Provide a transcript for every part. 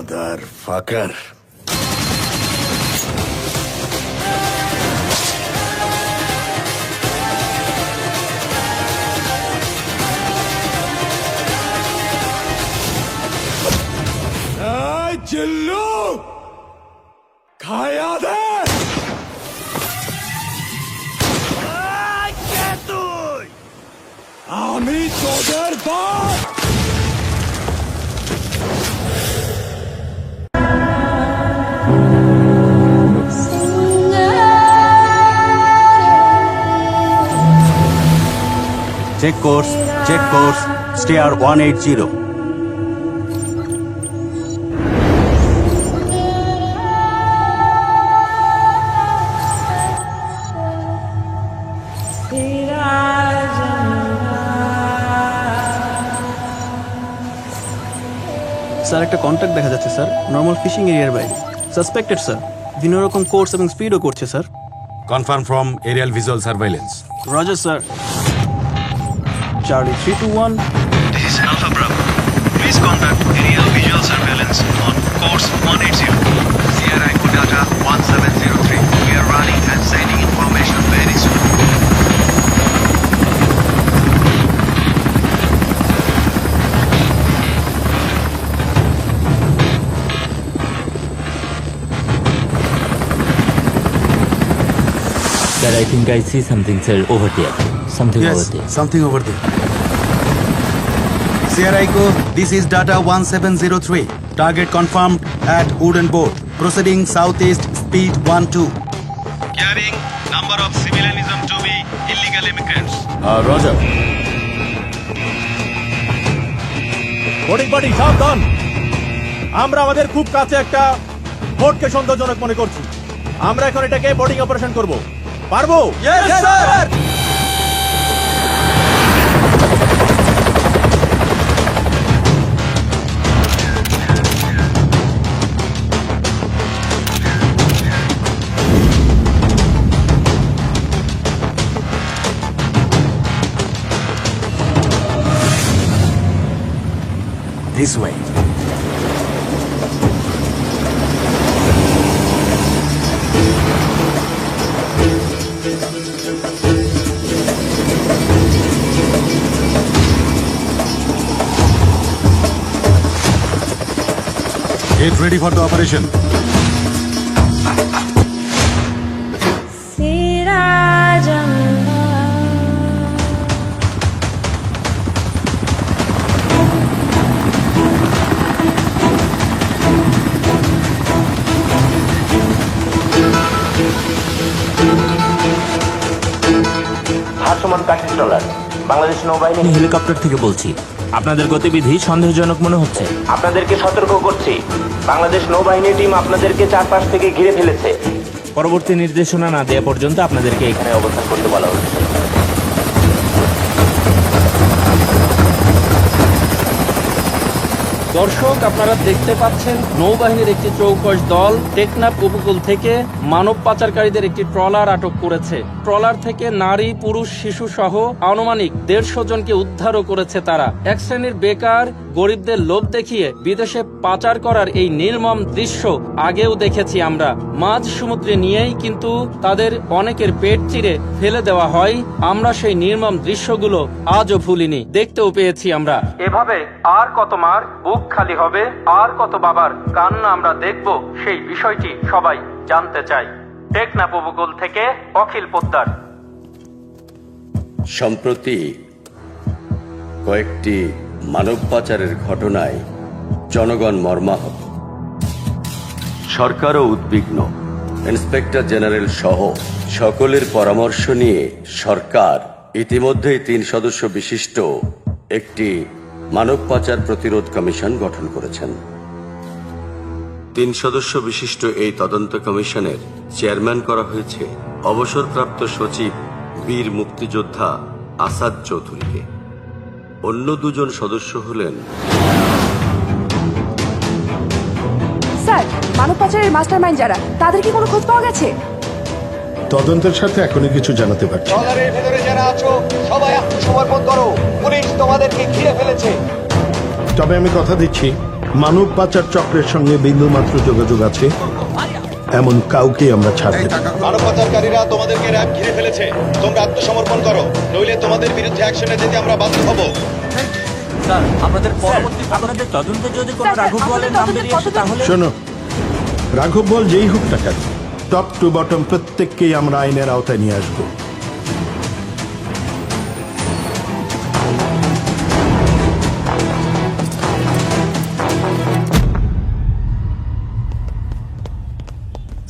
Mother ফাকার। চিল্লু খায়া দে। কে তুই? আমি তোদের বাপ। Check course, steer 180। স্যার একটা কন্ট্যাক্ট দেখা যাচ্ছে স্যার, নর্মাল ফিশিং এরিয়ার বাইরে। সাসপেক্টেড স্যার, বিভিন্ন রকম কোর্স এবং স্পিডও করছে sir. Confirm from aerial visual surveillance. Roger sir. Charlie 321. This is Alpha Bravo. Please conduct aerial visual surveillance on course 180. Sierra Echo Data 1703. We are running and sending information very soon. Sir, I think I see something, sir, over there. Something over there. Something over there. Sierra Echo, this is data 1703. Target confirmed at Wooden Boat. Proceeding southeast, speed 12. Carrying number of civilianism to be illegal immigrants. Roger. Boarding party সাবধান, আমরা আমাদের খুব কাছে একটা বোটকে সন্দেহজনক মনে করছি। আমরা এখন এটাকে বোর্ডিং অপারেশন করব। পারবো? This way. Get ready for the operation. ভাসমান কাঠের ট্রলার, বাংলাদেশ নৌবাহিনী আমি হেলিকপ্টার থেকে বলছি, আপনাদের গতিবিধি সন্দেহজনক মনে হচ্ছে। আপনাদেরকে সতর্ক করছি, বাংলাদেশ নৌবাহিনী টিম আপনাদেরকে চারপাশ থেকে ঘিরে ফেলেছে। পরবর্তী নির্দেশনা না দেওয়া পর্যন্ত আপনাদেরকে এখানে এখানে অবস্থান করতে বলা হচ্ছে। দর্শক, আপনারা দেখতে পাচ্ছেন নৌবাহিনীর একটি চৌকস দল টেকনাফ উপকূল থেকে মানব পাচারকারীদের একটি ট্রলার আটক করেছে। ট্রলার থেকে নারী, পুরুষ, শিশু সহ আনুমানিক 150 জনকে উদ্ধারও করেছে তারা। এক শ্রেণীর বেকার গরিবদের লোভ দেখিয়ে বিদেশে পাচার করার এই নির্মম দৃশ্য আগেও দেখেছি আমরা। মাঝ সমুদ্রে নিয়েই কিন্তু তাদের অনেকের পেট চিরে ফেলে দেওয়া হয়। আমরা সেই নির্মম দৃশ্যগুলো আজও ভুলিনি, দেখতেও পেয়েছি আমরা। এভাবে আর কত মার বুক খালি হবে, আর কত বাবার কান্না আমরা দেখব, সেই বিষয়টি সবাই জানতে চাই। টেকনাফ উপকূল থেকে অখিল পোদ্দার। সম্প্রতি কয়েকটি মানব পাচারের ঘটনায় জনগণ মর্মাহত, সরকারও উদ্বিগ্ন। ইন্সপেক্টর জেনারেল সহ সকলের পরামর্শ নিয়ে সরকার ইতিমধ্যেই 3 সদস্য বিশিষ্ট একটি মানব পাচার প্রতিরোধ কমিশন গঠন করেছেন। 3 সদস্য বিশিষ্ট এই তদন্ত কমিশনের চেয়ারম্যান করা হয়েছে অবসরপ্রাপ্ত সচিব বীর মুক্তিযোদ্ধা আসাদ চৌধুরীকে। অন্য 2 জন সদস্য হলেন স্যার, মানব পাচারের মাস্টারমাইন্ড যারা, তাদের কি কোনো খোঁজ পাওয়া গেছে? তদন্তের সাথে এখনই কিছু জানাতে পারছি না। ট্রলারের ভেতরে যারা আছো সবাই আত্মসমর্পণ করো, পুলিশ তোমাদেরকে ঘিরে ফেলেছে। তবে আমি কথা দিচ্ছি, মানব পাচার চক্রের সঙ্গে বিন্দুমাত্র যোগাযোগ আছে এমন কাউকে আমরা ছাড়তে পারি না। মানব পাচারকারীরা তোমাদেরকে র্যাব ঘিরে ফেলেছে, তোমরা আত্মসমর্পণ করো, নইলে তোমাদের বিরুদ্ধে অ্যাকশনে যেতে আমরা বাধ্য হব। আপনাদের তদন্তে যদি কোনো স্যার, রাঘব বলের নাম আমাদের বেরিয়ে আসে তদন্তে তাহলে শোনো, রাঘব বল যেই হোক না কেন, টপ টু বটম প্রত্যেককেই আমরা আইনের আওতায় নিয়ে আসবো।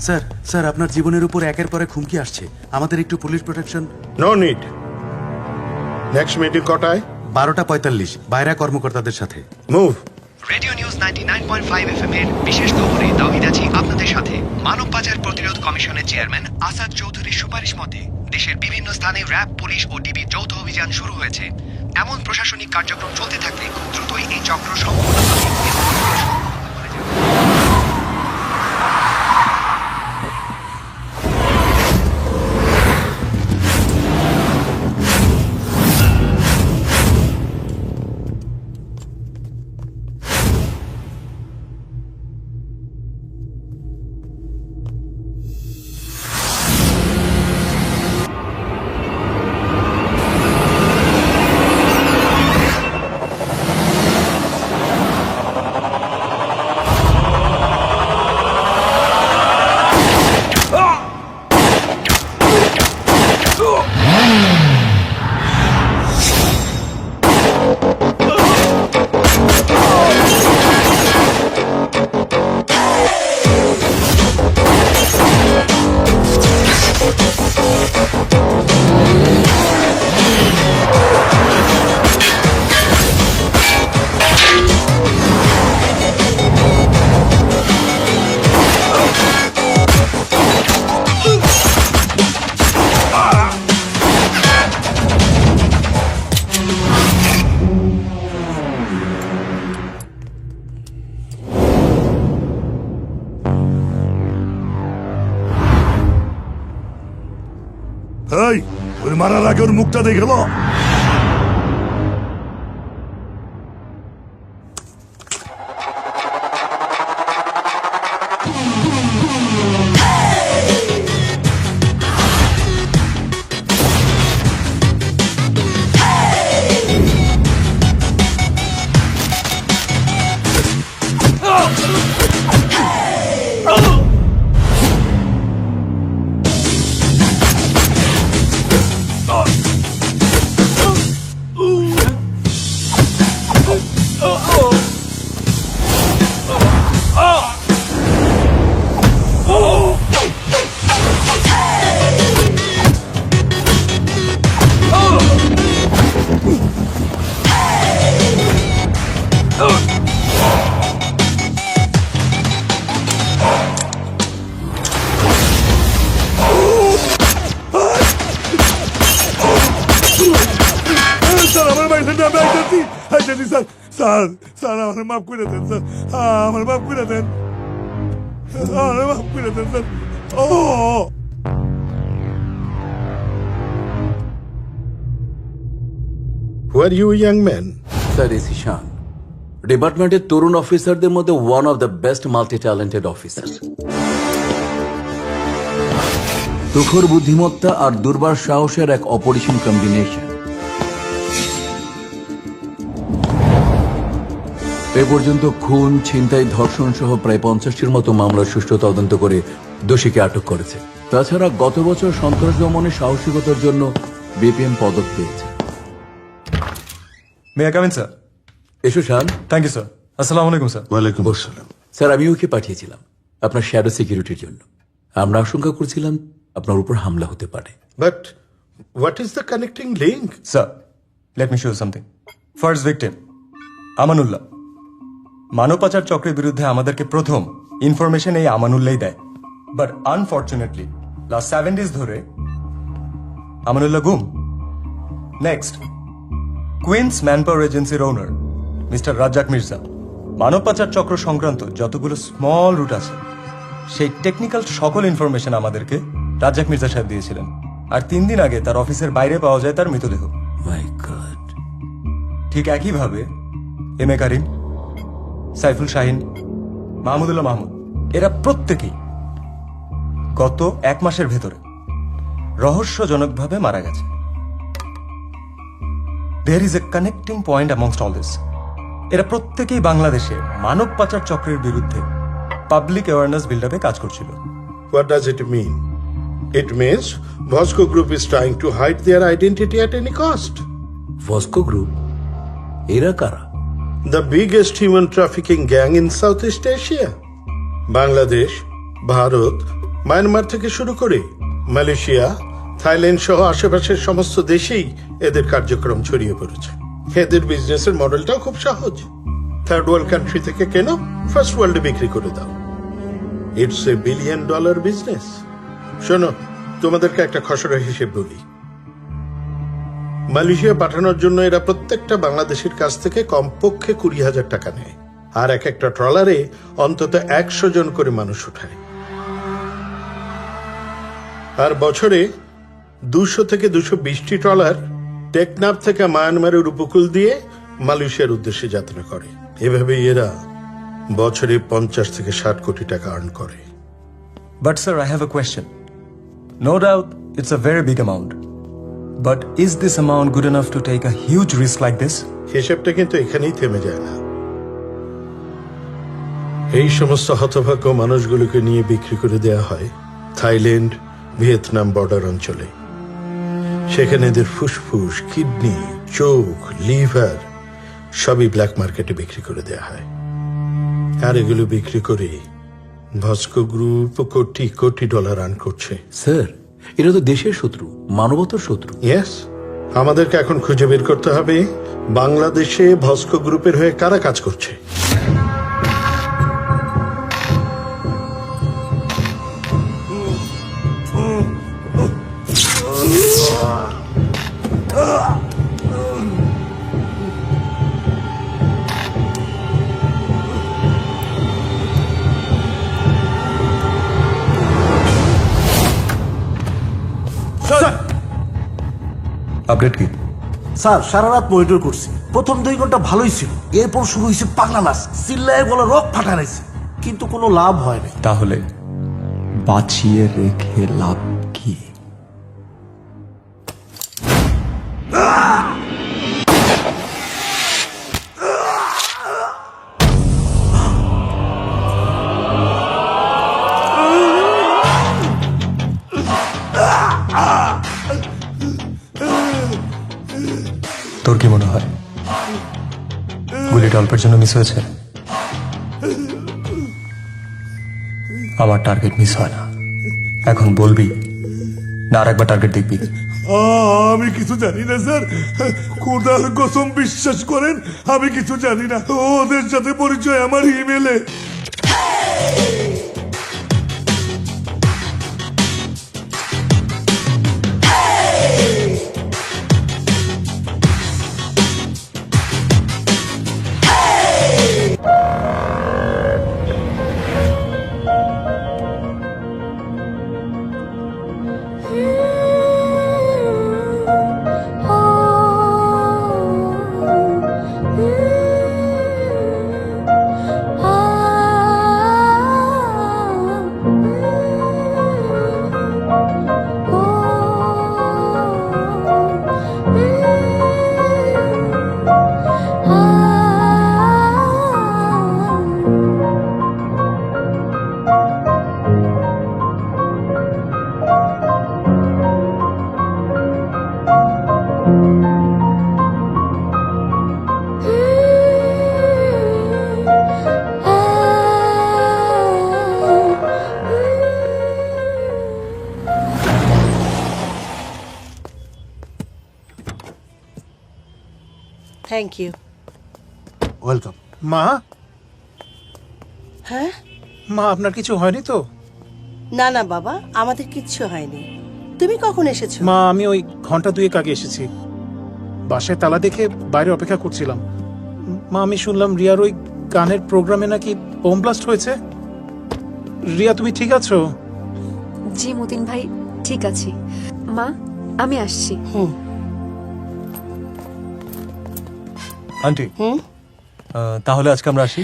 স্যার স্যার আপনার জীবনের উপর একের পর এক হুমকি আসছে, আমাদের একটু police protection. No need. Next meeting কটায়? 12:45 বাইরা কর্মকর্তাদের সাথে। মুভ। রেডিও নিউজ 99.5 FM এর বিশেষ খবরে তাওহিদ আছি আপনাদের সাথে। মানব পাচার প্রতিরোধ কমিশনের চেয়ারম্যান আসাদ চৌধুরীর সুপারিশ মতে দেশের বিভিন্ন স্থানে র্যাব, পুলিশ ও ডিবি যৌথ অভিযান শুরু হয়েছে। এমন প্রশাসনিক কার্যক্রম চলতে থাকলে খুব দ্রুতই এই চক্র সম্পূর্ণভাবে নির্মূল করা সম্ভব বলে জানান। এই ওর মারার আগে ওর মুখটা দেখে লো। স্যার আমার বাড়িতে আমি আইতেছি স্যার স্যার স্যার আমার মাফ করে দেন স্যার, আমার মাফ করে দেন, আমার মাফ করে দেন sir. Oh who are you young man? Sir AC Shan, ডিপার্টমেন্টের তরুণ অফিসারদের মধ্যে one of the best multi talented officer. তুখর বুদ্ধিমত্তা আর দুর্বার সাহসের এক অপরিসীম কম্বিনেশন। এ পর্যন্ত খুন, ছিনতাই, ধর্ষণ সহ প্রায় 50টির মতো মামলার সুষ্ঠু তদন্ত করে দোষীকে আটক করেছে। তাছাড়া গত বছর সন্ত্রাস দমনে সাহসিকতার জন্য বিপিএম পদক পেয়েছে। May I come in sir? এসো শান। Thank you sir. আসসালামু আলাইকুম স্যার। ওয়ালাইকুম আসসালাম। স্যার আমি ওকে পাঠিয়েছিলাম আপনার শ্যাডো সিকিউরিটির জন্য। আমরা আশঙ্কা করছিলাম আপনার উপর হামলা হতে পারে। But what is the connecting link? Sir let me show something. First victim Amanullah. মানব পাচার চক্রের বিরুদ্ধে আমাদেরকে প্রথম ইনফরমেশন এই আমানুল্লাহই দেয়, বাট আনফর্চুনেটলি লাস্ট 7 days ধরে আমানুল্লাহ গুম। নেক্সট, কুইন্স ম্যানপাওয়ার এজেন্সির ওনার মিস্টার রাজ্জাক মির্জা। মানব পাচার চক্র সংক্রান্ত যতগুলো স্মল রুট আছে সেই টেকনিক্যাল সকল ইনফরমেশন আমাদেরকে রাজ্জাক মির্জা সাহেব দিয়েছিলেন। আর 3 দিন আগে তার অফিসের বাইরে পাওয়া যায় তার মৃতদেহ। My god. ঠিক একইভাবে এম এ কারিম, সাইফুল শাহিন, মাহমুদুল্লাহ মাহমুদ, এরা প্রত্যেকেই গত 1 মাসের ভেতরে রহস্যজনকভাবে মারা গেছে। There is a connecting point amongst all this. এরা প্রত্যেকেই বাংলাদেশে মানব পাচার চক্রের বিরুদ্ধে পাবলিক অ্যাওয়ারনেস বিল্ড আপে কাজ করছিল। What does it mean? It means Vasco Group is trying to hide their identity at any cost. ভস্কো গ্রুপ এরা কারা? The biggest human trafficking gang in Southeast Asia. Bangladesh, Bharat, Myanmar থেকে শুরু করে মালয়েশিয়া, থাইল্যান্ড সহ আশেপাশের সমস্ত দেশেই এদের কার্যক্রম ছড়িয়ে পড়েছে। এদের বিজনেসের মডেলটাও খুব সহজ। থার্ড ওয়ার্ল্ড কান্ট্রি থেকে কেন, ফার্স্ট ওয়ার্ল্ডে বিক্রি করে দাও। It's a $1 billion business. শোনো, তোমাদেরকে একটা খসড়া হিসেব বলি। মালয়েশিয়া পাঠানোর জন্য এরা প্রত্যেকটা বাংলাদেশের কাছ থেকে কমপক্ষে 20,000 টাকা নেয়, আর এক একটা ট্রলারে অন্তত 100 জন করে মানুষ উঠায়। আর বছরে 200 থেকে 220টি ট্রলার টেকনাফ থেকে মায়ানমারের উপকূল দিয়ে মালয়েশিয়ার উদ্দেশ্যে যাত্রা করে। এভাবেই এরা বছরে 50 থেকে 60 কোটি টাকা আর্ন করে। But sir, I have a question. No doubt it's a very big amount. But is this amount good enough to take a huge risk like this? হিসেবটা কিন্তু এখানেই থেমে যায় না। এই সমস্ত হতভাগ্য মানুষগুলোকে নিয়ে বিক্রি করে দেয়া হয় থাইল্যান্ড, ভিয়েতনাম বর্ডার অঞ্চলে। সেখানে এদের ফুসফুস, কিডনি, চোখ, লিভার সবই ব্ল্যাক মার্কেটে বিক্রি করে দেয়া হয়। আর এগুলো বিক্রি করে ভস্কো group crore crore dollar earn করছে। স্যার, এরা তো দেশের শত্রু, মানবতার শত্রু। ইয়েস, আমাদেরকে এখন খুঁজে বের করতে হবে বাংলাদেশে ভস্কো গ্রুপের হয়ে কারা কাজ করছে। আপডেট কি? স্যার, সারা রাত মনিটর করছি। প্রথম 2 ঘন্টা ভালোই ছিল, এরপর শুরু হয়েছে পাগলা নাচ, চিল্লায় গলা রক ফাটাইছে, কিন্তু কোনো লাভ হয় না। তাহলে বাঁচিয়ে রেখে লাভ কি? তোর কি মনে হয় গুলিটা অল্পের জন্য মিস হয়েছে? আমার টার্গেট মিস হয় না। এখন বলবি না আর একবার টার্গেট দেখবি? আমি কিছু জানি না স্যার, খোদার কসম বিশ্বাস করেন আমি কিছু জানি না। ওদের সাথে পরিচয় আমার ইমেলে। Thank you. ওয়েলকাম। মা, হ্যাঁ? মা আপনার কিছু হয়নি তো? না না বাবা, আমাদের কিচ্ছু হয়নি। তুমি কখন এসেছো? মা, আমি ওই ঘন্টা 2 আগে এসেছি। বাসায় তালা দেখে বাইরে অপেক্ষা করছিলাম। মা, আমি শুনলাম রিয়ার ওই গানের প্রোগ্রামে নাকি বোম ব্লাস্ট হয়েছে। রিয়া, তুমি ঠিক আছো? জি মতিন ভাই, ঠিক আছি। মা, আমি আসছি। আন্টি, তাহলে আজকে আমরা আসি।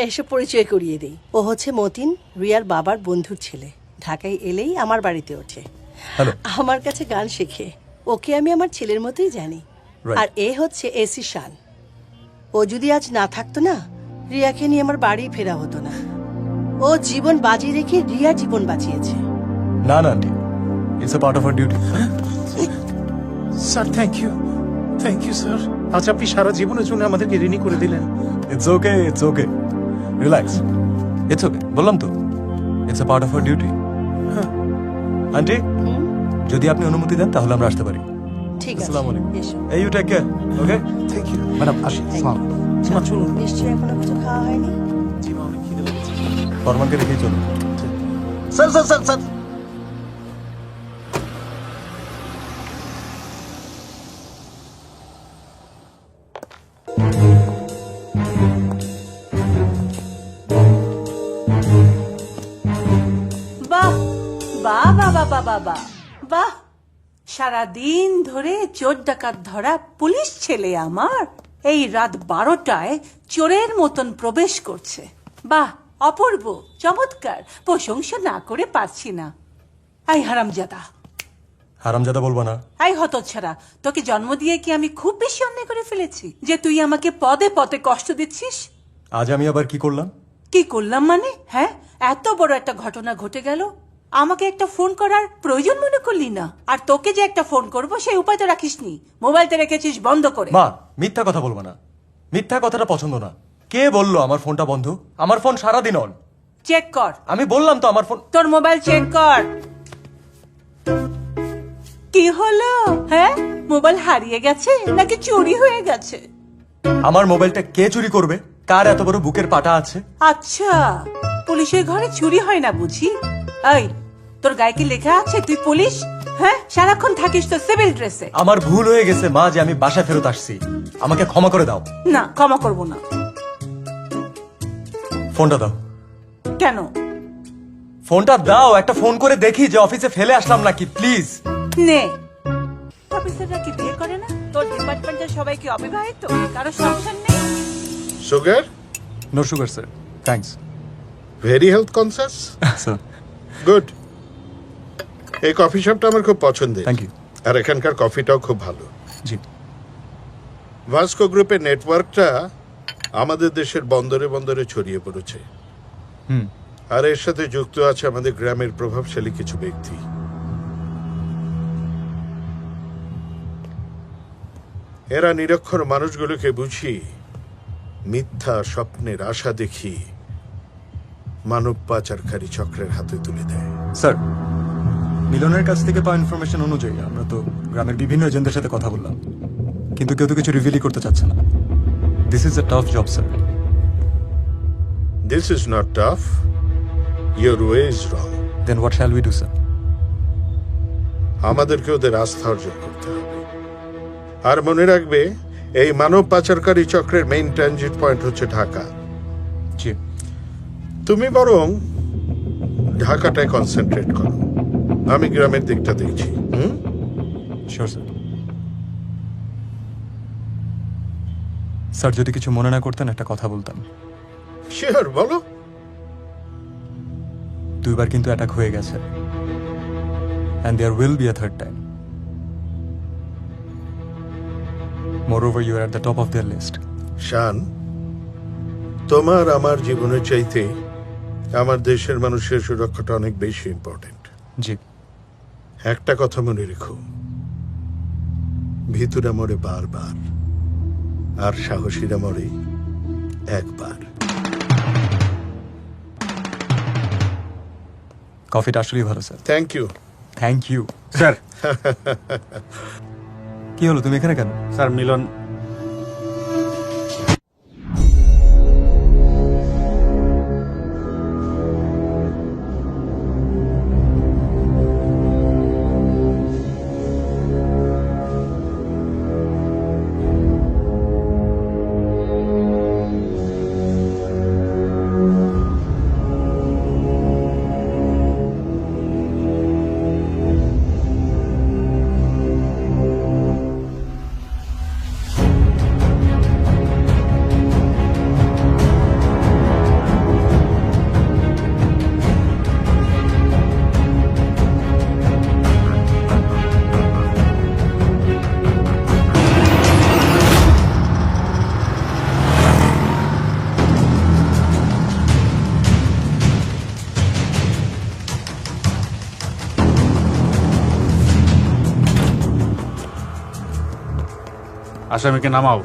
এসে পরিচয় করিয়ে দেই। ও হচ্ছে মতিন, রিয়ার বাবার বন্ধুর ছেলে। ঢাকায় এলেই আমার বাড়িতে ওঠে, আমার কাছে গান শেখে। ওকে আমি আমার ছেলের মতোই জানি। আর এ হচ্ছে এসি শান। ও যদি আজ না থাকতো না, রিয়াকে নিয়ে আমার বাড়ি ফেরা হতো না। ও জীবন বাজি রেখে রিয়া জীবন বাঁচিয়েছে। না না aunty, it's a part of our duty. Sir thank you sir. আজ আপনি সারা জীবনের জন্য আমাদেরকে ঋণী করে দিলেন। It's okay relax, it's okay, বললাম তো it's a part of our duty. Aunty, যদি আপনি অনুমতি দেন তাহলে আমরা আসতে পারি। ঠিক আছে, আসসালামু আলাইকুম। এসো। এই you take care. Okay, thank you madam আসি। চলুন। নিশ্চয়ই এখনো কিছু খাওয়া হয়নি। জি মা, অনেক খিদে লেগেছে। ফরমানকে রেখেই চলুন। স্যার বাহ বাহ বাহ বাহ বাহ বাহ বাহ বাহ, সারাদিন ধরে চোর ডাকাত ধরা পুলিশ ছেলে আমার এই রাত 12টায় চোরের মতন প্রবেশ করছে। বাহ, অপূর্ব, চমৎকার, প্রশংসা না করে পারছি না। এই হারামজাদা, হারামজাদা বলবো না। এই হতচ্ছাড়া, তোকে জন্ম দিয়ে কি আমি খুব বেশি অন্যায় করে ফেলেছি যে তুই আমাকে পদে পদে কষ্ট দিচ্ছিস? আজ আমি আবার কি করলাম? কি করলাম মানে? হ্যাঁ, এত বড় একটা ঘটনা ঘটে গেল, আমাকে একটা ফোন করার প্রয়োজন মনে করলি না। আর তোকে যে একটা ফোন করবো সেই উপায় তো রাখিসনি, মোবাইলটা রেখেছিস বন্ধ করে। মা, মিথ্যা কথা বলবো না। মিথ্যা কথাটা পছন্দ না। কে বললো আমার ফোনটা বন্ধ? আমার ফোন সারাদিন অন। চেক কর। আমি বললাম তো আমার ফোন। তোর মোবাইল চেক কর। কি হলো? হ্যাঁ, মোবাইল হারিয়ে গেছে নাকি চুরি হয়ে গেছে? আমার মোবাইলটা কে চুরি করবে? কার এত বড় বুকের পাটা আছে? আচ্ছা, পুলিশের ঘরে চুরি হয় না বুঝি? এই, তোর গায়ে কি লেখা আছে তুই পুলিশ? হ্যাঁ, সারাক্ষণ থাকিস তো সিভিল ড্রেসে। আমার ভুল হয়ে গেছে মা, যে আমি বাসায় ফেরত আসছি। আমাকে ক্ষমা করে দাও। না, ক্ষমা করব না। ফোনটা দাও। কেন? ফোনটা দাও, একটা ফোন করে দেখি যে অফিসে ফেলে আসলাম নাকি, প্লিজ। নে। অফিসাররা কি বিয়ে করে না? তোর ডিপার্টমেন্টের সবাই কি অবিবাহিত? কারো সংসার নেই? Sugar? No sugar sir, thanks. Very health conscious? Sir. Good. এই কফি শপটা আমার খুব পছন্দের। Thank you. আর এখানকার কফিটাও খুব ভালো। জি। ভাস্কো গ্রুপের নেটওয়ার্কটা আমাদের দেশের বন্দরে বন্দরে ছড়িয়ে পড়েছে। আর এর সাথে যুক্ত আছে আমাদের গ্রামের প্রভাবশালী কিছু ব্যক্তি। এরা নিরক্ষর মানুষগুলোকে বুঝিয়ে মিথ্যা স্বপ্নের আশা দেখি মানব পাচারকারী চক্রের হাতে তুলে দেয়। স্যার, মিলনের কাছ থেকে পাওয়া ইনফরমেশন অনুযায়ী আমরা তো গ্রামের বিভিন্ন এজেন্টদের সাথে কথা বললাম, কিন্তু কেউ তো কিছু রিভিলই করতে চাচ্ছে না। This is a tough job sir. This is not tough, your way is wrong. Then what shall we do sir? আমাদেরকে ওদের আস্থা অর্জন করতে হবে। আর মনে রাখবে, এই মানব পাচারকারী চক্রের মেইন ট্রানজিট পয়েন্ট হচ্ছে ঢাকা। জি। তুমি বরং ঢাকাটায় কনসেন্ট্রেট করো, আমি গ্রামের দিকটা দেখছি। Sure sir. স্যার, যদি কিছু মনে না করতেন একটা কথা বলতাম। শিওর, বলো। 2 বার কিন্তু অ্যাটাক হয়ে গেছে, and there will be a third time. Moreover, you are at the top of their list. শান, তোমার আমার জীবনের চাইতে আমার দেশের মানুষের সুরক্ষাটা অনেক বেশি ইম্পর্টেন্ট। জি। একটা কথা মনে রেখো, ভিতুরা মরে বারবার, আর সাহসীরা মরে একবার। কফিটা আসলেই ভালো sir. Thank you. Thank you sir. কি হলো, তুমি এখানে কেন? স্যার, মিলন আসামিকে নামাও।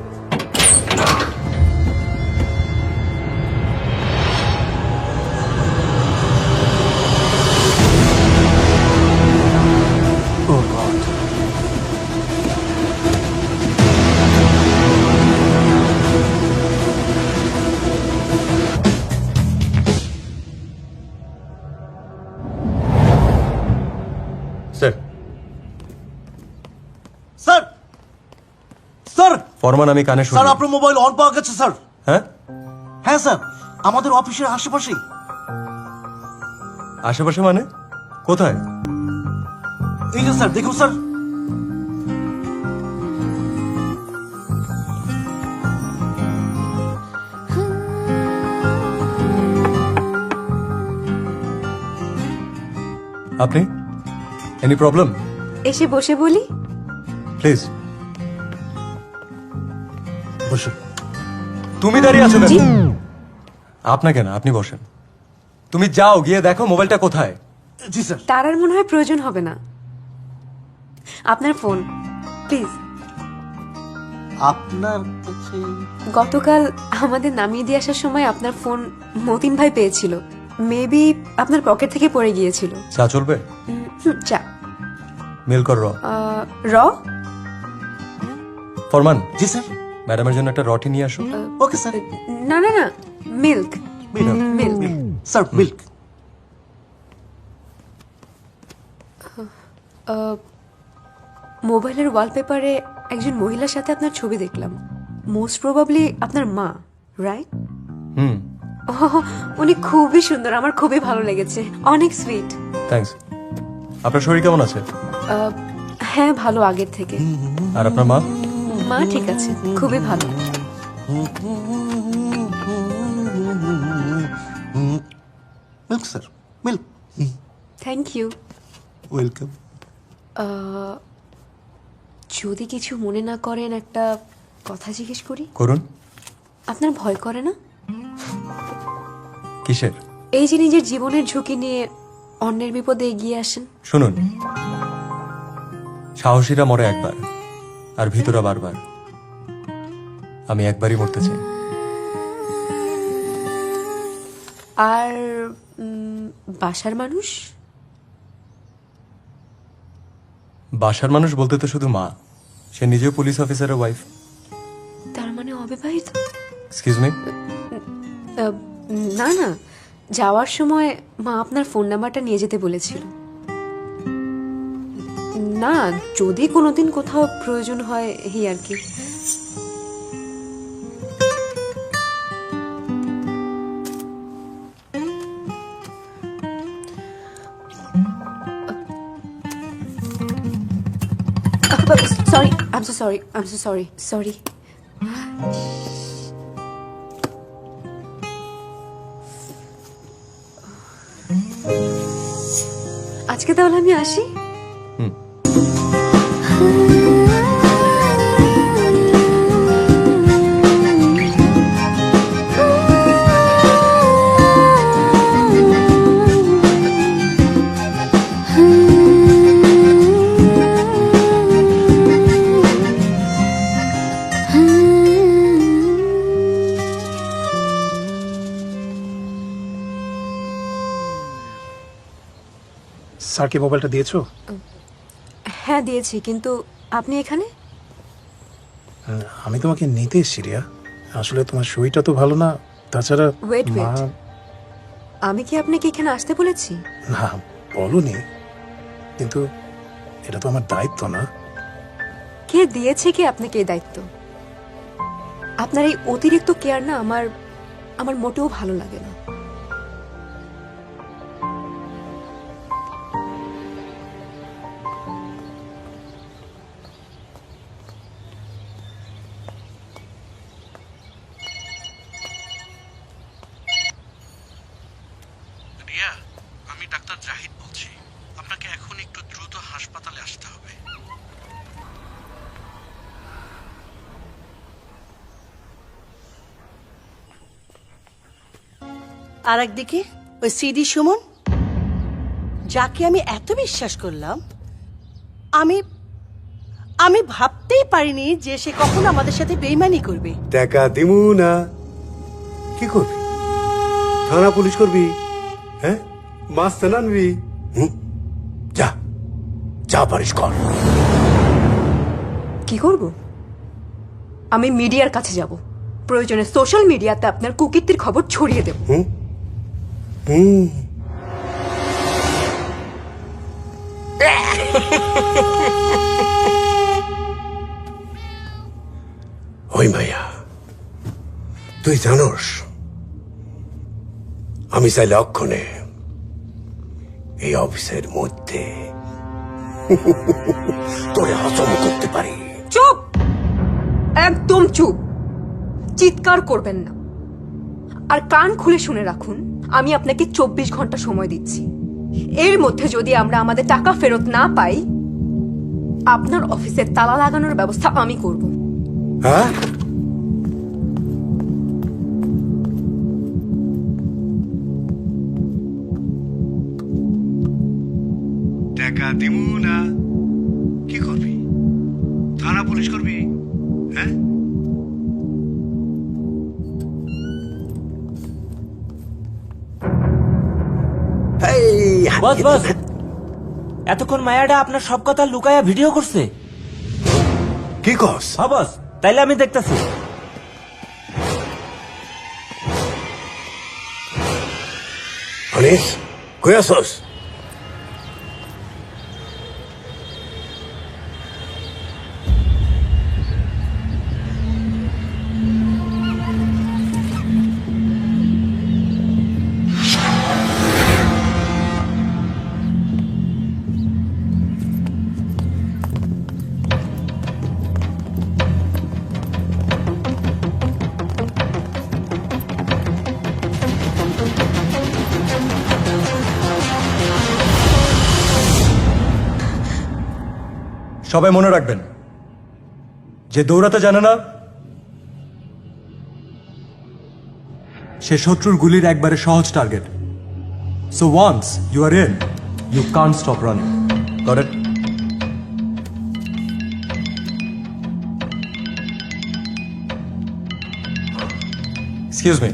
স্যার স্যার স্যার ফরমান, আমি কানে শুনি। স্যার আপনার মোবাইল অন পাওয়া গেছে স্যার। হ্যাঁ হ্যাঁ স্যার, আমাদের অফিসের আশেপাশেই। আশেপাশে মানে কোথায়? এই যে স্যার, দেখুন স্যার। আপনি এনি প্রবলেম? এসে বসে বলি। প্লিজ বসুন। তুমি দাঁড়িয়ে আছো কেন? আপনাকে না, আপনি বসেন। তুমি যাও, গিয়ে দেখো মোবাইলটা কোথায়। জি স্যার। তার আর মনে হয় প্রয়োজন হবে না। আপনার ফোন প্লিজ। আপনার কাছে গতকাল আমাদের নামিয়ে দিয়ে আসার সময় আপনার ফোন মতিন ভাই পেয়েছিল। মেবি আপনার পকেট থেকে পড়ে গিয়েছিল। চা চলবে? চা মেল কর র। র? ফরমান। জি স্যার। ম্যাডামের জন্য একটা রটি নিয়ে আসো। Okay sir. না না না, মিল্ক। Milk sir, milk. মোবাইলের ওয়ালপেপারে একজন মহিলার সাথে আপনার ছবি দেখলাম। মোস্ট প্রবাবলি আপনার মা, রাইট? হুম। উনি খুবই সুন্দর, আমার খুবই ভালো লেগেছে, অনেক সুইট। থ্যাঙ্কস। আপনার শরীর কেমন আছে? হ্যাঁ, ভালো, আগের থেকে। আর আপনার মা? মা ঠিক আছে, খুবই ভালো। Milk sir, milk. Thank you. Welcome. যদি কিছু মনে না করেন একটা কথা জিজ্ঞেস করি? করুন। আপনার ভয় করে না? কিসের? এই যে নিজের জীবনের ঝুঁকি নিয়ে অন্যের বিপদে এগিয়ে আসেন। শুনুন, সাহসীরা মরে একবার, আর ভিতরা বারবার। আমি একবারই মরতে চাই। আর বাসার মানুষ? বাসার মানুষ বলতে তো শুধু মা। সে নিজেও পুলিশ অফিসারের ওয়াইফ। তার মানে অবিবাহিত? Excuse me? না না, যাওয়ার সময় মা আপনার ফোন নাম্বারটা নিয়ে যেতে বলেছিল। না, যদি কোনোদিন কোথাও প্রয়োজন হয় এই আর কি। Sorry, I'm so sorry. I'm so sorry. Sorry. আজকে তাহলে আমি আসি। স্যারকে মোবাইলটা দিয়েছো? হ্যাঁ দিয়েছি, কিন্তু আপনি এখানে? আমি তোমাকে নিতে এসেছি রিয়া। আসলে তোমার শরীরটা তো ভালো না, তাছাড়া ওয়েট ওয়েট, আমি কি আপনাকে এখানে আসতে বলেছি? না বলনি, কিন্তু এটা তো আমার দায়িত্ব না? কে দিয়েছে কি আপনাকে এই দায়িত্ব? আপনার এই অতিরিক্ত কেয়ার না আমার মোটেও ভালো লাগে না। রিয়া, আমি ডাক্তার জাহিদ বলছি। আপনাকে এখন একটু দ্রুত হাসপাতালে আসতে হবে। আর একদিকে ওই সিডি সুমন, যাকে আমি এত বিশ্বাস করলাম, আমি ভাবতেই পারিনি যে সে কখনো আমাদের সাথে বেইমানি করবে। টাকা দিমু না, কি করবি? থানা পুলিশ করবি? হ্যাঁ, মাছ তেল আনবি? যা যা পারিস কর। কি করব? আমি মিডিয়ার কাছে যাব, প্রয়োজনে সোশ্যাল মিডিয়াতে আপনার কুকীর্তির খবর ছড়িয়ে দেব। ওই মাইয়া, তুই জানোস আমি চাইলে অক্ষণে এই অফিসের মধ্যে তোরে হজম করতে পারি। চুপ, একদম চুপ, চিৎকার করবেন না। আর কান খুলে শুনে রাখুন, আমি আপনাকে 24 ঘন্টা সময় দিচ্ছি। এর মধ্যে যদি আমরা আমাদের টাকা ফেরত না পাই, আপনার অফিসে তালা লাগানোর ব্যবস্থা আমি করব। হ্যাঁ, টাকা দিমু না, কি করবি? থানা পুলিশ করবি? হ্যাঁ, বস বস, এতক্ষণ মায়াটা আপনার সব কথা লুকায়া ভিডিও করছে। কি কস? হ্যাঁ বস, তাইলে আমি দেখতেছি। আনিস, কই আসস? সবাই মনে রাখবেন, যে দৌড়াতে জানে না সে শত্রুর গুলির একবারে সহজ target. So once you are in, you can't stop running. Got it? Excuse me.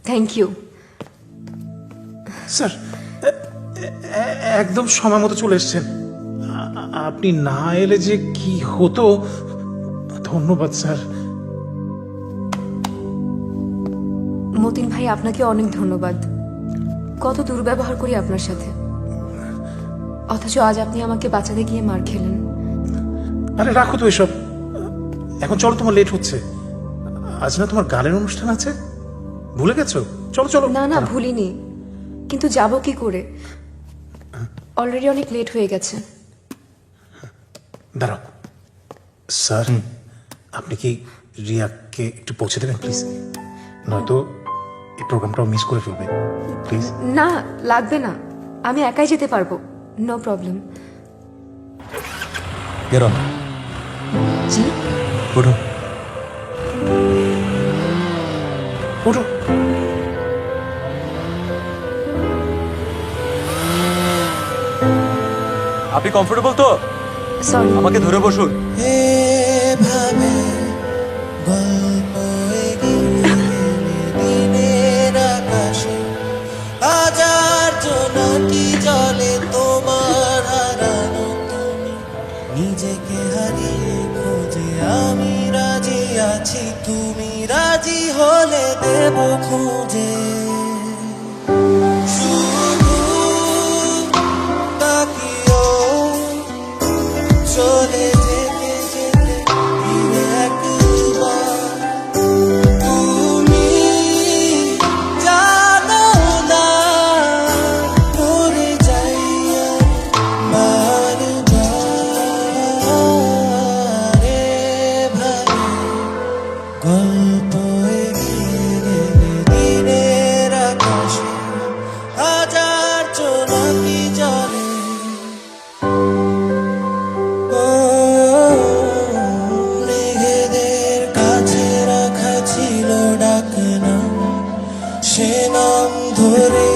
Thank you. Sir একদম সময় মতো চলে এসছেন। আপনি না এলে যে কি হতো। ধন্যবাদ স্যার। মতিন ভাই, আপনাকে অনেক ধন্যবাদ। কত দুর্ব্যবহার করি আপনার সাথে, অথচ আজ আপনি আমাকে বাঁচাতে গিয়ে মার খেলেন। আরে রাখো তো এসব, এখন চলো, তোমার লেট হচ্ছে। আজ না তোমার গানের অনুষ্ঠান আছে, ভুলে গেছো? চলো চলো। না না, ভুলিনি, কিন্তু যাব কি করে? অলরেডি অনেক লেট হয়ে গেছে। দাঁড়াও স্যার, আপনি কি রিয়াকে একটু পৌঁছে দেবেন প্লিজ? নয়তো এই প্রোগ্রামটাও মিস করে ফেলবে প্লিজ। না, লাগবে না, আমি একাই যেতে পারবো, নো প্রবলেম। Get on. জি, ওঠো। ওঠো। আপনি কমফোর্টেবল তো? সরি। আমাকে ধরে বসুন। এভাবে গল্প এগিয়ে দিনের আকাশে হাজার জোনাকি জলে তোমার হারানো তুমি, নিজেকে হারিয়ে খোঁজে আমি রাজি আছি, তুমি রাজি হলে দেব খুঁজে। শুধু তাকিও চলে যেতে যেতে ফিরে একবার, তুমি জানো না মরে যাই বারবার। এভাবে গল্প এগিয়ে গেলে দিনের আকাশে হাজার জোনাকি জলে, মেঘেদের কাছে রাখা ছিল ডাকনা, সে নাম ধরে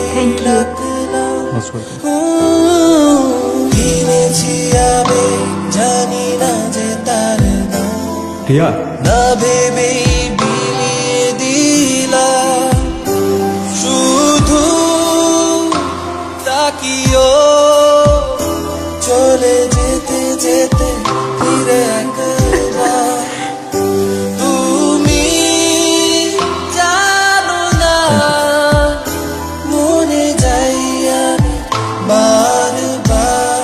ডাকনা। কিনেছি আবেগ, জানি না যে তার নাম, রিয়া, না ভেবেই বিলিয়ে দিলাম। শুধু তাকিও চলে যেতে যেতে ফিরে একবার, তুমি জানো না মরে যাই আমি বারবার।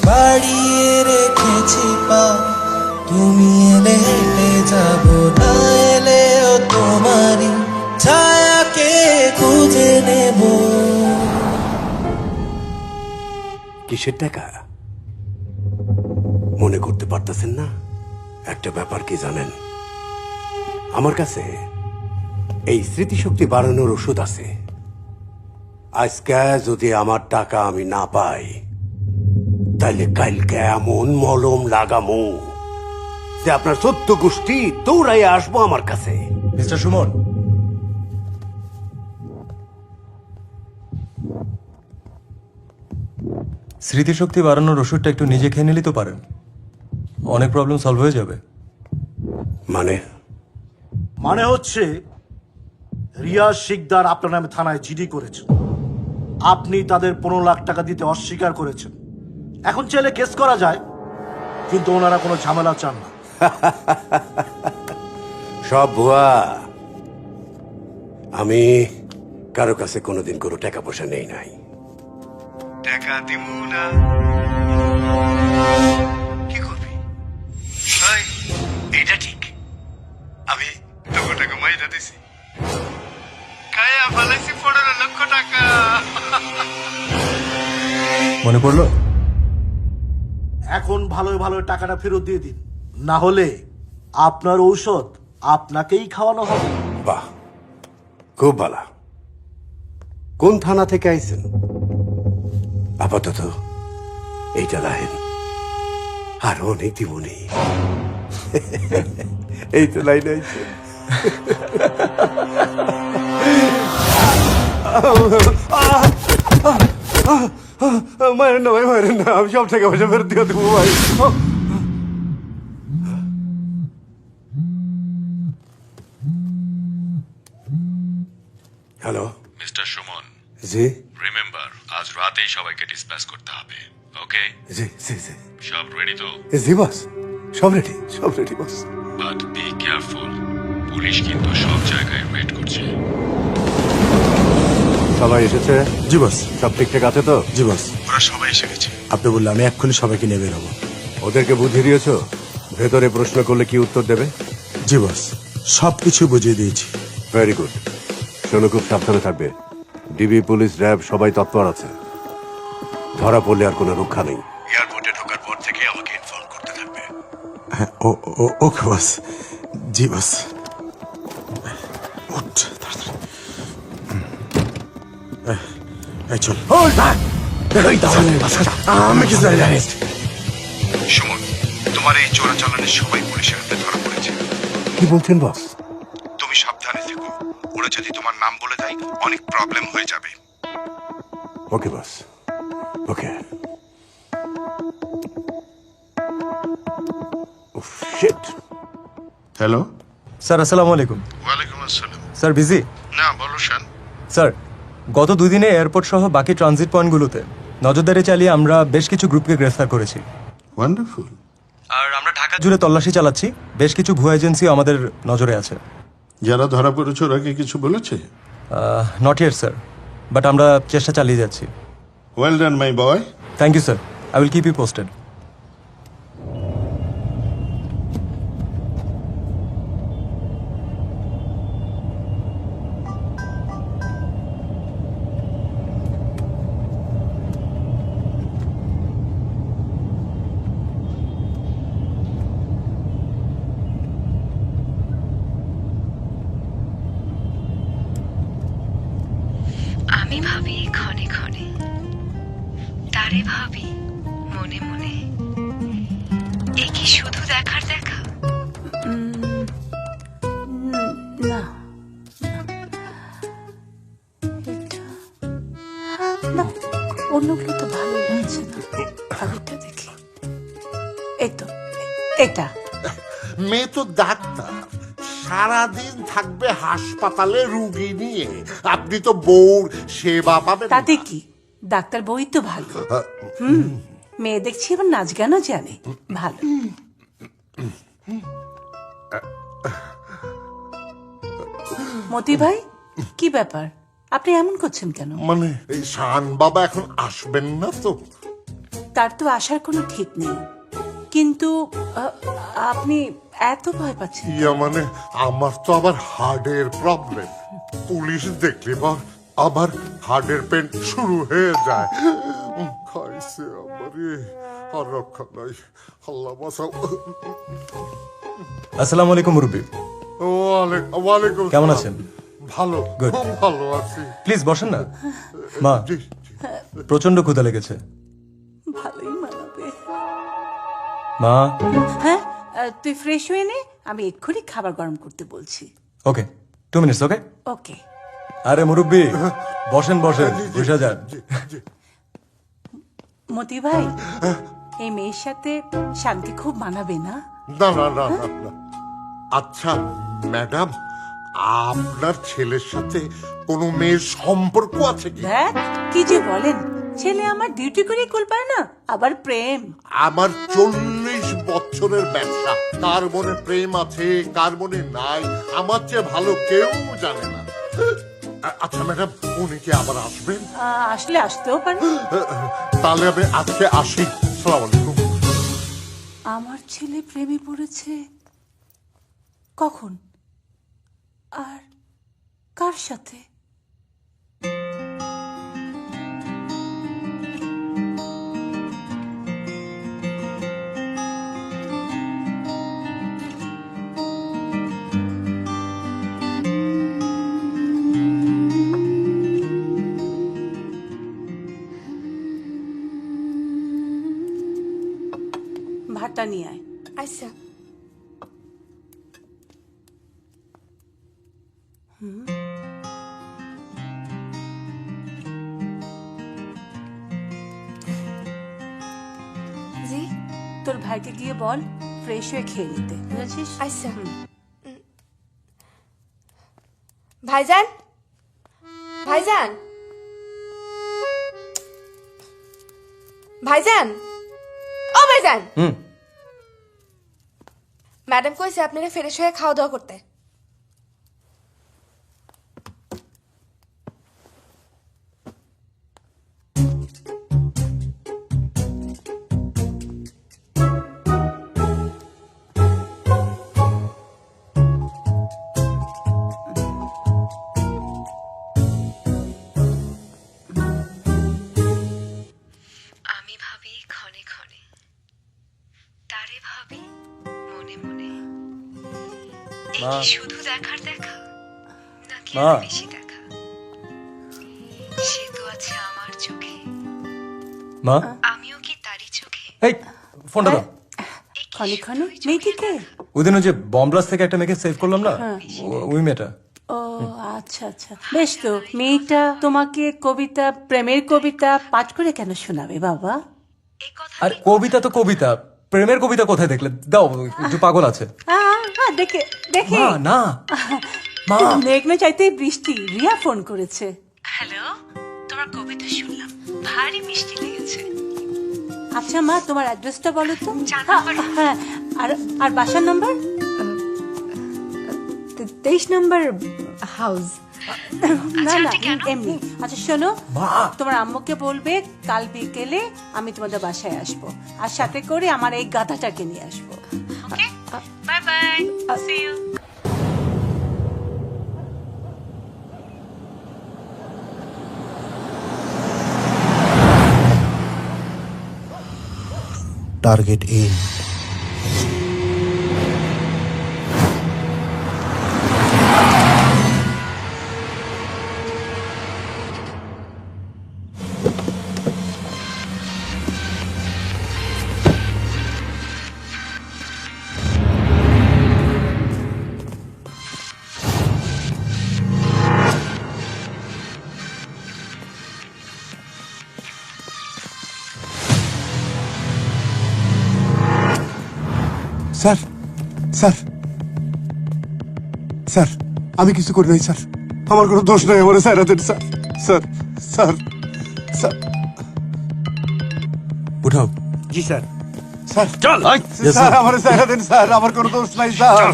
বাড়িয়ে রেখেছি পা, তুমি এলে হেঁটে যাব, না এলেও তোমারই ছায়াকে খুঁজে নেব। কিসের টাকা মনে করতে পারতেছেন না? একটা ব্যাপার কি জানেন, আমার কাছে এই স্মৃতিশক্তি বাড়ানোর ওষুধ আছে। আজকে যদি আমার টাকা আমি না পাই, তাইলে কালকে এমন মলম লাগামো যে আপনার 14 গোষ্ঠী দৌড়াই আসবো আমার কাছে। মিস্টার সুমন, স্মৃতিশক্তি বাড়ানোর ওষুধটা একটু নিজে খেয়ে নিলেই তো পারেন, অনেক প্রবলেম সলভ হয়ে যাবে। মানে হচ্ছে রিয়াজ শিকদার আপনার নামে থানায় জিডি করেছেন, আপনি তাদের 15 লাখ টাকা দিতে অস্বীকার করেছেন। এখন চাইলে কেস করা যায়, কিন্তু ওনারা কোনো ঝামেলা চান না। সব ভুয়া। আমি কারো কাছে কোনোদিন কোনো টাকা পয়সা নেই নাই। টাকা দিব না, কি করবি? এটা ঠিক, আমি তোকে টাকা মাইরা দিছি, খায়া ফেলাইছি 15 লক্ষ টাকা। মনে পড়লো? এখন ভালো ভালো টাকাটা ফেরত দিয়ে দিন, না হলে আপনার ঔষধ আপনাকেই খাওয়ানো হবে। বাহ, খুব ভালো। কোন থানা থেকে আইছেন? আপাতত এইটা রাহেন, আর অনেক দিবনি। এই তো লাইন আইছে। মায়ের না ভাই, মায়ের না, আমি সব টাকা পয়সা ফেরত দিয়ে দেবো ভাই। হ্যালো মিস্টার সুমন, জি রিমেম্বার আজ রাতেই সবাইকে ডিসপ্যাচ করতে হবে। ওকে? জি জি জি সব রেডি তো? জি বস, সব ready boss. But be careful, police কিন্তু সব জায়গায় ওয়েট করছে। সবাই এসেছে? জি বস। সব ঠিকঠাক আছে তো? জি বস। ওরা সবাই এসে গেছে। আপনি বললে আমি এক্ষুনি সবাইকে নিয়ে বেরোবো। ওদেরকে বুঝিয়ে দিয়েছো ভেতরে প্রশ্ন করলে কি উত্তর দেবে? জি বস, সবকিছু বুঝিয়ে দিয়েছি। Very good. শোনো, খুব সাবধানে থাকবে। ডিবি, পুলিশ, র্যাব সবাই তৎপর আছে। ধরা পড়লে আর কোনো রক্ষা নেই। এয়ারপোর্টে ঢোকার পর থেকে আমাকে ইনফর্ম করতে থাকবে। হ্যাঁ, ওকে বস। জি বস। উঠ, তাড়াতাড়ি। এই চল। আমি কিছু জানি। সুমন, তোমার এই চোরাচালানের সবাই পুলিশের হাতে ধরা পড়েছে। কি বলছেন বস? তুমি সাবধানে থেকো, ওরা যদি তোমার নাম বলে দেয় অনেক প্রবলেম হয়ে যাবে। ওকে বস, ওকে। হ্যালো স্যার, আসসালামু আলাইকুম। ওয়ালাইকুম আসসালাম। Sir busy? না, বলো শান। স্যার, গত 2 দিনে এয়ারপোর্ট সহ বাকি ট্রানজিট পয়েন্টগুলোতে নজরদারি চালিয়ে আমরা বেশ কিছু গ্রুপকে গ্রেফতার করেছি। ওয়ান্ডারফুল। আর আমরা ঢাকা জুড়ে তল্লাশি চালাচ্ছি। বেশ কিছু ভুয়া এজেন্সি আমাদের নজরে আছে। যারা ধরা পড়েছে ওরা কি কিছু বলেছে? নট ইয়েট স্যার, বাট আমরা চেষ্টা চালিয়ে যাচ্ছি। Well done my boy. Thank you sir, I will keep you posted. আমি ভাবি ক্ষণে ক্ষণে, তারে ভাবি মনে মনে, এ কি শুধু দেখার দেখা? না, না, অন্যগুলো তো ভালো লাগছে না। আগেরটা দেখি। এই তো, এটা। মেয়ে তো ডাক্তার, সারাদিন থাকবে হাসপাতালে রুগী নিয়ে। আপনি তো বউর সেবা পাবেন। তাতে কি, ডাক্তার বই তো ভালো। মেয়ে দেখছি এবার নাচ গানও জানে। ভালো। মতি ভাই, কি ব্যাপার, আপনি এমন করছেন কেন? মানে এই শান বাবা এখন আসবেন না তো? তার তো আসার কোনো ঠিক নেই, কিন্তু আপনি এত ভয় পাচ্ছেন? ইয়া মানে আমার তো আবার হার্টের প্রবলেম। পুলিশ দেখলে আবার হার্টের পেন শুরু হয়ে যায়। খাইছে আমারে, আর রক্ষা নাই। আল্লাহ বাঁচাও। আসসালামু আলাইকুম মুরব্বি। ওয়ালাইকুম। কেমন আছেন? ভালো, Good. খুব ভালো আছি। প্লিজ বসেন না। মা, প্রচন্ড ক্ষুধা লেগেছে। ভালোই মানাবে। মা। হ্যাঁ, তুই ফ্রেশ হয়ে নে, আমি এক্ষুনি খাবার গরম করতে বলছি। ওকে, 2 মিনিটস। ওকে ওকে। আরে মুরব্বি, বসেন বসেন, বসে যান। মতি ভাই, এই মেয়ের সাথে শান্তি খুব মানাবে না? না না না না না। আচ্ছা ম্যাডাম, আপনার ছেলের সাথে কোনো মেয়ের সম্পর্ক আছে কি? দেখ কি যে বলেন, ছেলে আমার ডিউটি করে কুল পায় না, আবার প্রেম। আমার 40 বছরের ব্যবসা, কার মনে প্রেম আছে কার মনে নাই আমার চেয়ে ভালো কেউ জানে না। আচ্ছা ম্যাডাম, উনি কি আবার আসবেন? আসলে আসতেও পারে। তাহলে আমি আজকে আসি। সালাম আলাইকুম। আমার ছেলে প্রেমে পড়েছে কখন আর কার সাথে? ভাতটা নিয়ে আয়। আচ্ছা। জি, তোর ভাইকে গিয়ে বল ফ্রেশ হয়ে খেয়ে নিতে, বুঝেছিস? আচ্ছা। ভাইজান, ও ভাইজান ভাইজান ও ভাইজান ম্যাডাম কইছে আপনারা ফ্রেশ হয়ে খাওয়া দাওয়া করতে। আমি ভাবি ক্ষণে ক্ষণে, তারে ভাবি মনে মনে। এ মা। কি শুধু দেখার দেখা নাকি মা। আরো বেশি দেখা? সে তো আছে আমার চোখে, মা আমিও কি তারই চোখে? এই ফোনটা দাও। ক্ষণে ক্ষণে মেয়েটিকে? ওই দিন ওই যে বম ব্লাস্ট থেকে একটা মেয়েকে সেভ করলাম না, হ্যাঁ। ওই মেয়েটা। ও আচ্ছা আচ্ছা, বেশ তো। মেয়েটা তোমাকে কবিতা, প্রেমের কবিতা পাঠ করে কেন শোনাবে বাবা? আর কবিতা তো কবিতা, প্রেমের কবিতা কোথায় দেখলে? দাও, একটু পাগল আছে। দেখে দেখে মা, না মা। মেঘ না চাইতেই বৃষ্টি। রিয়া ফোন করেছে। হ্যালো, তোমার কবিতা শুনলাম, ভারী মিষ্টি লেগেছে। আচ্ছা মা, তোমার অ্যাড্রেসটা বলো তো। হ্যাঁ, আর আর বাসার নাম্বার? 23 নম্বর হাউস। না না, এমনি। আচ্ছা শোনো, তোমার আম্মুকে বলবে কাল বিকেলে আমি তোমাদের বাসায় আসবো, আর সাথে করে আমার এই গাধাটাকে নিয়ে আসবো। Okay, bye bye, see you. Target in. Sir sir sir, আমি কিছু করি নাই স্যার, আমার কোনো দোষ নাই, আমার স্যার দেন স্যার। স্যার স্যার স্যার উঠাও। জি স্যার। স্যার চল স্যার, আমার স্যার দেন স্যার, আমার কোনো দোষ নাই স্যার,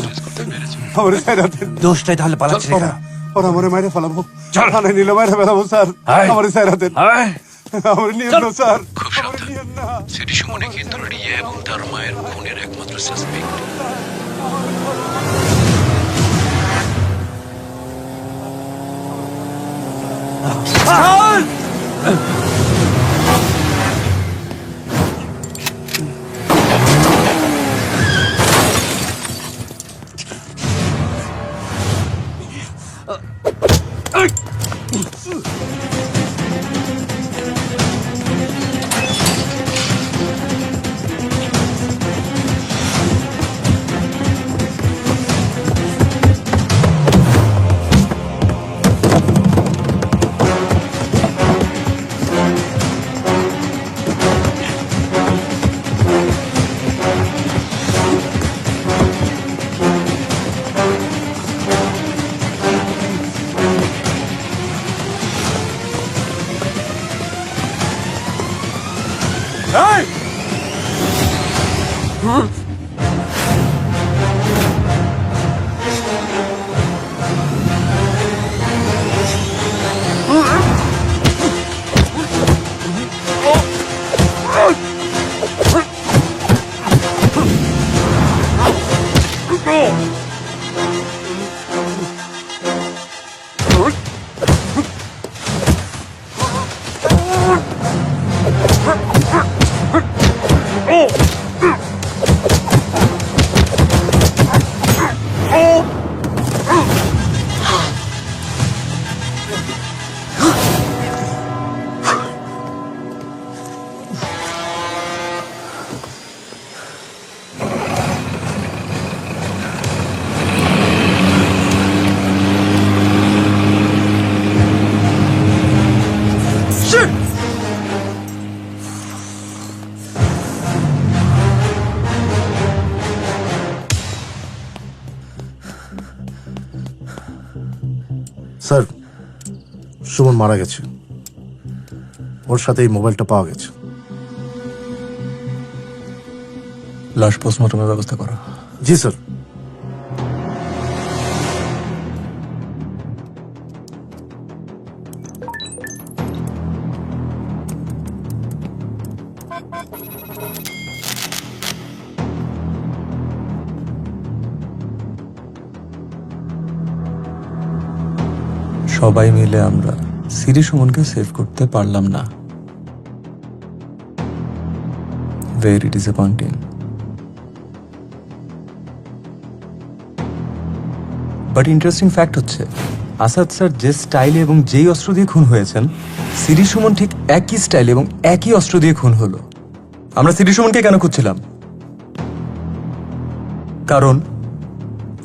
আমার স্যার দেন। দোষটাই তাহলে পালাচ্ছে না। ওরা আমার মাইরে ফেলাবো, থানায় নিলে মাইরে ফেলাবো স্যার, আমার স্যার দেন, আমার নিয়ম না স্যার, আমার নিয়ম না। সিটি সুমনে কিন্তু রিয়া এবং তার মায়ের খুনের একমাত্র সাসপেক্ট। স্যার, সুমন মারা গেছে, ওর সাথে এই মোবাইলটা পাওয়া গেছে। লাশ পোস্টমর্টমের ব্যবস্থা করা। জি স্যার। সবাই মিলে আমরা সিরি সুমনকে সেভ করতে পারলাম না। Very disappointing. But interesting fact হচ্ছে আসাদ স্যার যে স্টাইলে এবং যেই অস্ত্র দিয়ে খুন হয়েছেন, সিরি সুমন ঠিক একই স্টাইল এবং একই অস্ত্র দিয়ে খুন হলো। আমরা সিরি সুমনকে কেন খুঁজছিলাম? কারণ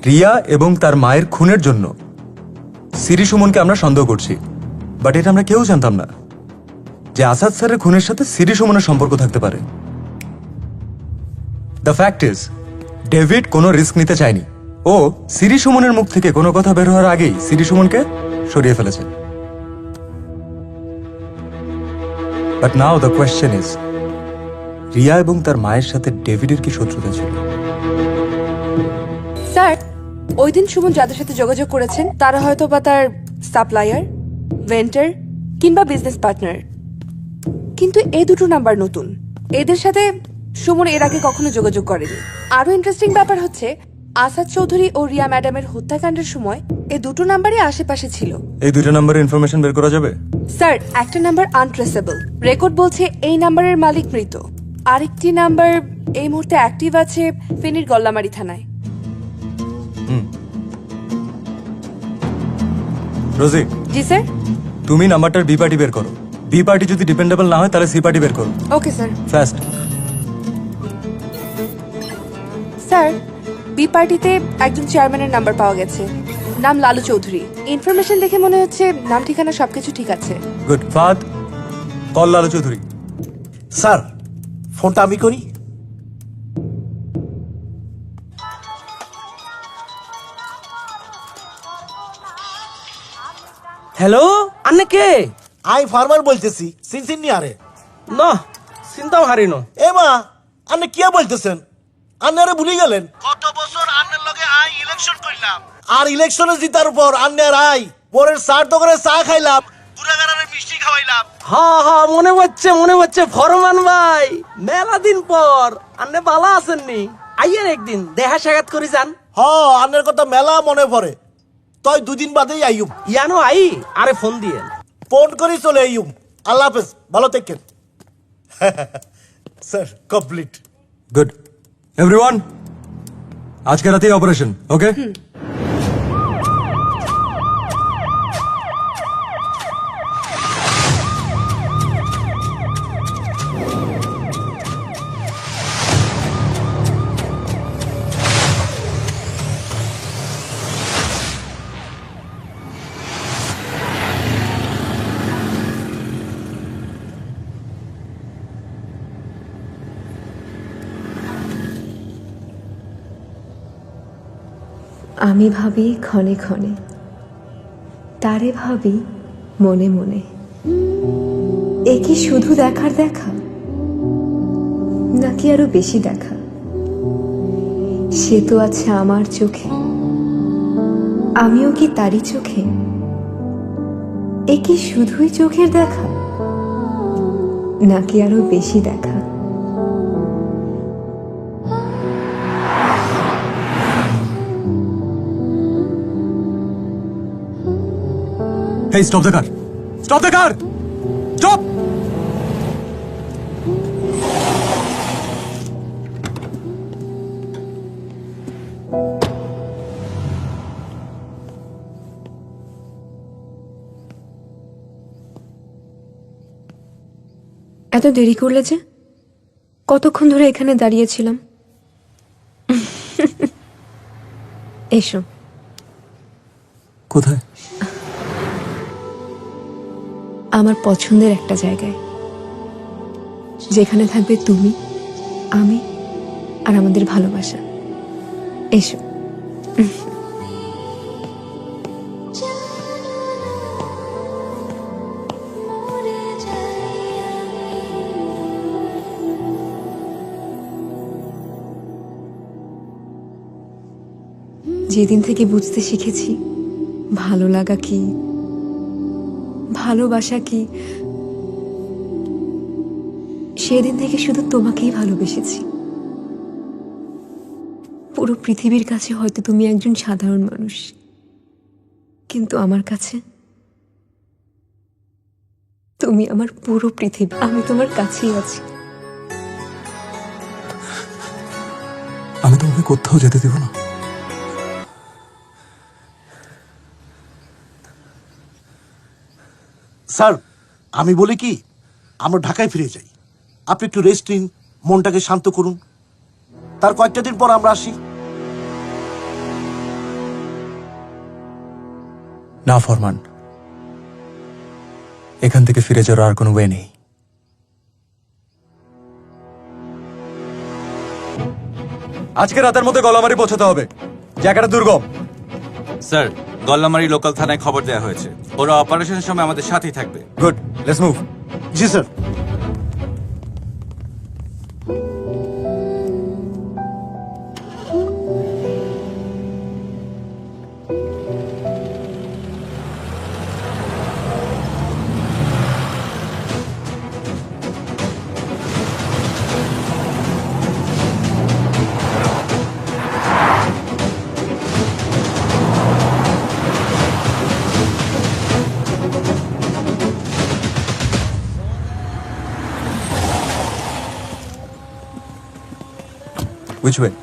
রিয়া এবং তার মায়ের খুনের জন্য সিরি সুমনকে আমরা সন্দেহ করছি। বাট এটা আমরা কেউ জানতাম না যে আসাদ স্যারের খুনের সাথে সিরি সুমনের সম্পর্ক থাকতে পারে। দ্য ফ্যাক্ট ইজ ডেভিড কোনো রিস্ক নিতে চায়নি। ও সিরি সুমনের মুখ থেকে কোনো কথা বের হওয়ার আগেই সিরি সুমনকে সরিয়ে ফেলেছে। But now the question is, Riya এবং তার মায়ের সাথে ডেভিডের কি শত্রুতা ছিল? স্যার, ওই দিন সুমন যাদের সাথে যোগাযোগ করেছেন তারা হয়তো বা তার সাপ্লায়ার, ভেন্ডর কিংবা বিজনেস পার্টনার। কিন্তু এই দুটো নাম্বার নতুন, এদের সাথে সুমন এর আগে কখনো যোগাযোগ করেনি। আরো ইন্টারেস্টিং ব্যাপার হচ্ছে আসাদ চৌধুরী ও রিয়া ম্যাডামের হত্যাকাণ্ডের সময় এই দুটো নাম্বারই আশেপাশে ছিল। এই দুটো নাম্বারের ইনফরমেশন বের করা যাবে? স্যার, একটা নাম্বার আনট্রেসেবল, রেকর্ড বলছে এই নাম্বারের মালিক মৃত। আরেকটি নাম্বার এই মুহূর্তে অ্যাক্টিভ আছে ফেনীর গল্লামারি থানায়। রোজি। জি স্যার। তুমি নাম্বারটার বি পার্টি বের করো। বি পার্টি যদি ডিপেন্ডেবল না হয় তাহলে সি পার্টি বের করো। Okay sir. Fast. Sir, B পার্টিতে একজন চেয়ারম্যানের নাম্বার পাওয়া গেছে, নাম লালু চৌধুরী। ইনফরমেশন দেখে মনে হচ্ছে নাম ঠিকানা সবকিছু ঠিক আছে। গুড। ফাদ, কল লালু চৌধুরী। স্যার, ফোনটা আমি করি। হ্যালো, আন্নে কে? আই ফার্মার বলতেছি, সিনসিনি আরে। না, চিন্তাও হারিনো। এ মা, আন্নে কি বলতেছেন? আন্নারে ভুলে গেলেন? গত বছর আন্নের লগে আই ইলেকশন করলাম, আর ইলেকশনে জিতার পর আন্নের আই পরের চার দোকানে চা খাইলাম, গুড়াগাড়ারে মিষ্টি খাওয়াইলাম। হ্যাঁ হ্যাঁ, মনে হচ্ছে ফরমান ভাই, মেলা দিন পর আন্নে ভালো আছেননি? আইয়ের একদিন দেখা সাক্ষাৎ করি যান। হ্যাঁ, আন্নের কথা মেলা মনে পড়ে। তই দুদিন বাদেই আইয়ুম। ইয়ানো আই, আরে ফোন দিয়ে ফোন করি চলে আইয়ুম। আল্লাহ হাফেজ, ভালো থাকেন। Sir, complete. গুড। এভরিওয়ান, আজকে রাতেই অপারেশন, ওকে? আমি ভাবি ক্ষণে ক্ষণে, তারে ভাবি মনে মনে। এ কি শুধু দেখার দেখা, নাকি আরো বেশি দেখা? সে তো আছে আমার চোখে, আমিও কি তারই চোখে? এ কি শুধুই চোখের দেখা, নাকি আরো বেশি দেখা? Hey, stop the car! Stop the car! Stop! এত দেরি করলে যে? কতক্ষণ ধরে এখানে দাঁড়িয়েছিলাম। এসো। কোথায়? আমার পছন্দের একটা জায়গায়, যেখানে থাকবে তুমি, আমি আর আমাদের ভালোবাসা। এসো। যেদিন থেকে বুঝতে শিখেছি ভালো লাগা কি, ভালোবাসা কি, সেদিন থেকে শুধু তোমাকেই ভালোবেসেছি। পুরো পৃথিবীর কাছে হয়তো তুমি একজন সাধারণ মানুষ, কিন্তু আমার কাছে তুমি আমার পুরো পৃথিবী। আমি তোমার কাছেই আছি। আমি তোমাকে কোথাও যেতে দেব না। স্যার, আমি বলি কি, আমরা ঢাকায় ফিরে যাই। আপনি একটু রেস্ট নিন, মনটাকে শান্ত করুন, তার কয়েকটা দিন পর আমরা আসি। না ফরমান, এখান থেকে ফিরে যাওয়ার আর কোনো ওয়ে নেই। আজকে রাতের মধ্যে গলামারি পৌঁছাতে হবে। জায়গাটা দুর্গম। স্যার, গল্লামারি লোকাল থানায় খবর দেওয়া হয়েছে। ওরা অপারেশনের সময় আমাদের সাথেই থাকবে। Good, let's move. G sir. Which way?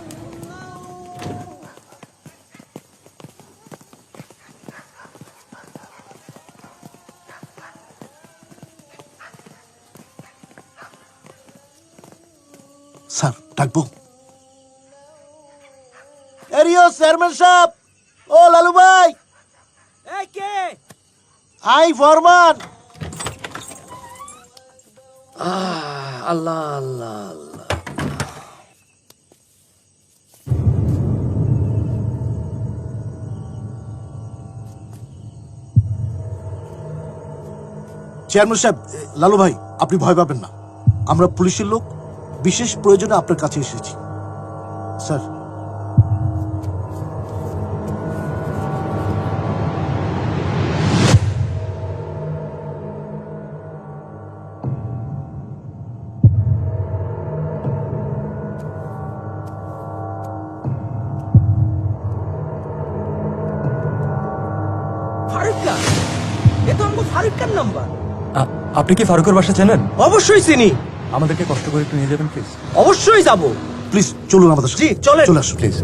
Sir, ডাকবো? এরিও চেয়ারম্যান সাহেব, ও লালু ভাই। এই কে? আই ফরমান। আল্লাহ আল্লাহ আল্লাহ। চেয়ারম্যান সাহেব, লালু ভাই, আপনি ভয় পাবেন না। আমরা পুলিশের লোক, বিশেষ প্রয়োজনে আপনার কাছে এসেছি। স্যার, ফারুক্কা, এ তো আমাকে ফারুক্কার নাম্বার। আপনি কি ফারুকের বাসা চেনেন? অবশ্যই চিনি। আমাদেরকে কষ্ট করে একটু নিয়ে যাবেন প্লিজ। অবশ্যই যাব। প্লিজ চলুন আমাদের সাথে। জি, চলেন। চলে আসুন প্লিজ।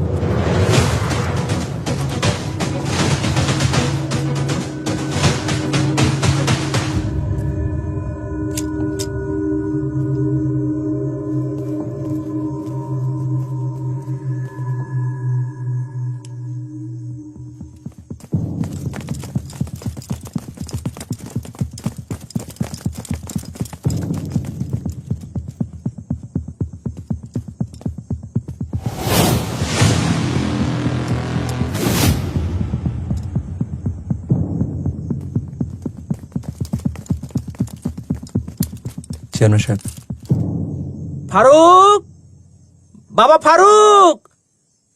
চেয়ারম্যান সাহেব। ফারুক, বাবা ফারুক,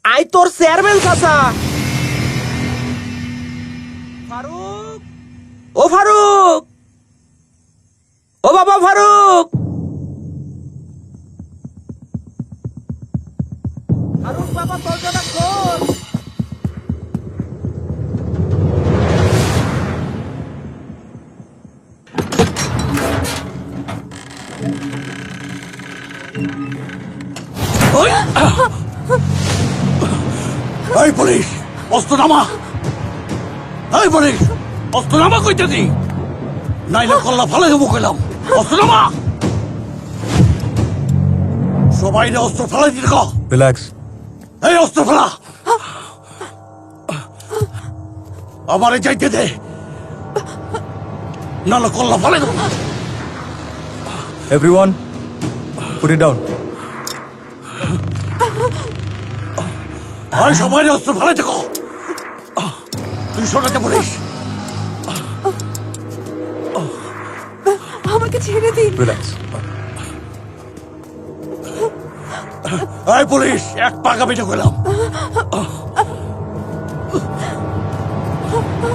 আই তোর চেয়ারম্যান চাচা। ফারুক, ও ফারুক, ও বাবা ফারুক। ফারুক বাবা, দরজাটা খোল। এই পুলিশ, অস্ত্র নামা। এই পুলিশ, অস্ত্র নামা কইতেছি, নাইলে কল্লা ফালাই দেবো কইলাম। অস্ত্র নামা। সবাই অস্ত্র ফালাই দিতে কও। রিল্যাক্স। এই অস্ত্র ফেলা। আমারে যাইতে দে, নাহলে কল্লা ফালাই দেবো। Everyone, put it down. আর সবাই অস্ত্র ফালাই দেখো। তুই শোনাতে বলিস। আমাকে ছেড়ে দিন। রিল্যাক্স। এই পুলিশ, এক পাকা বেটে গেলাম।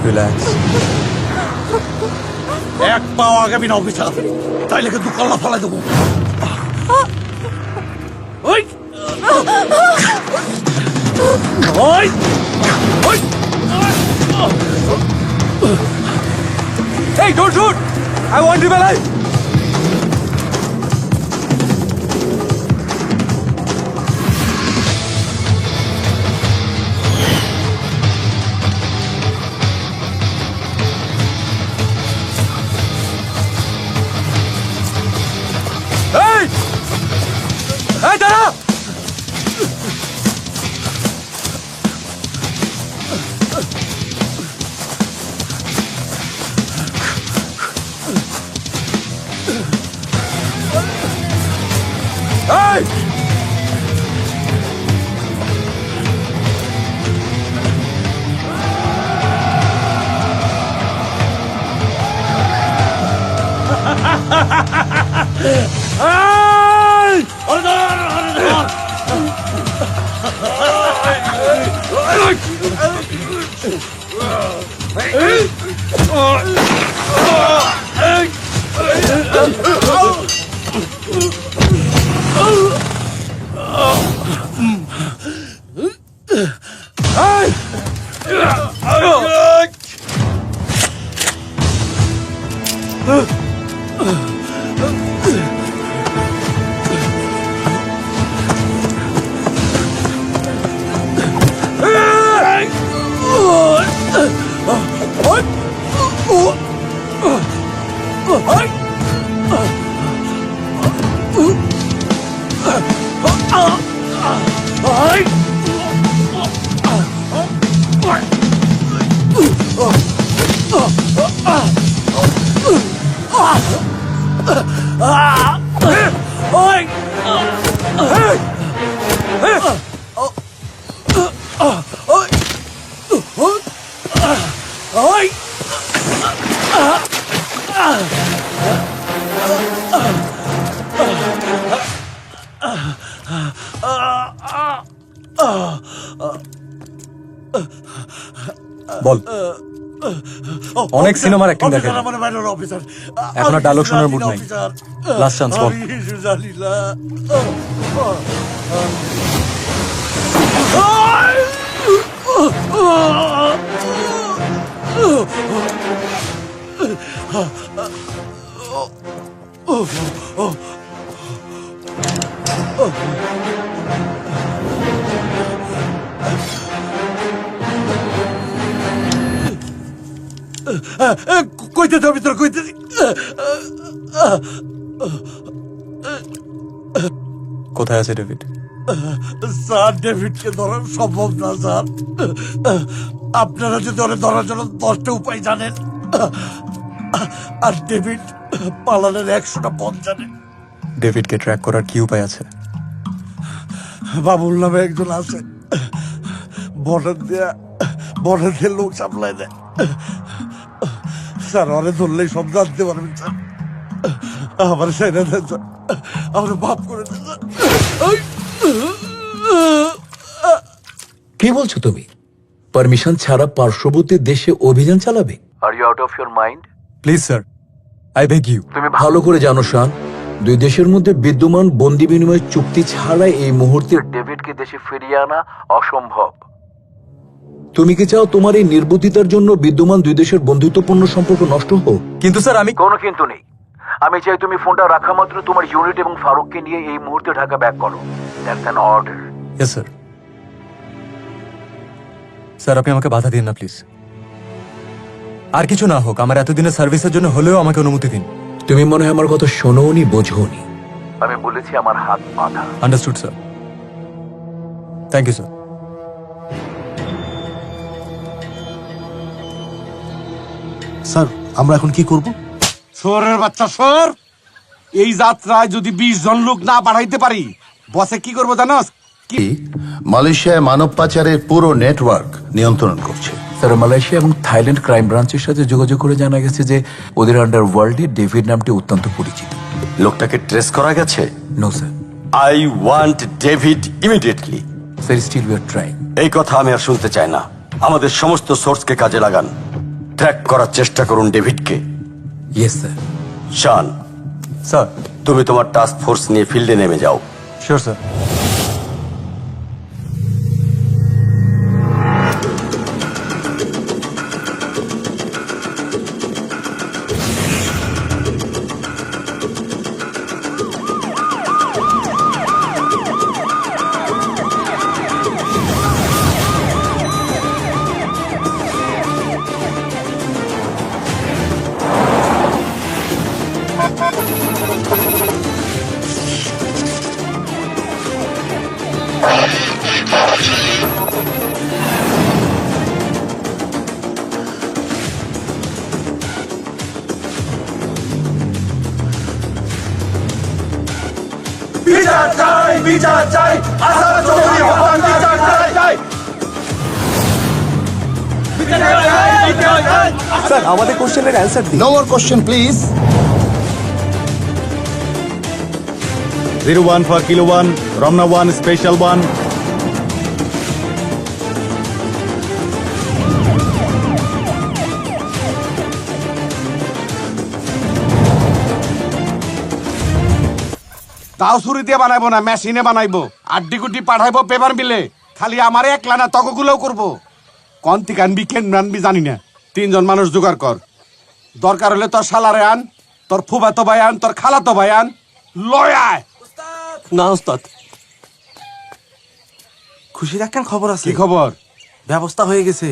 রিল্যাক্স। এক পাও আগামী না অফিসার, তাইলে কিন্তু কল্লা ফেলাই দেবো। ওই ওই ওই Hey, don't shoot! I want him alive! Hey! Hey, Tara! Hey! এই! ওরে ধর, ওরে ধর। বল, অনেক সিনেমার অ্যাক্টিং দেখে, এখন আর ডায়লগ শোনার মুড নাই। লাস্ট চান্স, বল। কইতে তো ভিতরে কইতে কোথায় আছে ডেভিড? স্যার, ডেভিডকে ধরা সম্ভব না স্যার। আপনারা যদি ওরে ধরার জন্য 10টা উপায় জানেন, আর ডেভিড পালানোর 100টা পথ জানে। ডেভিডকে ট্র্যাক করার কি উপায় আছে? বাবুল নামে একজন আছে, বর্ডার দিয়ে লোক সাপ্লাই দেয় স্যার। ওরে ধরলেই সব জানতে পারবেন স্যার। আমার সাইডে দেন স্যার, আমার মাফ করে দেন স্যার। কি বলছো তুমি? পারমিশন ছাড়া পার্শ্ববর্তী দেশে অভিযান চালাবে? Are you out of your mind? Please sir, I beg you. তুমি ভালো করে জানো শান, দুই দেশের মধ্যে বিদ্যমান বন্দি বিনিময় চুক্তি ছাড়া এই মুহূর্তে ডেভিডকে দেশে ফিরিয়ে আনা অসম্ভব। তুমি কি চাও তোমার এই নির্বুদ্ধিতার জন্য বিদ্যমান দুই দেশের বন্ধুত্বপূর্ণ সম্পর্ক নষ্ট হোক? কিন্তু স্যার, আমি কোনো কিন্তু নেই। আমি চাই তুমি ফোনটা রাখা মাত্র তোমার ইউনিট এবং ফারুককে নিয়ে এই মুহূর্তে ঢাকা ব্যাক করো। That's an order. Yes sir. Sir, আপনি আমাকে বাধা দিন না প্লিজ। আর কিছু না হোক, আমার এতদিনের সার্ভিসের জন্য হলেও আমাকে অনুমতি দিন। তুমি মনে হয় আমার কথা শোনোনি, বোঝোনি। আমি বলেছি আমার হাত বাঁধা। Understood sir. Thank you sir. Sir, আমরা এখন কি করব? শোরের বাচ্চা শোর, এই যাত্রায় যদি 20 জন লোক না বাড়াইতে পারি, বসে কি করবো জানোস? মালয়েশিয়ায় মানব পাচারের পুরো নেটওয়ার্ক নিয়ন্ত্রণ করছে। স্যার, মালয়েশিয়া এবং থাইল্যান্ড ক্রাইম ব্রাঞ্চের সাথে যোগাযোগ করে জানা গেছে যে ওদের আন্ডারওয়ার্ল্ডে ডেভিড নামটি অত্যন্ত পরিচিত। লোকটাকে ট্রেস করা গেছে? No sir. I want David immediately. Sir, still we are trying. এই কথা আমি আর শুনতে চাই না। আমাদের সমস্ত সোর্সকে কাজে লাগান। ট্র্যাক করার চেষ্টা করুন ডেভিডকে। Yes sir. শান, স্যার। তুমি তোমার টাস্ক ফোর্স নিয়ে ফিল্ডে নেমে যাও। Sure sir. বিচার চাই, বিচার চাই, আসাদ চৌধুরী হত্যার বিচার চাই। স্যার আমাদের কোশ্চেনের অ্যান্সার দিন। No more question please. 01 for Kilo 1, Ramna 1, Special 1. তাও ছুরি দিয়ে বানাইবো না, মেশিনে বানাইবো। আড্ডি গুড্ডি পাঠাইবো পেপার মিলে। খালি আমার একলা না, তকগুলোও করবো। কন থেকে আনবি, কেন আনবি জানি না। 3 জন মানুষ জোগাড় কর। দরকার হলে তোর শালারে আন, তোর ফুফাতো ভাই আন, তোর খালাতো ভাই আন, লয় আয়। না ওস্তাদ, খুশি রাখেন, খবর আছে। কি খবর? ব্যবস্থা হয়ে গেছে,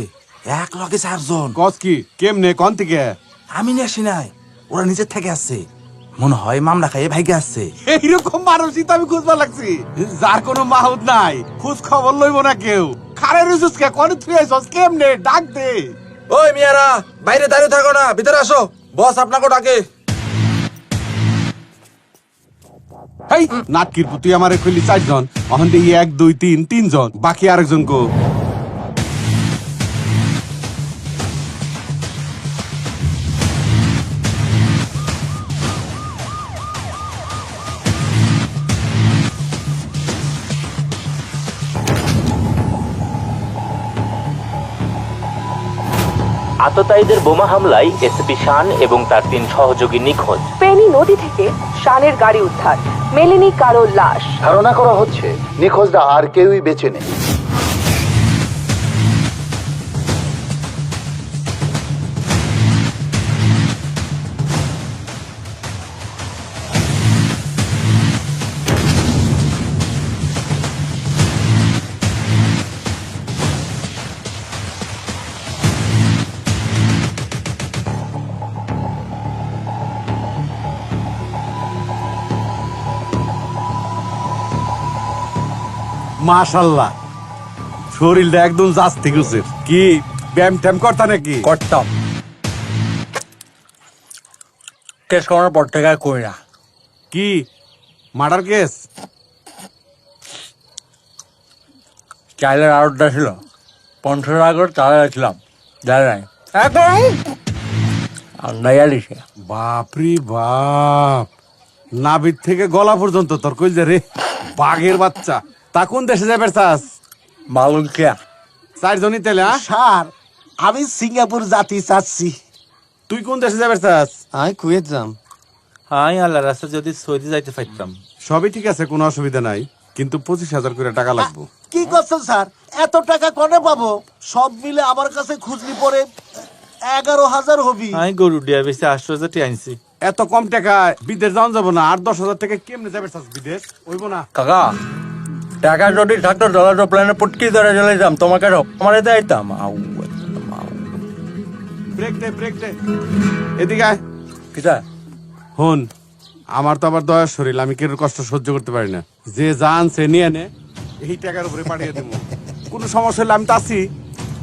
1 লগে 4 জন। কস কি? কেমনে? কন থেকে? আমি নিয়ে আসি নাই, ওরা নিজের থেকে আসছে। মনে হয় মামলা খাইয়ে ভাইগে আসছে। এইরকম মানুষই তো আমি খুঁজবা লাগছি, যার কোনো মাহুদ নাই, খোঁজ খবর লইব না কেউ। খারে রুজুসকে কোন তুই আইছস, কেমনে? ডাক দে। ওই মিয়ারা, বাইরে দাঁড়িয়ে থাকো না, ভিতরে আসো, বস আপনাকে ডাকে। হেই, নাটকির পুতুই আমারে কইলি 4 জন, অহন দেই 1 2 3 3 জন, বাকি আরেকজন কো? আততায়ীদের বোমা হামলায় এসপি শান এবং তার 3 সহযোগী নিখোঁজ। ফেনী নদী থেকে শানের গাড়ি উদ্ধার, মেলেনি কারো লাশ। ধারণা করা হচ্ছে নিখোঁজরা আর কেউই বেঁচে নেই। মাশাআল্লাহ, শরীরটা একদম জাস্তি গেছে। কি ব্যায়াম ট্যাম করতা নাকি? করতাম, কেস করার পর থেকে আর করি না। কি মার্ডার কেস? চাইলের আড়তটা ছিল, 50 টাকা করে চালা গেছিলাম, জানি নাই এখন আন্দাইয়া দিছে। বাপরি বাপ, নাভির থেকে গলা পর্যন্ত তোর কইল রে, বাঘের বাচ্চা। তা কোন দেশে যাবে চাস? মালয়েশিয়া। 4 জনই তেলে? স্যার, আমি সিঙ্গাপুর জাতি চাচ্ছি। তুই কোন দেশে যাবে চাস? আমি কুয়েত যাম। হাই আল্লাহ, রাস্তা যদি সৌদি যাইতে পারতাম। সবই ঠিক আছে, কোনো অসুবিধা নাই, কিন্তু 25,000 করে টাকা লাগবে। কি করছেন স্যার? এত টাকা কনে পাবো? সব মিলে আমার কাছে খুঁজলি পরে 11,000 হবি। আমি গরু ডিয়া বেশি 8,000 আনছি। এত কম টাকা বিদেশ যাওয়া যাবো না। 8-10,000 টাকা কেমনে যাবে চাস বিদেশ? হইব না কাকা, টাকা যদি থাকতো ডলার প্ল্যানে পটকি ধরে চলে যাম, তোমাকে আমার এতে আইতাম। ব্রেক দে, ব্রেক দে, এদিকে আয়। কিটা হন, আমার তো আবার দয়ার শরীর, আমি কেউ কষ্ট সহ্য করতে পারি না। যে জান সে নিয়ে নে, এই টাকার উপরে পাঠিয়ে দেবো। কোনো সমস্যা হলে আমি তো আছি।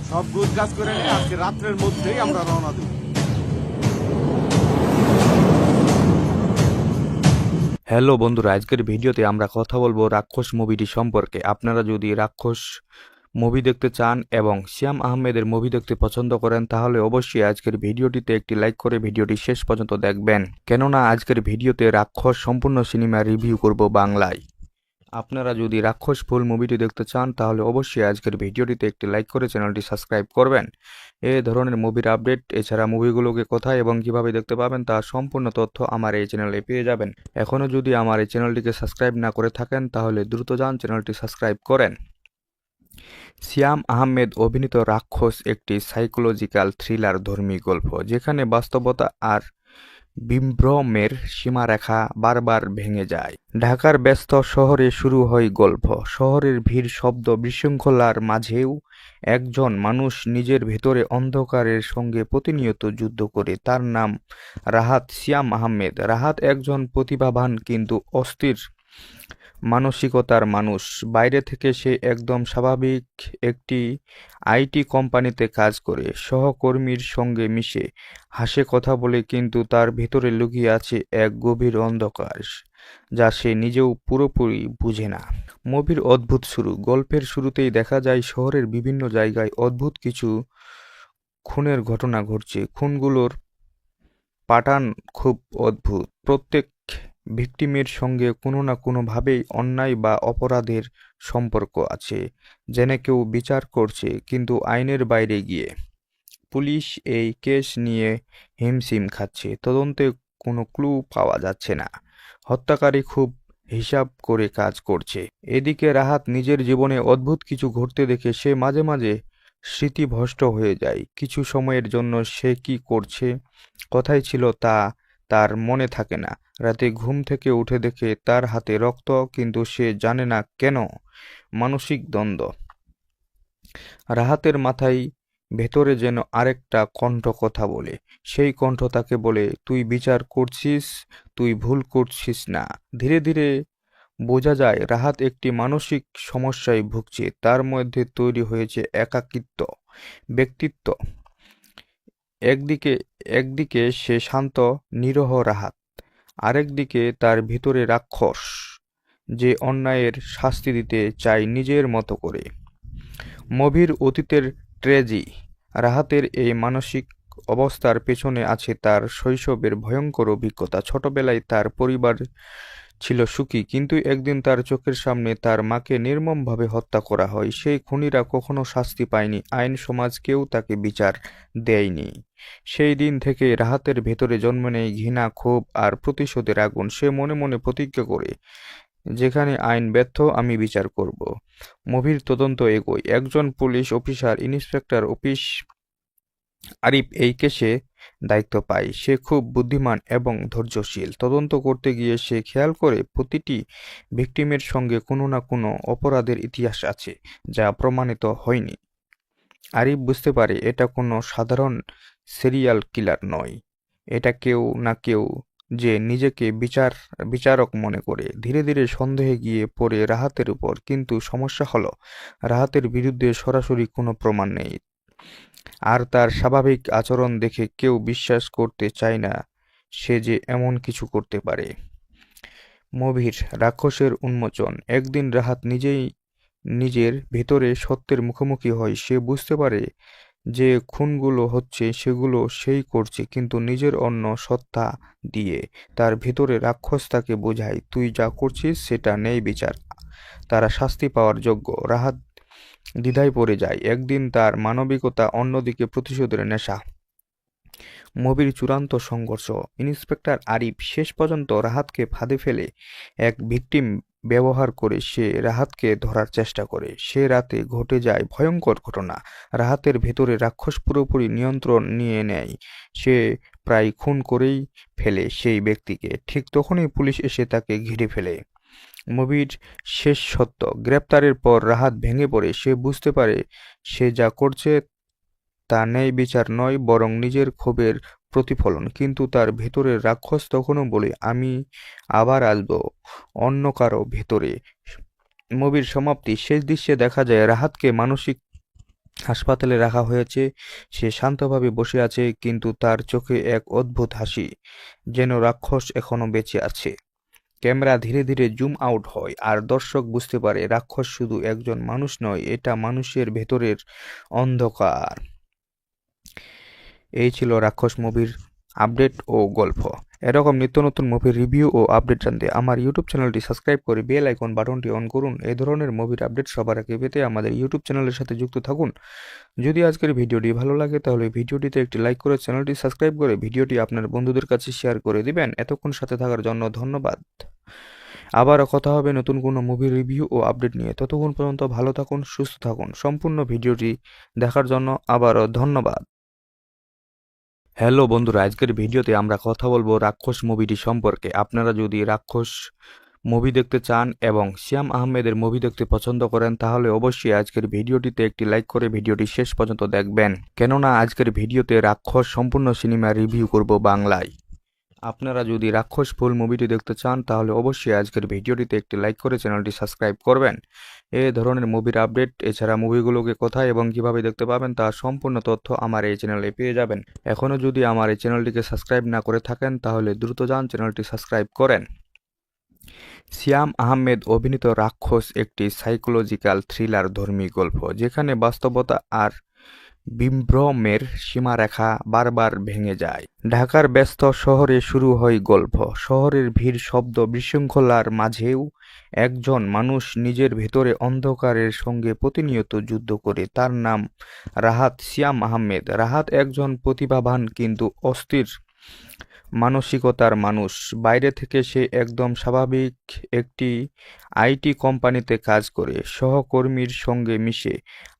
সব গুজ গাছ করে নে, আজকে রাত্রের মধ্যেই আমরা রওনা দেব। হ্যালো বন্ধুরা, আজকের ভিডিওতে আমরা কথা বলবো রাক্ষস মুভিটি সম্পর্কে। আপনারা যদি রাক্ষস মুভি দেখতে চান এবং শ্যাম আহমেদের মুভি দেখতে পছন্দ করেন, তাহলে অবশ্যই আজকের ভিডিওটিতে একটি লাইক করে ভিডিওটি শেষ পর্যন্ত দেখবেন, কেননা আজকের ভিডিওতে রাক্ষস সম্পূর্ণ সিনেমা রিভিউ করব বাংলায়। আপনারা যদি রাক্ষস ফুল মুভিটি দেখতে চান তাহলে অবশ্যই আজকের ভিডিওটিতে একটি লাইক করে চ্যানেলটি সাবস্ক্রাইব করবেন। এই ধরনের মুভির আপডেট এছাড়া মুভিগুলোকে কোথায় এবং কিভাবে দেখতে পাবেন তার সম্পূর্ণ তথ্য আমার এই চ্যানেলে পেয়ে যাবেন। এখনও যদি আমার এই চ্যানেলটিকে সাবস্ক্রাইব না করে থাকেন তাহলে দ্রুত যান চ্যানেলটি সাবস্ক্রাইব করেন। সিয়াম আহমেদ অভিনীত রাক্ষস একটি সাইকোলজিক্যাল থ্রিলার ধর্মী গল্প, যেখানে বাস্তবতা আর বিভ্রমের সীমারেখা বারবার ভেঙে যায়। ঢাকার ব্যস্ত শহরে শুরু হয় গল্প। শহরের ভিড়, শব্দ, বিশৃঙ্খলার মাঝেও একজন মানুষ নিজের ভেতরে অন্ধকারের সঙ্গে প্রতিনিয়ত যুদ্ধ করে। তার নাম রাহাত। সিয়াম আহমেদ রাহাত একজন প্রতিভাবান কিন্তু অস্থির মানসিকতার মানুষ। বাইরে থেকে সে একদম স্বাভাবিক একটি আইটি কোম্পানিতে কাজ করে, সহকর্মীর সঙ্গে মিশে, হাসে, কথা বলে, কিন্তু তার ভেতরে লুকিয়ে আছে এক গভীর অন্ধকার যা সে নিজেও পুরোপুরি বুঝে না। মুভির অদ্ভুত শুরু। গল্পের শুরুতেই দেখা যায় শহরের বিভিন্ন জায়গায় অদ্ভুত কিছু খুনের ঘটনা ঘটছে। খুনগুলোর প্যাটার্ন খুব অদ্ভুত। প্রত্যেক ভিকটিমের সঙ্গে কোনো না কোনোভাবেই অন্যায় বা অপরাধের সম্পর্ক আছে, যেন কেউ বিচার করছে কিন্তু আইনের বাইরে গিয়ে। পুলিশ এই কেস নিয়ে হিমশিম খাচ্ছে। তদন্তে কোনো ক্লু পাওয়া যাচ্ছে না। হত্যাকারী খুব হিসাব করে কাজ করছে। এদিকে রাহাত নিজের জীবনে অদ্ভুত কিছু ঘটতে দেখে সে মাঝে মাঝে স্মৃতিভ্রষ্ট হয়ে যায়। কিছু সময়ের জন্য সে কি করছে, কোথায় ছিল তা তার মনে থাকে না। রাতে ঘুম থেকে উঠে দেখে তার হাতে রক্ত, কিন্তু সে জানে না কেন। মানসিক দ্বন্দ্ব। রাহাতের মাথায় ভেতরে যেন আরেকটা কণ্ঠ কথা বলে। সেই কণ্ঠ তাকে বলে, তুই বিচার করছিস, তুই ভুল করছিস না। ধীরে ধীরে বোঝা যায় রাহাত একটি মানসিক সমস্যায় ভুগছে। তার মধ্যে তৈরি হয়েছে একাকিত্ব ব্যক্তিত্ব। একদিকে সে শান্ত নিরহ রাহাত, আরেকদিকে তার ভিতরে রাক্ষস যে অন্যায়ের শাস্তি দিতে চায় নিজের মতো করে। মুভির অতীতের ট্র্যাজেডি। রাহাতের এই মানসিক অবস্থার পেছনে আছে তার শৈশবের ভয়ঙ্কর অভিজ্ঞতা। ছোটবেলায় তার পরিবার ছিল সুখী, কিন্তু একদিন তার চোখের সামনে তার মাকে নির্মমভাবে হত্যা করা হয়। সেই খুনিরা কখনো শাস্তি পায়নি, আইন সমাজ কেউ তাকে বিচার দেয়নি। সেই দিন থেকে রাহাতের ভেতরে জন্ম নেয় ঘৃণা, ক্ষোভ আর প্রতিশোধের আগুন। সে মনে মনে প্রতিজ্ঞা করে, যেখানে আইন ব্যর্থ আমি বিচার করব। মুভির তদন্ত এগোয়। একজন police officer, inspector office Arif এই কেসে দায়িত্ব পায়। সে খুব বুদ্ধিমান এবং ধৈর্যশীল। তদন্ত করতে গিয়ে সে খেয়াল করে প্রতিটি ভিকটিমের সঙ্গে কোনো না কোনো অপরাধের ইতিহাস আছে যা প্রমাণিত হয়নি। আরিফ বুঝতে পারে এটা কোনো সাধারণ সিরিয়াল কিলার নয়, এটা কেউ না কেউ যে নিজেকে বিচারক মনে করে। ধীরে ধীরে সন্দেহে গিয়ে পড়ে রাহাতের উপর। কিন্তু সমস্যা হলো রাহাতের বিরুদ্ধে সরাসরি কোনো প্রমাণ নেই, আর তার স্বাভাবিক আচরণ দেখে কেউ বিশ্বাস করতে চায় না সে যে এমন কিছু করতে পারে। মুভির রাক্ষসের উন্মোচন। একদিন রাহাত নিজের ভেতরে সত্যের মুখোমুখি হয়। সে বুঝতে পারে যে খুনগুলো হচ্ছে সেগুলো সেই করছে, কিন্তু নিজের অন্য সত্তা দিয়ে। তার ভেতরে রাক্ষস তাকে বোঝায়, তুই যা করছিস সেটা নেই বিচার, তারা শাস্তি পাওয়ার যোগ্য। রাহাত দ্বিধায় পড়ে যায়। একদিন তার মানবিকতা, অন্যদিকে প্রতিশোধের নেশা। মুভির চূড়ান্ত সংঘর্ষ। ইন্সপেক্টর আরিফ শেষ পর্যন্ত রাহাতকে ফাঁদে ফেলে এক ভিকটিম ব্যবহার করে সে রাহাতকে ধরার চেষ্টা করে। সে রাতে ঘটে যায় ভয়ঙ্কর ঘটনা। রাহাতের ভেতরে রাক্ষস পুরোপুরি নিয়ন্ত্রণ নিয়ে নেয়। সে প্রায় খুন করেই ফেলে সেই ব্যক্তিকে। ঠিক তখনই পুলিশ এসে তাকে ঘিরে ফেলে। মুভির শেষ সত্য। গ্রেপ্তারের পর রাহাত ভেঙে পড়ে। সে বুঝতে পারে সে যা করছে তা ন্যায় বিচার নয়, বরং নিজের ক্ষোভের প্রতিফলন। কিন্তু তার ভেতরের রাক্ষস তখনও বলে, আমি আবার আসব অন্য কারো ভেতরে। মুভির সমাপ্তি। শেষ দৃশ্যে দেখা যায় রাহাতকে মানসিক হাসপাতালে রাখা হয়েছে। সে শান্তভাবে বসে আছে, কিন্তু তার চোখে এক অদ্ভুত হাসি, যেন রাক্ষস এখনো বেঁচে আছে। ক্যামেরা ধীরে ধীরে জুম আউট হয়, আর দর্শক বুঝতে পারে রাক্ষস শুধু একজন মানুষ নয়, এটা মানুষের ভেতরের অন্ধকার। এই ছিল রাক্ষস মুভির আপডেট ও গল্প। এরকম নিত্য নতুন মুভির রিভিউ ও আপডেট জানতে আমার ইউটিউব চ্যানেলটি সাবস্ক্রাইব করে বেল আইকন বাটনটি অন করুন। এই ধরনের মুভির আপডেট সবার আগে পেতে আমাদের ইউটিউব চ্যানেলের সাথে যুক্ত থাকুন। যদি আজকের ভিডিওটি ভালো লাগে তাহলে ভিডিওটিতে একটি লাইক করে চ্যানেলটি সাবস্ক্রাইব করে ভিডিওটি আপনার বন্ধুদের কাছে শেয়ার করে দিবেন। এতক্ষণ সাথে থাকার জন্য ধন্যবাদ। আবারও কথা হবে নতুন কোনো মুভি রিভিউ ও আপডেট নিয়ে। ততক্ষণ পর্যন্ত ভালো থাকুন, সুস্থ থাকুন। সম্পূর্ণ ভিডিওটি দেখার জন্য আবারও ধন্যবাদ। হ্যালো বন্ধুরা, আজকের ভিডিওতে আমরা কথা বলবো রাক্ষস মুভিটি সম্পর্কে। আপনারা যদি রাক্ষস মুভি দেখতে চান এবং শ্যাম আহমেদের মুভি দেখতে পছন্দ করেন তাহলে অবশ্যই আজকের ভিডিওটিতে একটি লাইক করে ভিডিওটি শেষ পর্যন্ত দেখবেন, কেননা আজকের ভিডিওতে রাক্ষস সম্পূর্ণ সিনেমা রিভিউ করব বাংলায়। আপনারা যদি রাক্ষস ফুল মুভিটি দেখতে চান তাহলে অবশ্যই আজকের ভিডিওটিতে একটি লাইক করে চ্যানেলটি সাবস্ক্রাইব করবেন। এই ধরনের মুভির আপডেট এছাড়া মুভিগুলোকে কোথায় এবং কিভাবে দেখতে পাবেন তার সম্পূর্ণ তথ্য আমার এই চ্যানেলে পেয়ে যাবেন। এখনও যদি আমার এই চ্যানেলটিকে সাবস্ক্রাইব না করে থাকেন তাহলে দ্রুত যান চ্যানেলটি সাবস্ক্রাইব করেন। শ্যাম আহমেদ অভিনীত রাক্ষস একটি সাইকোলজিক্যাল থ্রিলার ধর্মী গল্প, যেখানে বাস্তবতা আর বিভ্রমের সীমারেখা বারবার ভেঙে যায়। ঢাকার ব্যস্ত শহরে শুরু হয় গল্প। শহরের ভিড়, শব্দ, বিশৃঙ্খলার মাঝেও একজন মানুষ নিজের ভেতরে অন্ধকারের সঙ্গে প্রতিনিয়ত যুদ্ধ করে। তার নাম রাহাত। শ্যাম আহমেদ রাহাত একজন প্রতিভাবান কিন্তু অস্থির মানসিকতার মানুষ। বাইরে থেকে সে একদম স্বাভাবিক একটি আইটি কোম্পানিতে কাজ করে, সহকর্মীর সঙ্গে মিশে,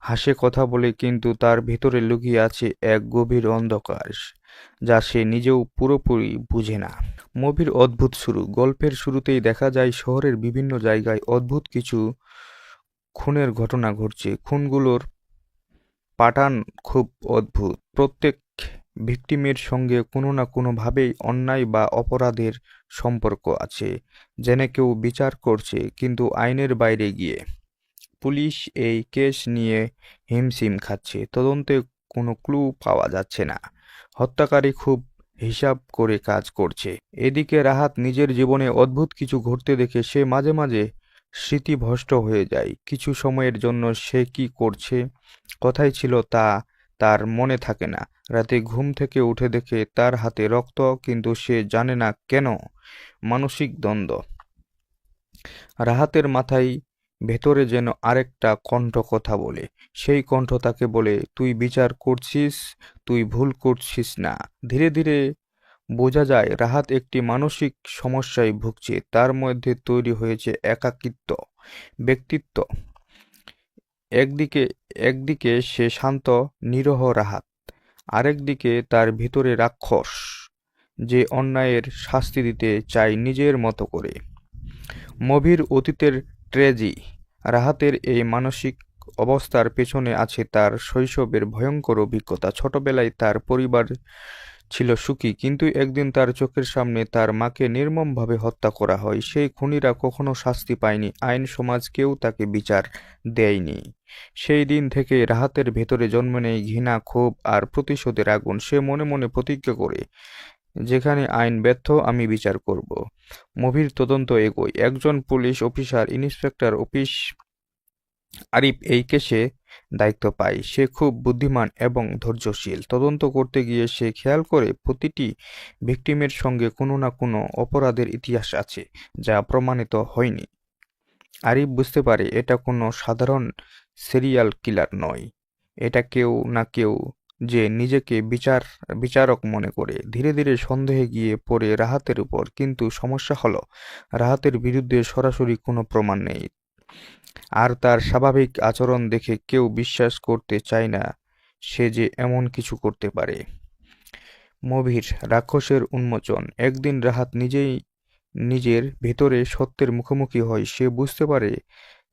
হাসে, কথা বলে, কিন্তু তার ভিতরে লুকিয়ে আছে এক গভীর অন্ধকার যা সে নিজেও পুরোপুরি বুঝে না। মুভির অদ্ভুত শুরু। গল্পের শুরুতেই দেখা যায় শহরের বিভিন্ন জায়গায় অদ্ভুত কিছু খুনের ঘটনা ঘটছে। খুনগুলোর প্যাটার্ন খুব অদ্ভুত। প্রত্যেক ভিকটিমের সঙ্গে কোনো না কোনোভাবেই অন্যায় বা অপরাধের সম্পর্ক আছে, যেন কেউ বিচার করছে কিন্তু আইনের বাইরে গিয়ে। পুলিশ এই কেস নিয়ে হিমশিম খাচ্ছে, তদন্তে কোনো ক্লু পাওয়া যাচ্ছে না। হত্যাকারী খুব হিসাব করে কাজ করছে। এদিকে রাহাত নিজের জীবনে অদ্ভুত কিছু ঘটতে দেখে সে মাঝে মাঝে স্মৃতিভ্রষ্ট হয়ে যায়। কিছু সময়ের জন্য সে কি করছে, কোথায় ছিল তা তার মনে থাকে না। রাতে ঘুম থেকে উঠে দেখে তার হাতে রক্ত, কিন্তু সে জানে না কেন। মানসিক দ্বন্দ্ব। রাহাতের মাথায় ভেতরে যেন আরেকটা কণ্ঠ কথা বলে। সেই কণ্ঠ তাকে বলে, তুই বিচার করছিস, তুই ভুল করছিস না। ধীরে ধীরে বোঝা যায় রাহাত একটি মানসিক সমস্যায় ভুগছে। তার মধ্যে তৈরি হয়েছে একাকিত্ব ব্যক্তিত্ব। একদিকে সে শান্ত নিরহ রাহাত, আরেকদিকে তার ভিতরে রাক্ষস যে অন্যায়ের শাস্তি দিতে চায় নিজের মতো করে। মুভির অতীতের ট্র্যাজেডি। রাহাতের এই মানসিক অবস্থার পেছনে আছে তার শৈশবের ভয়ঙ্কর অভিজ্ঞতা। ছোটবেলায় তার পরিবার ছিল সুখী, কিন্তু একদিন তার চোখের সামনে তার মাকে নির্মমভাবে হত্যা করা হয়। সেই খুনিরা কখনো শাস্তি পায়নি, আইন সমাজ কেউ তাকে বিচার দেয়নি। সেই দিন থেকে রাহাতের ভেতরে জন্ম নেয় ঘৃণা, ক্ষোভ আর প্রতিশোধের আগুন। সে মনে মনে প্রতিজ্ঞা করে, যেখানে আইন ব্যর্থ আমি বিচার করব। মুভির তদন্ত এগোয়। একজন police officer, inspector office Arif এই কেসে দায়িত্ব পায়। সে খুব বুদ্ধিমান এবং ধৈর্যশীল। তদন্ত করতে গিয়ে সে খেয়াল করে প্রতিটি ভিকটিমের সঙ্গে কোনো না কোনো অপরাধের ইতিহাস আছে যা প্রমাণিত হয়নি। আরিফ বুঝতে পারে এটা কোনো সাধারণ সিরিয়াল কিলার নয়, এটা কেউ না কেউ যে নিজেকে বিচারক মনে করে। ধীরে ধীরে সন্দেহে গিয়ে পড়ে রাহাতের উপর, কিন্তু সমস্যা হলো রাহাতের বিরুদ্ধে সরাসরি কোনো প্রমাণ নেই, আর তার স্বাভাবিক আচরণ দেখে কেউ বিশ্বাস করতে চায় না সে যে এমন কিছু করতে পারে। মুভির রাক্ষসের উন্মোচন। একদিন রাহাত নিজের ভেতরে সত্যের মুখোমুখি হয়। সে বুঝতে পারে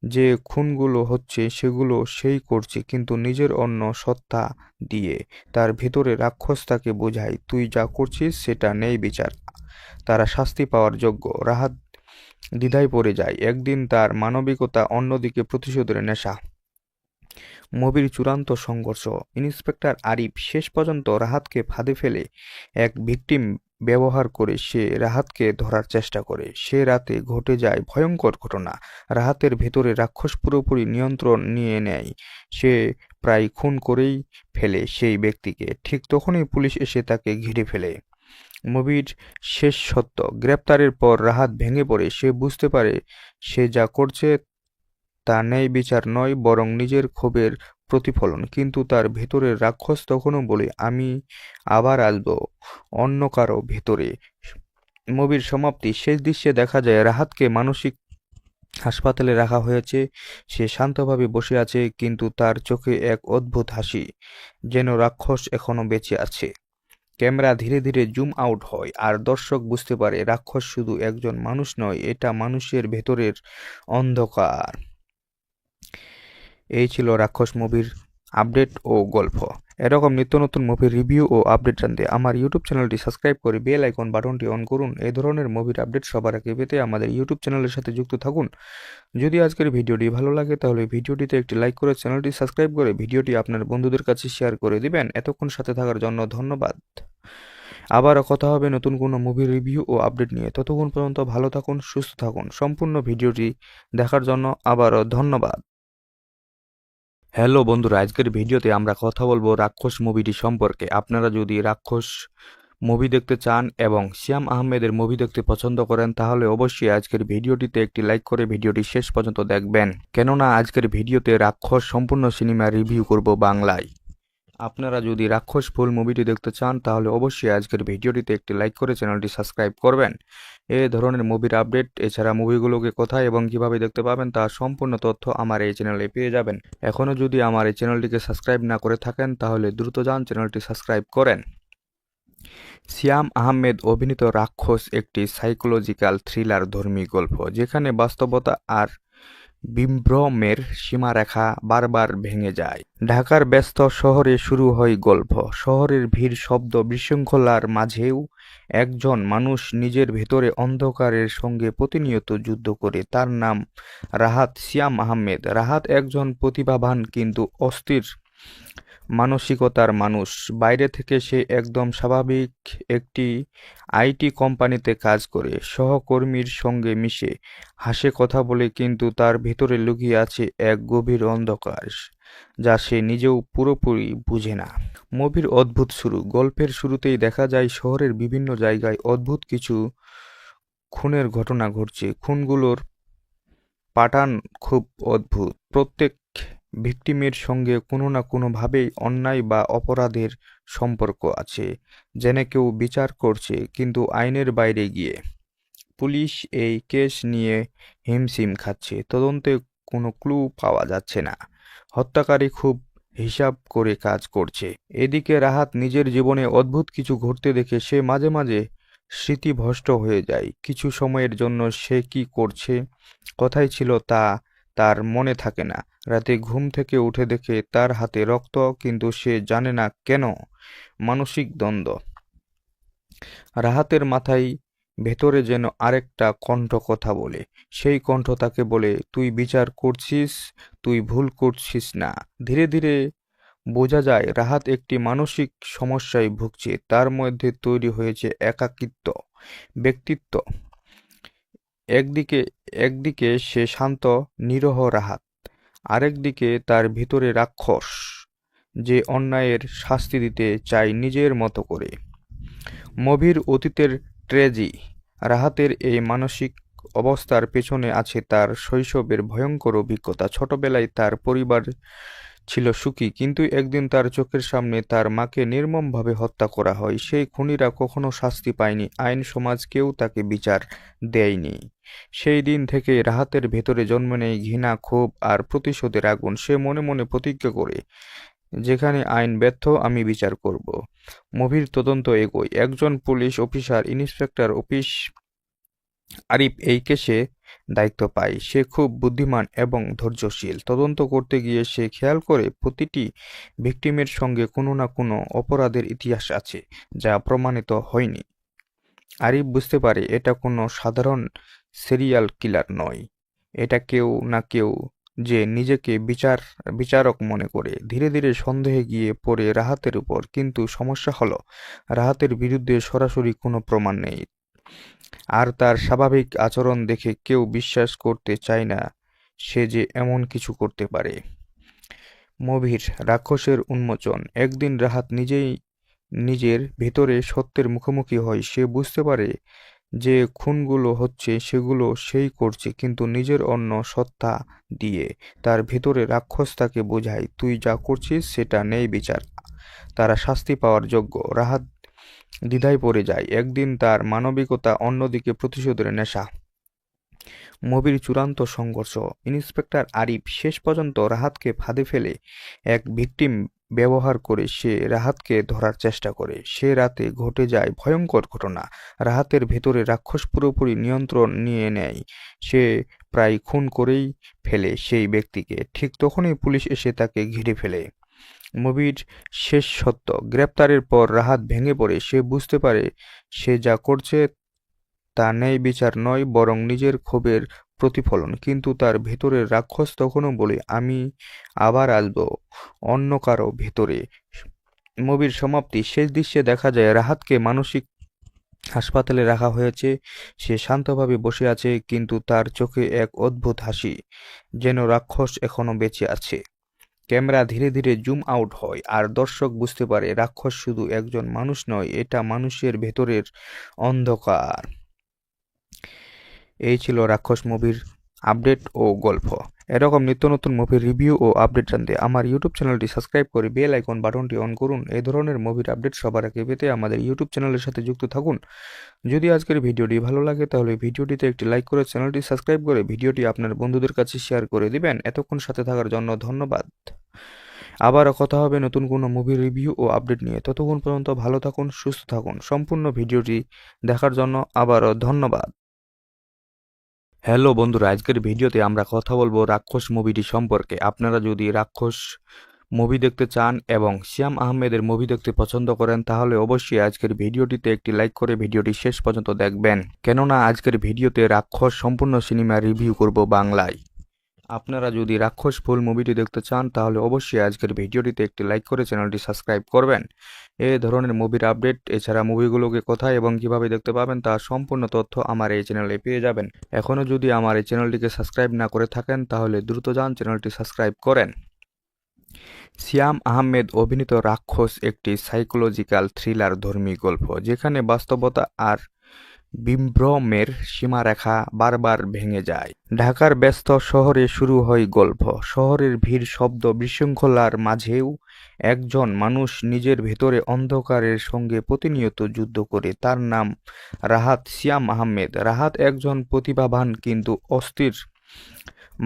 যে খুনগুলো হচ্ছে সেগুলো সেই করছে, কিন্তু নিজের অন্য সত্তা দিয়ে। তার ভেতরে রাক্ষস তাকে বোঝায়, তুই যা করছিস সেটা নেই বিচার, তারা শাস্তি পাওয়ার যোগ্য। রাহাত দ্বিধায় পড়ে যায়। একদিন তার মানবিকতা, অন্যদিকে প্রতিশোধের নেশা। মুভির চূড়ান্ত সংঘর্ষ। ইন্সপেক্টর আরিফ শেষ পর্যন্ত রাহাতকে ফাঁদে ফেলে এক ভিকটিম ব্যবহার করে সে রাহাতকে ধরার চেষ্টা করে। সে রাতে ঘটে যায় ভয়ঙ্কর ঘটনা। রাহাতের ভেতরে রাক্ষস পুরোপুরি নিয়ন্ত্রণ নিয়ে নেয়। সে প্রায় খুন করেই ফেলে সেই ব্যক্তিকে। ঠিক তখনই পুলিশ এসে তাকে ঘিরে ফেলে। মুভির শেষ সত্য, গ্রেপ্তারের পর রাহাত ভেঙে পড়ে। সে বুঝতে পারে সে যা করছে তা ন্যায় বিচার নয়, বরং নিজের ক্ষোভের প্রতিফলন। কিন্তু তার ভেতরের রাক্ষস তখনও বলে, আমি আবার আসবো অন্য কারো ভেতরে। মুভির সমাপ্তি, শেষ দৃশ্যে দেখা যায় রাহাতকে মানসিক হাসপাতালে রাখা হয়েছে। সে শান্তভাবে বসে আছে, কিন্তু তার চোখে এক অদ্ভুত হাসি, যেন রাক্ষস এখনো বেঁচে আছে। ক্যামেরা ধীরে ধীরে জুম আউট হয়, আর দর্শক বুঝতে পারে রাক্ষস শুধু একজন মানুষ নয়, এটা মানুষের ভেতরের অন্ধকার। এই ছিল রাক্ষস মুভির আপডেট ও গল্প। এরকম নিত্য নতুন মুভির রিভিউ ও আপডেট জানতে আমার ইউটিউব চ্যানেলটি সাবস্ক্রাইব করে বেল আইকন বাটনটি অন করুন। এই ধরনের মুভির আপডেট সবার আগে পেতে আমাদের ইউটিউব চ্যানেলের সাথে যুক্ত থাকুন। যদি আজকের ভিডিওটি ভালো লাগে তাহলে ভিডিওটিতে একটি লাইক করে চ্যানেলটি সাবস্ক্রাইব করে ভিডিওটি আপনার বন্ধুদের কাছে শেয়ার করে দিবেন। এতক্ষণ সাথে থাকার জন্য ধন্যবাদ। আবারও কথা হবে নতুন কোনো মুভি রিভিউ ও আপডেট নিয়ে। ততক্ষণ পর্যন্ত ভালো থাকুন, সুস্থ থাকুন। সম্পূর্ণ ভিডিওটি দেখার জন্য আবারও ধন্যবাদ। হ্যালো বন্ধুরা, আজকের ভিডিওতে আমরা কথা বলবো রাক্ষস মুভিটি সম্পর্কে। আপনারা যদি রাক্ষস মুভি দেখতে চান এবং শ্যাম আহমেদের মুভি দেখতে পছন্দ করেন তাহলে অবশ্যই আজকের ভিডিওটিতে একটি লাইক করে ভিডিওটি শেষ পর্যন্ত দেখবেন, কেননা আজকের ভিডিওতে রাক্ষস সম্পূর্ণ সিনেমা রিভিউ করব বাংলায়। আপনারা যদি রাক্ষস ফুল মুভিটি দেখতে চান তাহলে অবশ্যই আজকের ভিডিওটিতে একটি লাইক করে চ্যানেলটি সাবস্ক্রাইব করবেন। এই ধরনের মুভির আপডেট, এছাড়া মুভিগুলোকে কোথায় এবং কিভাবে দেখতে পাবেন তার সম্পূর্ণ তথ্য আমার এই চ্যানেলে পেয়ে যাবেন। এখনও যদি আমার এই চ্যানেলটিকে সাবস্ক্রাইব না করে থাকেন তাহলে দ্রুত যান চ্যানেলটি সাবস্ক্রাইব করেন। শ্যাম আহমেদ অভিনীত রাক্ষস একটি সাইকোলজিক্যাল থ্রিলার ধর্মী গল্প, যেখানে বাস্তবতা আর বিভ্রমের সীমারেখা বারবার ভেঙে যায়। ঢাকার ব্যস্ত শহরে শুরু হয় গল্প। শহরের ভিড়, শব্দ, বিশৃঙ্খলার মাঝেও একজন মানুষ নিজের ভেতরে অন্ধকারের সঙ্গে প্রতিনিয়ত যুদ্ধ করে। তার নাম রাহাত, শ্যাম আহমেদ। রাহাত একজন প্রতিভাবান কিন্তু অস্থির মানসিকতার মানুষ। বাইরে থেকে সে একদম স্বাভাবিক একটি আইটি কোম্পানিতে কাজ করে, সহকর্মীর সঙ্গে মিশে, হাসে, কথা বলে, কিন্তু তার ভেতরে লুকিয়ে আছে এক গভীর অন্ধকার যা সে নিজেও পুরোপুরি বুঝে না। মুভির অদ্ভুত শুরু, গল্পের শুরুতেই দেখা যায় শহরের বিভিন্ন জায়গায় অদ্ভুত কিছু খুনের ঘটনা ঘটছে। খুনগুলোর প্যাটার্ন খুব অদ্ভুত। প্রত্যেক ভিকটিমের সঙ্গে কোনো না কোনোভাবেই অন্যায় বা অপরাধের সম্পর্ক আছে, যেন কেউ বিচার করছে কিন্তু আইনের বাইরে গিয়ে। পুলিশ এই কেস নিয়ে হিমশিম খাচ্ছে, তদন্তে কোনো ক্লু পাওয়া যাচ্ছে না। হত্যাকারী খুব হিসাব করে কাজ করছে। এদিকে রাহাত নিজের জীবনে অদ্ভুত কিছু ঘটতে দেখে সে মাঝে মাঝে স্মৃতিভ্রষ্ট হয়ে যায়। কিছু সময়ের জন্য সে কি করছে, কোথায় ছিল তা তার মনে থাকে না। রাতে ঘুম থেকে উঠে দেখে তার হাতে রক্ত, কিন্তু সে জানে না কেন। মানসিক দ্বন্দ্ব, রাহাতের মাথায় ভেতরে যেন আরেকটা কণ্ঠ কথা বলে। সেই কণ্ঠ তাকে বলে, তুই বিচার করছিস, তুই ভুল করছিস না। ধীরে ধীরে বোঝা যায় রাহাত একটি মানসিক সমস্যায় ভুগছে। তার মধ্যে তৈরি হয়েছে একাকিত্ব ব্যক্তিত্ব। একদিকে সে শান্ত নিরহ রাহাত, আরেকদিকে তার ভিতরে রাক্ষস যে অন্যায়ের শাস্তি দিতে চায় নিজের মতো করে। মুভির অতীতের ট্র্যাজেডি, রাহাতের এই মানসিক অবস্থার পেছনে আছে তার শৈশবের ভয়ঙ্কর অভিজ্ঞতা। ছোটবেলায় তার পরিবার ছিল সুখী, কিন্তু একদিন তার চোখের সামনে তার মাকে নির্মমভাবে হত্যা করা হয়। সেই খুনিরা কখনো শাস্তি পায়নি, আইন সমাজ কেউ তাকে বিচার দেয়নি। সেই দিন থেকে রাহাতের ভেতরে জন্ম নেয় ঘৃণা, ক্ষোভ আর প্রতিশোধের আগুন। সে মনে মনে প্রতিজ্ঞা করে, যেখানে আইন ব্যর্থ আমি বিচার করব। মুভির তদন্ত এগোয়। একজন police officer, inspector office Arif এই কেসে দায়িত্ব পায়। সে খুব বুদ্ধিমান এবং ধৈর্যশীল। তদন্ত করতে গিয়ে সে খেয়াল করে প্রতিটি ভিকটিমের সঙ্গে কোনো না কোনো অপরাধের ইতিহাস আছে যা প্রমাণিত হয়নি। আরিফ বুঝতে পারে এটা কোনো সাধারণ সিরিয়াল কিলার নয়, এটা কেউ না কেউ যে নিজেকে বিচারক মনে করে। ধীরে ধীরে সন্দেহে গিয়ে পড়ে রাহাতের উপর, কিন্তু সমস্যা হলো রাহাতের বিরুদ্ধে সরাসরি কোনো প্রমাণ নেই, আর তার স্বাভাবিক আচরণ দেখে কেউ বিশ্বাস করতে চায় না সে যে এমন কিছু করতে পারে। মুভির রাক্ষসের উন্মোচন, একদিন রাহাত নিজেই নিজের ভেতরে সত্যের মুখোমুখি হয়, সে বুঝতে পারে যে খুনগুলো হচ্ছে সেগুলো সেই করছে, কিন্তু নিজের অন্য সত্তা দিয়ে। তার ভেতরে রাক্ষস তাকে বোঝায়, তুই যা করছিস সেটা নেই বিচার, তারা শাস্তি পাওয়ার যোগ্য। রাহাত দ্বিধায় পড়ে যায়। একদিন তার মানবিকতা, অন্যদিকে প্রতিশোধের নেশা। মুভির চূড়ান্ত সংঘর্ষ। ইন্সপেক্টর আরিফ শেষ পর্যন্ত রাহাতকে ফাঁদে ফেলে এক ভিকটিম ব্যবহার করে সে রাহাতকে ধরার চেষ্টা করে। সে রাতে ঘটে যায় ভয়ঙ্কর ঘটনা। রাহাতের ভেতরে রাক্ষস পুরোপুরি নিয়ন্ত্রণ নিয়ে নেয়। সে প্রায় খুন করেই ফেলে সেই ব্যক্তিকে। ঠিক তখনই পুলিশ এসে তাকে ঘিরে ফেলে। মুভির শেষ সত্য। গ্রেপ্তারের পর রাহাত ভেঙে পড়ে। সে বুঝতে পারে সে যা করছে তা ন্যায় বিচার নয়, বরং নিজের ক্ষোভের প্রতিফলন। কিন্তু তার ভেতরের রাক্ষস তখনও বলে, আমি আবার আসব অন্য কারো ভেতরে। মুভির সমাপ্তি। শেষ দৃশ্যে দেখা যায় রাহাতকে মানসিক হাসপাতালে রাখা হয়েছে। সে শান্তভাবে বসে আছে, কিন্তু তার চোখে এক অদ্ভুত হাসি, যেন রাক্ষস এখনো বেঁচে আছে। ক্যামেরা ধীরে ধীরে জুম আউট হয়, আর দর্শক বুঝতে পারে রাক্ষস শুধু একজন মানুষ নয়, এটা মানুষের ভেতরের অন্ধকার। এই ছিল রাক্ষস মুভির আপডেট ও গল্প। এরকম নিত্য নতুন মুভির রিভিউ ও আপডেট জানতে আমার ইউটিউব চ্যানেলটি সাবস্ক্রাইব করে বেল আইকন বাটনটি অন করুন। এই ধরনের মুভির আপডেট সবার আগে পেতে আমাদের ইউটিউব চ্যানেলের সাথে যুক্ত থাকুন। যদি আজকের ভিডিওটি ভালো লাগে তাহলে ভিডিওটিতে একটি লাইক করে চ্যানেলটি সাবস্ক্রাইব করে ভিডিওটি আপনার বন্ধুদের কাছে শেয়ার করে দিবেন। এতক্ষণ সাথে থাকার জন্য ধন্যবাদ। আবারও কথা হবে নতুন কোনো মুভি রিভিউ ও আপডেট নিয়ে। ততক্ষণ পর্যন্ত ভালো থাকুন, সুস্থ থাকুন। সম্পূর্ণ ভিডিওটি দেখার জন্য আবারও ধন্যবাদ। হ্যালো বন্ধুরা, আজকের ভিডিওতে আমরা কথা বলবো রাক্ষস মুভিটি সম্পর্কে। আপনারা যদি রাক্ষস মুভি দেখতে চান এবং শ্যাম আহমেদের মুভি দেখতে পছন্দ করেন তাহলে অবশ্যই আজকের ভিডিওটিতে একটি লাইক করে ভিডিওটি শেষ পর্যন্ত দেখবেন, কেননা আজকের ভিডিওতে রাক্ষস সম্পূর্ণ সিনেমা রিভিউ করব বাংলায়। আপনারা যদি রাক্ষস ফুল মুভিটি দেখতে চান তাহলে অবশ্যই আজকের ভিডিওটিতে একটি লাইক করে চ্যানেলটি সাবস্ক্রাইব করবেন। এই ধরনের মুভির আপডেট, এছাড়া মুভিগুলোকে কোথায় এবং কিভাবে দেখতে পাবেন তার সম্পূর্ণ তথ্য আমার এই চ্যানেলে পেয়ে যাবেন। এখনও যদি আমার এই চ্যানেলটিকে সাবস্ক্রাইব না করে থাকেন তাহলে দ্রুত যান চ্যানেলটি সাবস্ক্রাইব করেন। শ্যাম আহমেদ অভিনীত রাক্ষস একটি সাইকোলজিক্যাল থ্রিলার ধর্মী গল্প, যেখানে বাস্তবতা আর বিভ্রমের সীমারেখা বারবার ভেঙে যায়। ঢাকার ব্যস্ত শহরে শুরু হয় গল্প। শহরের ভিড়, শব্দ, বিশৃঙ্খলার মাঝেও একজন মানুষ নিজের ভেতরে অন্ধকারের সঙ্গে প্রতিনিয়ত যুদ্ধ করে। তার নাম রাহাত। শ্যাম আহমেদ। রাহাত একজন প্রতিভাবান কিন্তু অস্থির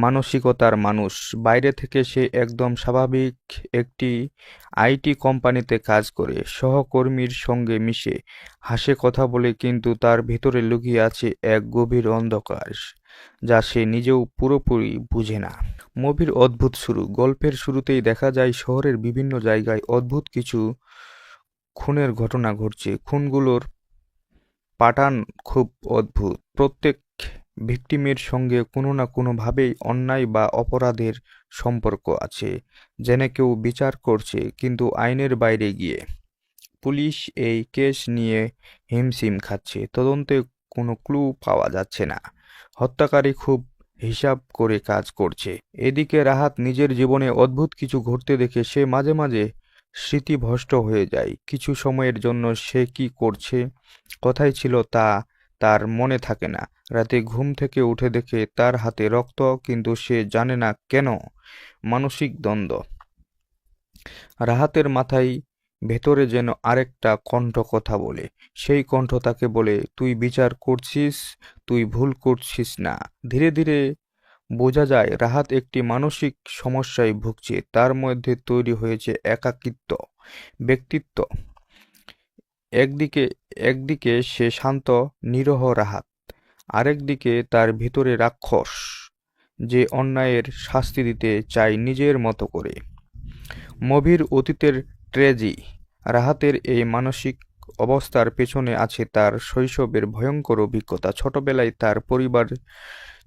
মানসিকতার মানুষ। বাইরে থেকে সে একদম স্বাভাবিক একটি আইটি কোম্পানিতে কাজ করে, সহকর্মীর সঙ্গে মিশে, হাসে, কথা বলে, কিন্তু তার ভেতরে লুকিয়ে আছে এক গভীর অন্ধকার যা সে নিজেও পুরোপুরি বুঝে না। মুভির অদ্ভুত শুরু। গল্পের শুরুতেই দেখা যায় শহরের বিভিন্ন জায়গায় অদ্ভুত কিছু খুনের ঘটনা ঘটছে। খুনগুলোর প্যাটার্ন খুব অদ্ভুত। প্রত্যেক ভিকটিমের সঙ্গে কোনো না কোনোভাবেই অন্যায় বা অপরাধের সম্পর্ক আছে, যেন কেউ বিচার করছে কিন্তু আইনের বাইরে গিয়ে। পুলিশ এই কেস নিয়ে হিমশিম খাচ্ছে। তদন্তে কোনো ক্লু পাওয়া যাচ্ছে না। হত্যাকারী খুব হিসাব করে কাজ করছে। এদিকে রাহাত নিজের জীবনে অদ্ভুত কিছু ঘটতে দেখে সে মাঝে মাঝে স্মৃতিভ্রষ্ট হয়ে যায়। কিছু সময়ের জন্য সে কি করছে, কোথায় ছিল তা তার মনে থাকে না। রাতে ঘুম থেকে উঠে দেখে তার হাতে রক্ত, কিন্তু সে জানে না কেন। মানসিক দ্বন্দ্ব। রাহাতের মাথায় ভেতরে যেন আরেকটা কণ্ঠ কথা বলে। সেই কণ্ঠ তাকে বলে, তুই বিচার করছিস, তুই ভুল করছিস না। ধীরে ধীরে বোঝা যায় রাহাত একটি মানসিক সমস্যায় ভুগছে। তার মধ্যে তৈরি হয়েছে একাকিত্ব ব্যক্তিত্ব। একদিকে সে শান্ত নিরহ রাহাত, আরেকদিকে তার ভিতরে রাক্ষস যে অন্যায়ের শাস্তি দিতে চায় নিজের মতো করে। মুভির অতীতের ট্র্যাজেডি। রাহাতের এই মানসিক অবস্থার পেছনে আছে তার শৈশবের ভয়ঙ্কর অভিজ্ঞতা। ছোটবেলায় তার পরিবার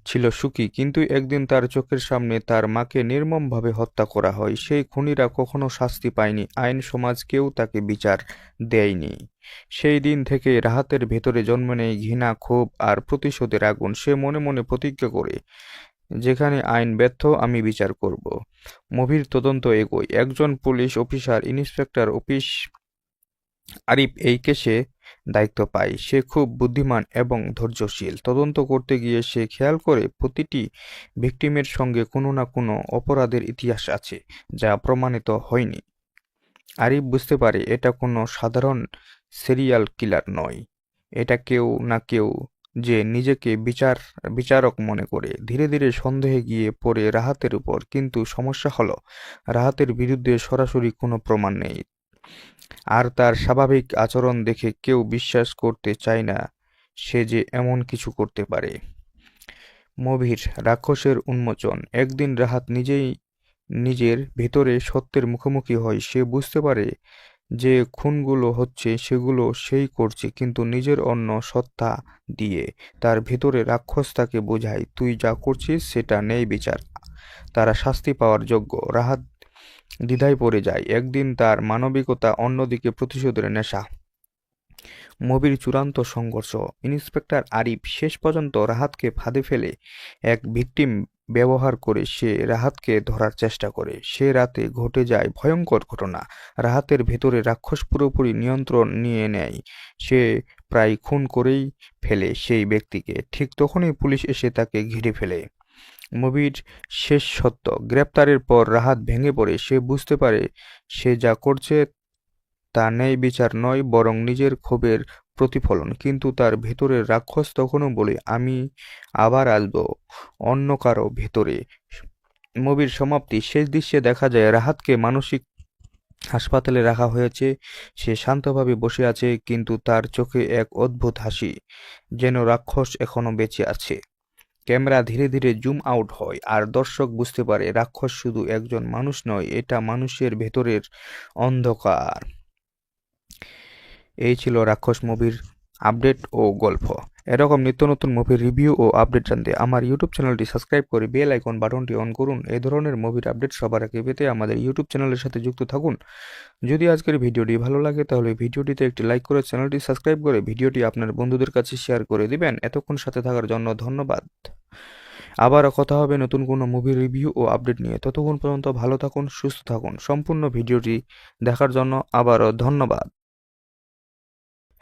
ছিল সুখী, কিন্তু একদিন তার চোখের সামনে তার মাকে নির্মমভাবে হত্যা করা হয়। সেই খুনিরা কখনো শাস্তি পায়নি, আইন, সমাজ কেউ তাকে বিচার দেয়নি। সেই দিন থেকে রাহাতের ভেতরে জন্ম নেয় ঘৃণা, ক্ষোভ আর প্রতিশোধের আগুন। সে মনে মনে প্রতিজ্ঞা করে, যেখানে আইন ব্যর্থ আমি বিচার করব। মুভির তদন্ত এগোয়। একজন পুলিশ অফিসার ইন্সপেক্টর আরিফ এই কেসে দায়িত্ব পায়। সে খুব বুদ্ধিমান এবং ধৈর্যশীল। তদন্ত করতে গিয়ে সে খেয়াল করে প্রতিটি ভিকটিমের সঙ্গে কোনো না কোনো অপরাধের ইতিহাস আছে যা প্রমাণিত হয়নি। আরিফ বুঝতে পারে এটা কোনো সাধারণ সিরিয়াল কিলার নয়, এটা কেউ না কেউ যে নিজেকে বিচারক মনে করে। ধীরে ধীরে সন্দেহে গিয়ে পড়ে রাহাতের উপর, কিন্তু সমস্যা হলো রাহাতের বিরুদ্ধে সরাসরি কোনো প্রমাণ নেই, আর তার স্বাভাবিক আচরণ দেখে কেউ বিশ্বাস করতে চায় না সে যে এমন কিছু করতে পারে। মুভির রাক্ষসের উন্মোচন। একদিন রাহাত নিজেই নিজের ভেতরে সত্যের মুখোমুখি হয়। সে বুঝতে পারে যে খুনগুলো হচ্ছে সেগুলো সেই করছে, কিন্তু নিজের অন্য সত্তা দিয়ে। তার ভেতরে রাক্ষস তাকে বোঝায়, তুই যা করছিস সেটা নেই বিচার, তারা শাস্তি পাওয়ার যোগ্য। রাহাত দ্বিধায় পড়ে যায়। একদিন তার মানবিকতা, অন্যদিকে প্রতিশোধের নেশা। মুভির চূড়ান্ত সংঘর্ষ। ইন্সপেক্টর আরিফ শেষ পর্যন্ত রাহাতকে ফাঁদে ফেলে এক ভিকটিম ব্যবহার করে সে রাহাতকে ধরার চেষ্টা করে। সে রাতে ঘটে যায় ভয়ঙ্কর ঘটনা। রাহাতের ভেতরে রাক্ষস পুরোপুরি নিয়ন্ত্রণ নিয়ে নেয়। সে প্রায় খুন করেই ফেলে সেই ব্যক্তিকে। ঠিক তখনই পুলিশ এসে তাকে ঘিরে ফেলে। মুভির শেষ সত্য। গ্রেপ্তারের পর রাহাত ভেঙে পড়ে। সে বুঝতে পারে সে যা করছে তা ন্যায় বিচার নয়, বরং নিজের ক্ষোভের প্রতিফলন। কিন্তু তার ভেতরের রাক্ষস তখনও বলে, আমি আবার আসব অন্য কারো ভেতরে। মুভির সমাপ্তি। শেষ দৃশ্যে দেখা যায় রাহাতকে মানসিক হাসপাতালে রাখা হয়েছে। সে শান্তভাবে বসে আছে, কিন্তু তার চোখে এক অদ্ভুত হাসি, যেন রাক্ষস এখনো বেঁচে আছে। ক্যামেরা ধীরে ধীরে জুম আউট হয়, আর দর্শক বুঝতে পারে রাক্ষস শুধু একজন মানুষ নয়, এটা মানুষের ভেতরের অন্ধকার। এই ছিল রাক্ষস মুভির আপডেট ও গল্প। এরকম নিত্য নতুন মুভির রিভিউ ও আপডেট জানতে আমার ইউটিউব চ্যানেলটি সাবস্ক্রাইব করে বেল আইকন বাটনটি অন করুন। এই ধরনের মুভির আপডেট সবার আগে পেতে আমাদের ইউটিউব চ্যানেলের সাথে যুক্ত থাকুন। যদি আজকের ভিডিওটি ভালো লাগে তাহলে ভিডিওটিতে একটি লাইক করে চ্যানেলটি সাবস্ক্রাইব করে ভিডিওটি আপনার বন্ধুদের কাছে শেয়ার করে দিবেন। এতক্ষণ সাথে থাকার জন্য ধন্যবাদ। আবারও কথা হবে নতুন কোনো মুভি রিভিউ ও আপডেট নিয়ে। ততক্ষণ পর্যন্ত ভালো থাকুন, সুস্থ থাকুন। সম্পূর্ণ ভিডিওটি দেখার জন্য আবারও ধন্যবাদ।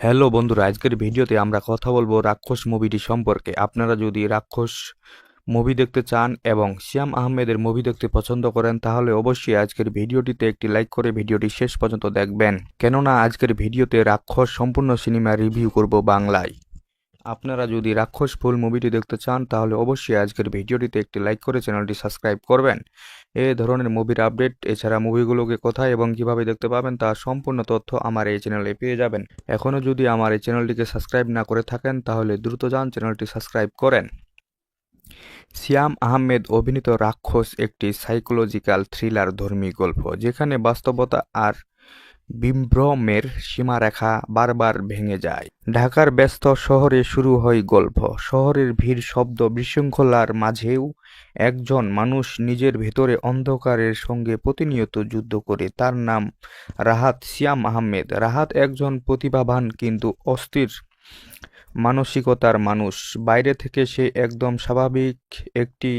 হ্যালো বন্ধুরা, আজকের ভিডিওতে আমরা কথা বলবো রাক্ষস মুভিটি সম্পর্কে। আপনারা যদি রাক্ষস মুভি দেখতে চান এবং শ্যাম আহমেদের মুভি দেখতে পছন্দ করেন তাহলে অবশ্যই আজকের ভিডিওটিতে একটি লাইক করে ভিডিওটি শেষ পর্যন্ত দেখবেন, কেননা আজকের ভিডিওতে রাক্ষস সম্পূর্ণ সিনেমা রিভিউ করব বাংলায়। আপনারা যদি রাক্ষস ফুল মুভিটি দেখতে চান তাহলে অবশ্যই আজকের ভিডিওটিতে একটি লাইক করে চ্যানেলটি সাবস্ক্রাইব করবেন। এই ধরনের মুভির আপডেট, এছাড়া মুভিগুলোকে কোথায় এবং কিভাবে দেখতে পাবেন তার সম্পূর্ণ তথ্য আমার এই চ্যানেলে পেয়ে যাবেন। এখনও যদি আমার এই চ্যানেলটিকে সাবস্ক্রাইব না করে থাকেন তাহলে দ্রুত যান চ্যানেলটি সাবস্ক্রাইব করেন। শ্যাম আহমেদ অভিনীত রাক্ষস একটি সাইকোলজিক্যাল থ্রিলার ধর্মী গল্প, যেখানে বাস্তবতা আর বিভ্রমের সীমারেখা বারবার ভেঙে যায়। ঢাকার ব্যস্ত শহরে শুরু হয় গল্প। শহরের ভিড়, শব্দ, বিশৃঙ্খলার মাঝেও একজন মানুষ নিজের ভেতরে অন্ধকারের সঙ্গে প্রতিনিয়ত যুদ্ধ করে। তার নাম রাহাত। শ্যাম আহমেদ। রাহাত একজন প্রতিভাবান কিন্তু অস্থির মানসিকতার মানুষ। বাইরে থেকে সে একদম স্বাভাবিক একটি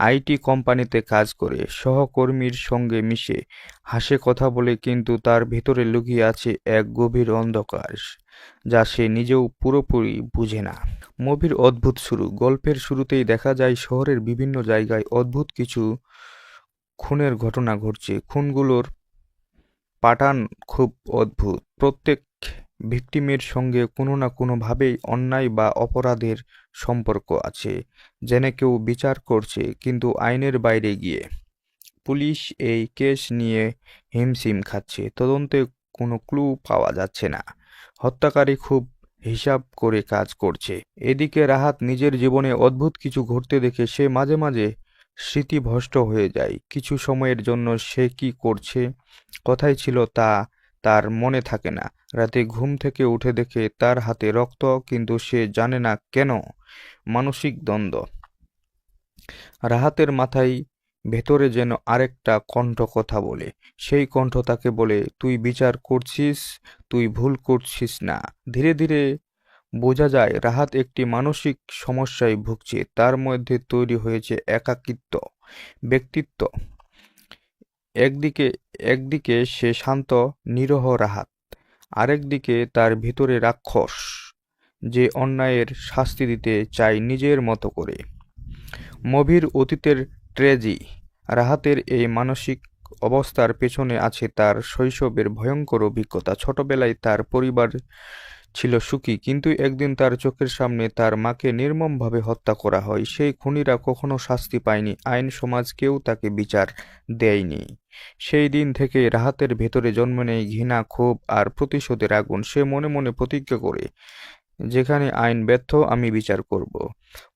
আইটি কোম্পানিতে কাজ করে, সহকর্মীর সঙ্গে মিশে, হাসে, কথা বলে, কিন্তু তার ভেতরে লুকিয়ে আছে এক গভীর অন্ধকার যা সে নিজেও পুরোপুরি বুঝে না। মুভির অদ্ভুত শুরু। গল্পের শুরুতেই দেখা যায় শহরের বিভিন্ন জায়গায় অদ্ভুত কিছু খুনের ঘটনা ঘটছে। খুনগুলোর প্যাটার্ন খুব অদ্ভুত। প্রত্যেক ভিকটিমের সঙ্গে কোনো না কোনোভাবেই অন্যায় বা অপরাধের সম্পর্ক আছে, যেন কেউ বিচার করছে কিন্তু আইনের বাইরে গিয়ে। পুলিশ এই কেস নিয়ে হিমশিম খাচ্ছে। তদন্তে কোনো ক্লু পাওয়া যাচ্ছে না। হত্যাকারী খুব হিসাব করে কাজ করছে। এদিকে রাহাত নিজের জীবনে অদ্ভুত কিছু ঘটতে দেখে সে মাঝে মাঝে স্মৃতিভ্রষ্ট হয়ে যায়। কিছু সময়ের জন্য সে কি করছে, কোথায় ছিল তা তার মনে থাকে না। রাতে ঘুম থেকে উঠে দেখে তার হাতে রক্ত, কিন্তু সে জানে না কেন। মানসিক দ্বন্দ্ব। রাহাতের মাথায় ভেতরে যেন আরেকটা কণ্ঠ কথা বলে। সেই কণ্ঠ তাকে বলে, তুই বিচার করছিস, তুই ভুল করছিস না। ধীরে ধীরে বোঝা যায় রাহাত একটি মানসিক সমস্যায় ভুগছে। তার মধ্যে তৈরি হয়েছে একাকিত্ব ব্যক্তিত্ব। একদিকে সে শান্ত নিরীহ রাহাত, আরেকদিকে তার ভিতরে রাক্ষস, যে অন্যায়ের শাস্তি দিতে চায় নিজের মতো করে। মুভির অতীতের ট্র্যাজেডি, রাহাতের এই মানসিক অবস্থার পেছনে আছে তার শৈশবের ভয়ঙ্কর অভিজ্ঞতা। ছোটবেলায় তার পরিবার ছিল সুখী, কিন্তু একদিন তার চোখের সামনে তার মাকে নির্মমভাবে হত্যা করা হয়। সেই খুনিরা কখনো শাস্তি পায়নি, আইন সমাজ কেউ তাকে বিচার দেয়নি। সেই দিন থেকে রাহাতের ভেতরে জন্ম নেয় ঘৃণা, ক্ষোভ আর প্রতিশোধের আগুন। সে মনে মনে প্রতিজ্ঞা করে, যেখানে আইন ব্যর্থ আমি বিচার করব।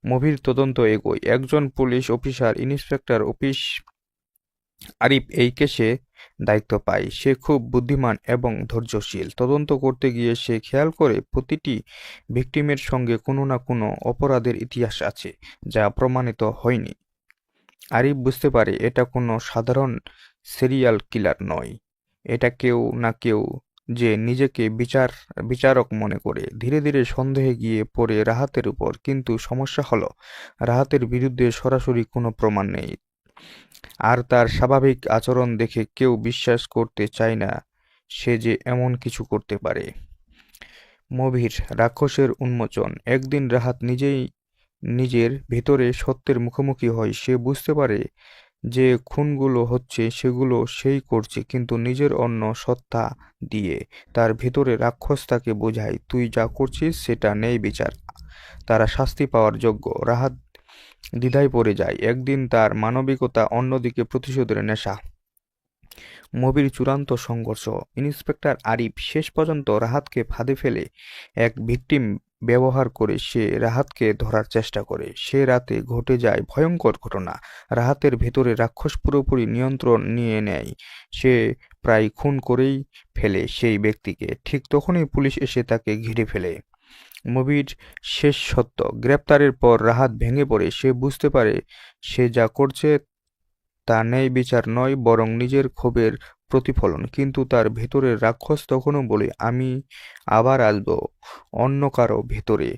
মুভির তদন্ত এগোয়। একজন police officer, inspector office Arif এই কেসে দায়িত্ব পায়। সে খুব বুদ্ধিমান এবং ধৈর্যশীল। তদন্ত করতে গিয়ে সে খেয়াল করে প্রতিটি ভিকটিমের সঙ্গে কোনো না কোনো অপরাধের ইতিহাস আছে, যা প্রমাণিত হয়নি। আরিফ বুঝতে পারে এটা কোনো সাধারণ সিরিয়াল কিলার নয়, এটা কেউ না কেউ যে নিজেকে বিচারক মনে করে। ধীরে ধীরে সন্দেহে গিয়ে পড়ে রাহাতের উপর, কিন্তু সমস্যা হলো রাহাতের বিরুদ্ধে সরাসরি কোনো প্রমাণ নেই, আর তার স্বাভাবিক আচরণ দেখে কেউ বিশ্বাস করতে চায় না সে যে এমন কিছু করতে পারে। মুভির রাক্ষসের উন্মোচন। একদিন রাহাত নিজেই নিজের ভেতরে সত্যের মুখোমুখি হয়। সে বুঝতে পারে যে খুনগুলো হচ্ছে সেগুলো সেই করছে, কিন্তু নিজের অন্য সত্তা দিয়ে। তার ভেতরে রাক্ষস তাকে বোঝায়, তুই যা করছিস সেটা নেই বিচার, তারা শাস্তি পাওয়ার যোগ্য। রাহাত দ্বিধায় পড়ে যায়। একদিন তার মানবিকতা, অন্যদিকে প্রতিশোধের নেশা। মুভির চূড়ান্ত সংঘর্ষ। ইন্সপেক্টর আরিফ শেষ পর্যন্ত রাহাতকে ফাঁদে ফেলে এক ভিকটিম ব্যবহার করে সে রাহাতকে ধরার চেষ্টা করে। সে রাতে ঘটে যায় ভয়ঙ্কর ঘটনা। রাহাতের ভেতরে রাক্ষস পুরোপুরি নিয়ন্ত্রণ নিয়ে নেয়। সে প্রায় খুন করেই ফেলে সেই ব্যক্তিকে। ঠিক তখনই পুলিশ এসে তাকে ঘিরে ফেলে। মুভির শেষ সত্য। গ্রেপ্তারের পর রাহাত ভেঙে পড়ে। সে বুঝতে পারে সে যা করছে তা ন্যায় বিচার নয়, বরং নিজের ক্ষোভের প্রতিফলন। কিন্তু তার ভেতরের রাক্ষস তখনও বলে, আমি আবার আসব অন্য কারো ভেতরে।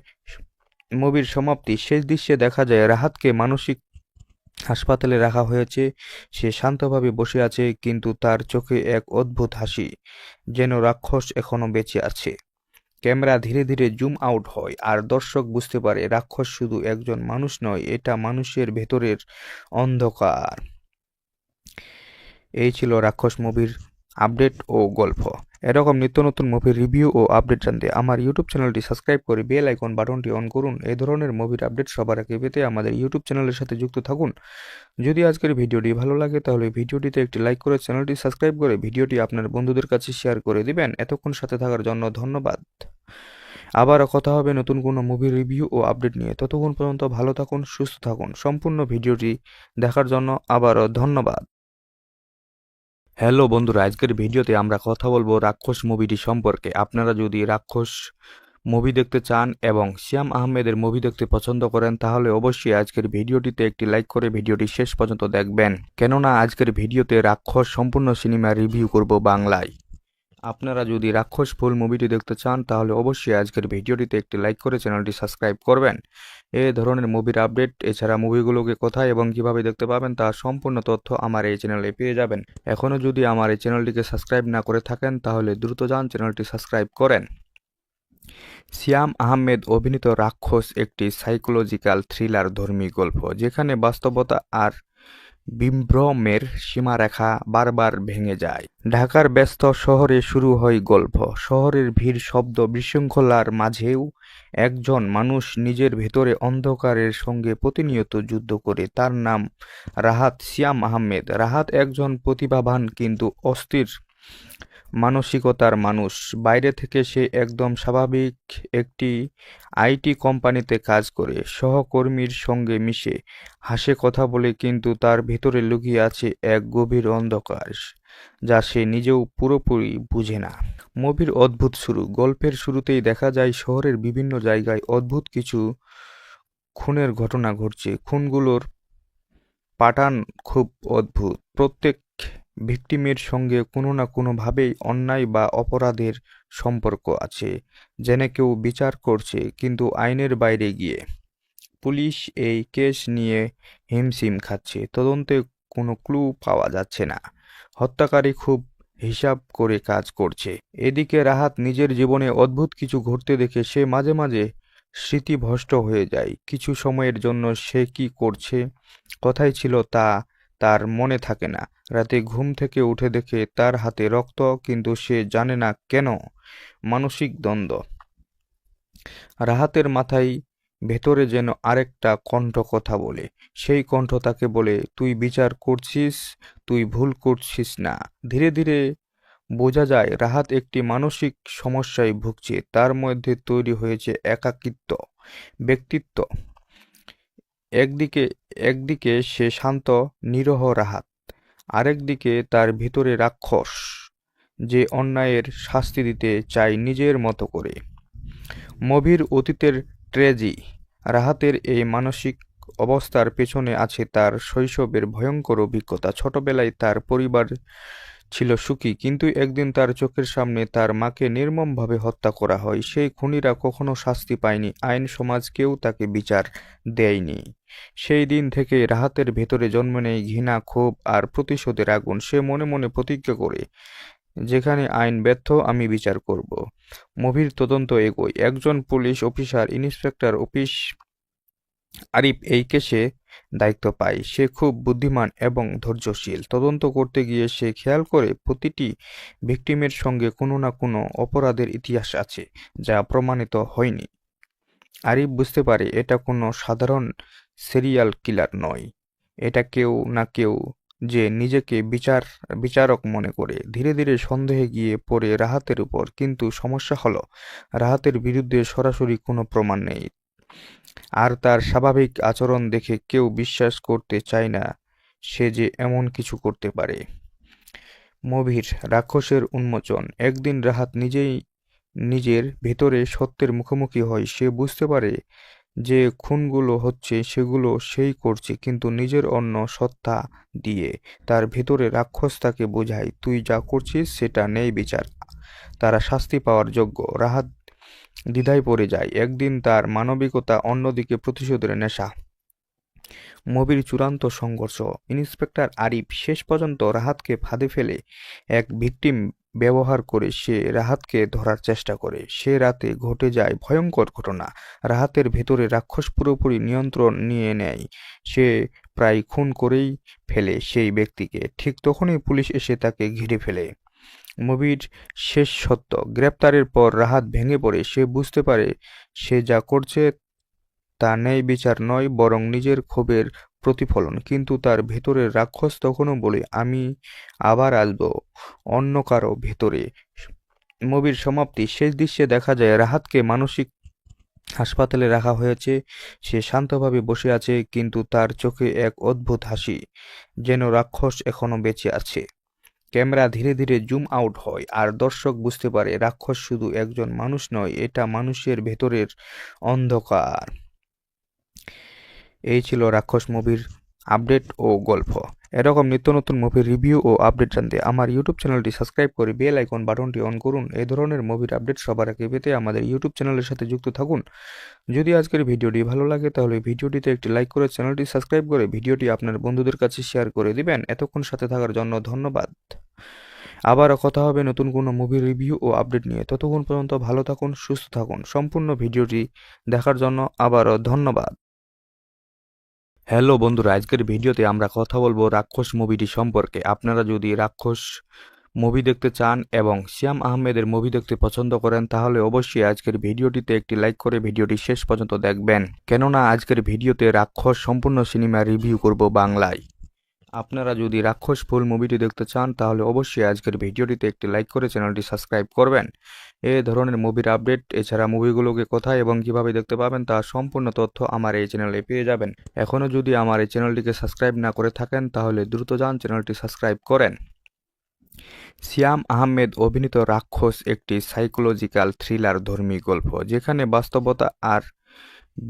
মুভির সমাপ্তি। শেষ দৃশ্যে দেখা যায় রাহাতকে মানসিক হাসপাতালে রাখা হয়েছে। সে শান্তভাবে বসে আছে, কিন্তু তার চোখে এক অদ্ভুত হাসি, যেন রাক্ষস এখনো বেঁচে আছে। ক্যামেরা ধীরে ধীরে জুম আউট হয়, আর দর্শক বুঝতে পারে রাক্ষস শুধু একজন মানুষ নয়, এটা মানুষের ভেতরের অন্ধকার। এই ছিল রাক্ষস মুভির আপডেট ও গল্প। এরকম নিত্য নতুন মুভির রিভিউ ও আপডেট জানতে আমার ইউটিউব চ্যানেলটি সাবস্ক্রাইব করে বেল আইকন বাটনটি অন করুন। এই ধরনের মুভির আপডেট সবার আগে পেতে আমাদের ইউটিউব চ্যানেলের সাথে যুক্ত থাকুন। যদি আজকের ভিডিওটি ভালো লাগে তাহলে ভিডিওটিতে একটি লাইক করে চ্যানেলটি সাবস্ক্রাইব করে ভিডিওটি আপনার বন্ধুদের কাছে শেয়ার করে দিবেন। এতক্ষণ সাথে থাকার জন্য ধন্যবাদ। আবারও কথা হবে নতুন কোনো মুভি রিভিউ ও আপডেট নিয়ে। ততক্ষণ পর্যন্ত ভালো থাকুন, সুস্থ থাকুন। সম্পূর্ণ ভিডিওটি দেখার জন্য আবারও ধন্যবাদ। হ্যালো বন্ধুরা, আজকের ভিডিওতে আমরা কথা বলবো রাক্ষস মুভিটি সম্পর্কে। আপনারা যদি রাক্ষস মুভি দেখতে চান এবং শ্যাম আহমেদের মুভি দেখতে পছন্দ করেন, তাহলে অবশ্যই আজকের ভিডিওটিতে একটি লাইক করে ভিডিওটি শেষ পর্যন্ত দেখবেন, কেননা আজকের ভিডিওতে রাক্ষস সম্পূর্ণ সিনেমা রিভিউ করব বাংলায়। আপনারা যদি রাক্ষস ফুল মুভিটি দেখতে চান, তাহলে অবশ্যই আজকের ভিডিওটিতে একটি লাইক করে চ্যানেলটি সাবস্ক্রাইব করবেন। এই ধরনের মুভির আপডেট, এছাড়া মুভিগুলোকে কোথায় এবং কিভাবে দেখতে পাবেন তার সম্পূর্ণ তথ্য আমার এই চ্যানেলে পেয়ে যাবেন। এখনও যদি আমার এই চ্যানেলটিকে সাবস্ক্রাইব না করে থাকেন, তাহলে দ্রুত যান চ্যানেলটি সাবস্ক্রাইব করেন। শ্যাম আহমেদ অভিনীত রাক্ষস একটি সাইকোলজিক্যাল থ্রিলার ধর্মী গল্প, যেখানে বাস্তবতা আর বিভ্রমের সীমারেখা বারবার ভেঙে যায়। ঢাকার ব্যস্ত শহরে শুরু হয় গল্প। শহরের ভিড়, শব্দ, বিশৃঙ্খলার মাঝেও একজন মানুষ নিজের ভেতরে অন্ধকারের সঙ্গে প্রতিনিয়ত যুদ্ধ করে। তার নাম রাহাত। শ্যাম আহমেদ। রাহাত একজন প্রতিভাবান কিন্তু অস্থির মানসিকতার মানুষ। বাইরে থেকে সে একদম স্বাভাবিক একটি আইটি কোম্পানিতে কাজ করে, সহকর্মীর সঙ্গে মিশে, হাসে, কথা বলে, কিন্তু তার ভেতরে লুকিয়ে আছে এক গভীর অন্ধকার যা সে নিজেও পুরোপুরি বুঝে না। মুভির অদ্ভুত শুরু। গল্পের শুরুতেই দেখা যায় শহরের বিভিন্ন জায়গায় অদ্ভুত কিছু খুনের ঘটনা ঘটছে। খুনগুলোর প্যাটার্ন খুব অদ্ভুত। প্রত্যেক ভিকটিমের সঙ্গে কোনো না কোনোভাবেই অন্যায় বা অপরাধের সম্পর্ক আছে, যেন কেউ বিচার করছে কিন্তু আইনের বাইরে গিয়ে। পুলিশ এই কেস নিয়ে হিমশিম খাচ্ছে। তদন্তে কোনো ক্লু পাওয়া যাচ্ছে না। হত্যাকারী খুব হিসাব করে কাজ করছে। এদিকে রাহাত নিজের জীবনে অদ্ভুত কিছু ঘটতে দেখে সে মাঝে মাঝে স্মৃতিভ্রষ্ট হয়ে যায়। কিছু সময়ের জন্য সে কি করছে, কোথায় ছিল তা তার মনে থাকে না। রাতে ঘুম থেকে উঠে দেখে তার হাতে রক্ত, কিন্তু সে জানে না কেন। মানসিক দ্বন্দ্ব। রাহাতের মাথায় ভেতরে যেন আরেকটা কণ্ঠ কথা বলে। সেই কণ্ঠ তাকে বলে, তুই বিচার করছিস, তুই ভুল করছিস না। ধীরে ধীরে বোঝা যায় রাহাত একটি মানসিক সমস্যায় ভুগছে। তার মধ্যে তৈরি হয়েছে একাকিত্ব ব্যক্তিত্ব। একদিকে একদিকে সে শান্ত নিরহ রাহাত, আরেকদিকে তার ভিতরে রাক্ষস, যে অন্যায়ের শাস্তি দিতে চায় নিজের মতো করে। মুভির অতীতের ট্র্যাজেডি। রাহাতের এই মানসিক অবস্থার পেছনে আছে তার শৈশবের ভয়ঙ্কর অভিজ্ঞতা। ছোটবেলায় তার পরিবার ছিল সুখী, কিন্তু একদিন তার চোখের সামনে তার মাকে নির্মমভাবে হত্যা করা হয়। সেই খুনিরা কখনো শাস্তি পায়নি, আইন সমাজ কেউ তাকে বিচার দেয়নি। সেই দিন থেকে রাহাতের ভেতরে জন্ম নেয় ঘৃণা, ক্ষোভ আর প্রতিশোধের আগুন। সে মনে মনে প্রতিজ্ঞা করে, যেখানে আইন ব্যর্থ আমি বিচার করব। মুভির তদন্ত এগোয়। একজন police officer, inspector office Arif এই কেসে দায়িত্ব পায়। সে খুব বুদ্ধিমান এবং ধৈর্যশীল। তদন্ত করতে গিয়ে সে খেয়াল করে প্রতিটি ভিকটিমের সঙ্গে কোনো না কোনো অপরাধের ইতিহাস আছে, যা প্রমাণিত হয়নি। আরিফ বুঝতে পারে এটা কোনো সাধারণ সিরিয়াল কিলার নয়, এটা কেউ না কেউ যে নিজেকে বিচারক মনে করে। ধীরে ধীরে সন্দেহে গিয়ে পড়ে রাহাতের উপর। কিন্তু সমস্যা হলো, রাহাতের বিরুদ্ধে সরাসরি কোনো প্রমাণ নেই, আর তার স্বাভাবিক আচরণ দেখে কেউ বিশ্বাস করতে চায় না সে যে এমন কিছু করতে পারে। মুভির রাক্ষসের উন্মোচন। একদিন রাহাত নিজেই নিজের ভেতরে সত্যের মুখোমুখি হয়। সে বুঝতে পারে যে খুনগুলো হচ্ছে সেগুলো সেই করছে, কিন্তু নিজের অন্য সত্তা দিয়ে। তার ভেতরে রাক্ষস তাকে বোঝায়, তুই যা করছিস সেটা নেই বিচার, তারা শাস্তি পাওয়ার যোগ্য। রাহাত দ্বিধায় পড়ে যায়। একদিন তার মানবিকতা, অন্যদিকে প্রতিশোধের নেশা। মুভির চূড়ান্ত সংঘর্ষ। ইন্সপেক্টর আরিফ শেষ পর্যন্ত রাহাতকে ফাঁদে ফেলে এক ভিকটিম ব্যবহার করে সে রাহাতকে ধরার চেষ্টা করে। সে রাতে ঘটে যায় ভয়ঙ্কর ঘটনা। রাহাতের ভেতরে রাক্ষস পুরোপুরি নিয়ন্ত্রণ নিয়ে নেয়। সে প্রায় খুন করেই ফেলে সেই ব্যক্তিকে। ঠিক তখনই পুলিশ এসে তাকে ঘিরে ফেলে। মুভির শেষ সত্য। গ্রেপ্তারের পর রাহাত ভেঙে পড়ে। সে বুঝতে পারে সে যা করছে তা ন্যায় বিচার নয়, বরং নিজের ক্ষোভের প্রতিফলন। কিন্তু তার ভেতরের রাক্ষস তখনও বলে, আমি আবার আসব অন্য কারো ভেতরে। মুভির সমাপ্তি। শেষ দৃশ্যে দেখা যায় রাহাতকে মানসিক হাসপাতালে রাখা হয়েছে। সে শান্তভাবে বসে আছে, কিন্তু তার চোখে এক অদ্ভুত হাসি, যেন রাক্ষস এখনো বেঁচে আছে। ক্যামেরা ধীরে ধীরে জুম আউট হয়, আর দর্শক বুঝতে পারে রাক্ষস শুধু একজন মানুষ নয়, এটা মানুষের ভেতরের অন্ধকার। এই ছিল রাক্ষস মুভির আপডেট ও গল্প। এরকম নিত্য নতুন মুভির রিভিউ ও আপডেট জানতে আমার ইউটিউব চ্যানেলটি সাবস্ক্রাইব করে বেল আইকন বাটনটি অন করুন। এই ধরনের মুভির আপডেট সবার আগে পেতে আমাদের ইউটিউব চ্যানেলের সাথে যুক্ত থাকুন। যদি আজকের ভিডিওটি ভালো লাগে তাহলে ভিডিওটিতে একটি লাইক করে চ্যানেলটি সাবস্ক্রাইব করে ভিডিওটি আপনার বন্ধুদের কাছে শেয়ার করে দিবেন। এতক্ষণ সাথে থাকার জন্য ধন্যবাদ। আবারও কথা হবে নতুন কোনো মুভি রিভিউ ও আপডেট নিয়ে। ততক্ষণ পর্যন্ত ভালো থাকুন, সুস্থ থাকুন। সম্পূর্ণ ভিডিওটি দেখার জন্য আবারও ধন্যবাদ। হ্যালো বন্ধুরা, আজকের ভিডিওতে আমরা কথা বলবো রাক্ষস মুভিটি সম্পর্কে। আপনারা যদি রাক্ষস মুভি দেখতে চান এবং শ্যাম আহমেদের মুভি দেখতে পছন্দ করেন তাহলে অবশ্যই আজকের ভিডিওটিতে একটি লাইক করে ভিডিওটি শেষ পর্যন্ত দেখবেন, কেননা আজকের ভিডিওতে রাক্ষস সম্পূর্ণ সিনেমা রিভিউ করব বাংলায়। আপনারা যদি রাক্ষস ফুল মুভিটি দেখতে চান তাহলে অবশ্যই আজকের ভিডিওটিতে একটি লাইক করে চ্যানেলটি সাবস্ক্রাইব করবেন। এই ধরনের মুভির আপডেট, এছাড়া মুভিগুলোকে কোথায় এবং কিভাবে দেখতে পাবেন তার সম্পূর্ণ তথ্য আমার এই চ্যানেলে পেয়ে যাবেন। এখনও যদি আমার এই চ্যানেলটিকে সাবস্ক্রাইব না করে থাকেন তাহলে দ্রুত যান চ্যানেলটি সাবস্ক্রাইব করেন। শ্যাম আহমেদ অভিনীত রাক্ষস একটি সাইকোলজিক্যাল থ্রিলার ধর্মী গল্প, যেখানে বাস্তবতা আর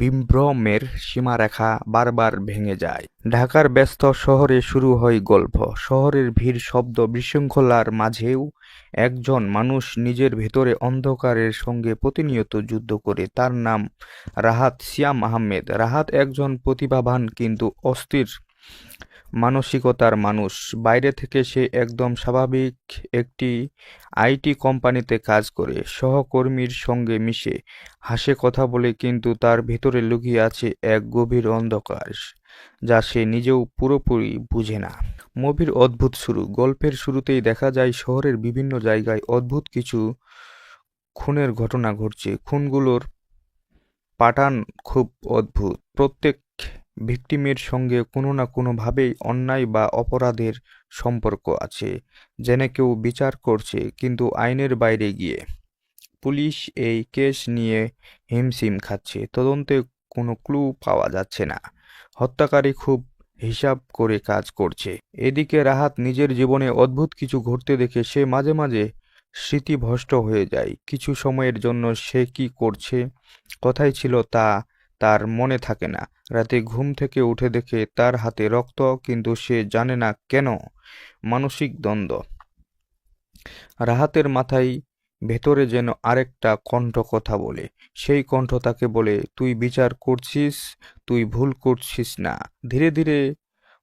বিভ্রমের সীমারেখা বারবার ভেঙে যায়। ঢাকার ব্যস্ত শহরে শুরু হয় গল্প। শহরের ভিড়, শব্দ, বিশৃঙ্খলার মাঝেও একজন মানুষ নিজের ভেতরে অন্ধকারের সঙ্গে প্রতিনিয়ত যুদ্ধ করে। তার নাম রাহাত। শ্যাম আহমেদ। রাহাত একজন প্রতিভাবান কিন্তু অস্থির মানসিকতার মানুষ। বাইরে থেকে সে একদম স্বাভাবিক একটি আইটি কোম্পানিতে কাজ করে, সহকর্মীর সঙ্গে মিশে, হাসে, কথা বলে, কিন্তু তার ভেতরে লুকিয়ে আছে এক গভীর অন্ধকার যা সে নিজেও পুরোপুরি বুঝে না। মুভির অদ্ভুত শুরু। গল্পের শুরুতেই দেখা যায় শহরের বিভিন্ন জায়গায় অদ্ভুত কিছু খুনের ঘটনা ঘটছে। খুনগুলোর প্যাটার্ন খুব অদ্ভুত। প্রত্যেক ভিকটিমের সঙ্গে কোনো না কোনোভাবেই অন্যায় বা অপরাধের সম্পর্ক আছে, যেন কেউ বিচার করছে কিন্তু আইনের বাইরে গিয়ে। পুলিশ এই কেস নিয়ে হিমশিম খাচ্ছে। তদন্তে কোনো ক্লু পাওয়া যাচ্ছে না। হত্যাকারী খুব হিসাব করে কাজ করছে। এদিকে রাহাত নিজের জীবনে অদ্ভুত কিছু ঘটতে দেখে সে মাঝে মাঝে স্মৃতিভ্রষ্ট হয়ে যায়। কিছু সময়ের জন্য সে কি করছে, কোথায় ছিল তা তার মনে থাকে না। রাতে ঘুম থেকে উঠে দেখে তার হাতে রক্ত, কিন্তু সে জানে না কেন। মানসিক দ্বন্দ্ব। রাহাতের মাথায় ভেতরে যেন আরেকটা কণ্ঠ কথা বলে। সেই কণ্ঠ তাকে বলে, তুই বিচার করছিস, তুই ভুল করছিস না। ধীরে ধীরে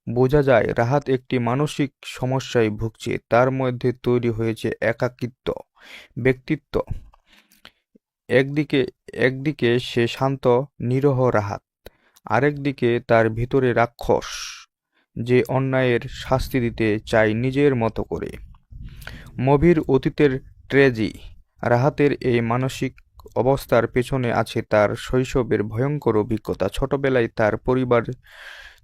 বোঝা যায় রাহাত একটি মানসিক সমস্যায় ভুগছে। তার মধ্যে তৈরি হয়েছে একাকিত্ব ব্যক্তিত্ব। একদিকে সে শান্ত নিরহ রাহাত, আরেকদিকে তার ভিতরে রাক্ষস যে অন্যায়ের শাস্তি দিতে চায় নিজের মতো করে। মুভির অতীতের ট্র্যাজেডি। রাহাতের এই মানসিক অবস্থার পেছনে আছে তার শৈশবের ভয়ঙ্কর অভিজ্ঞতা। ছোটবেলায় তার পরিবার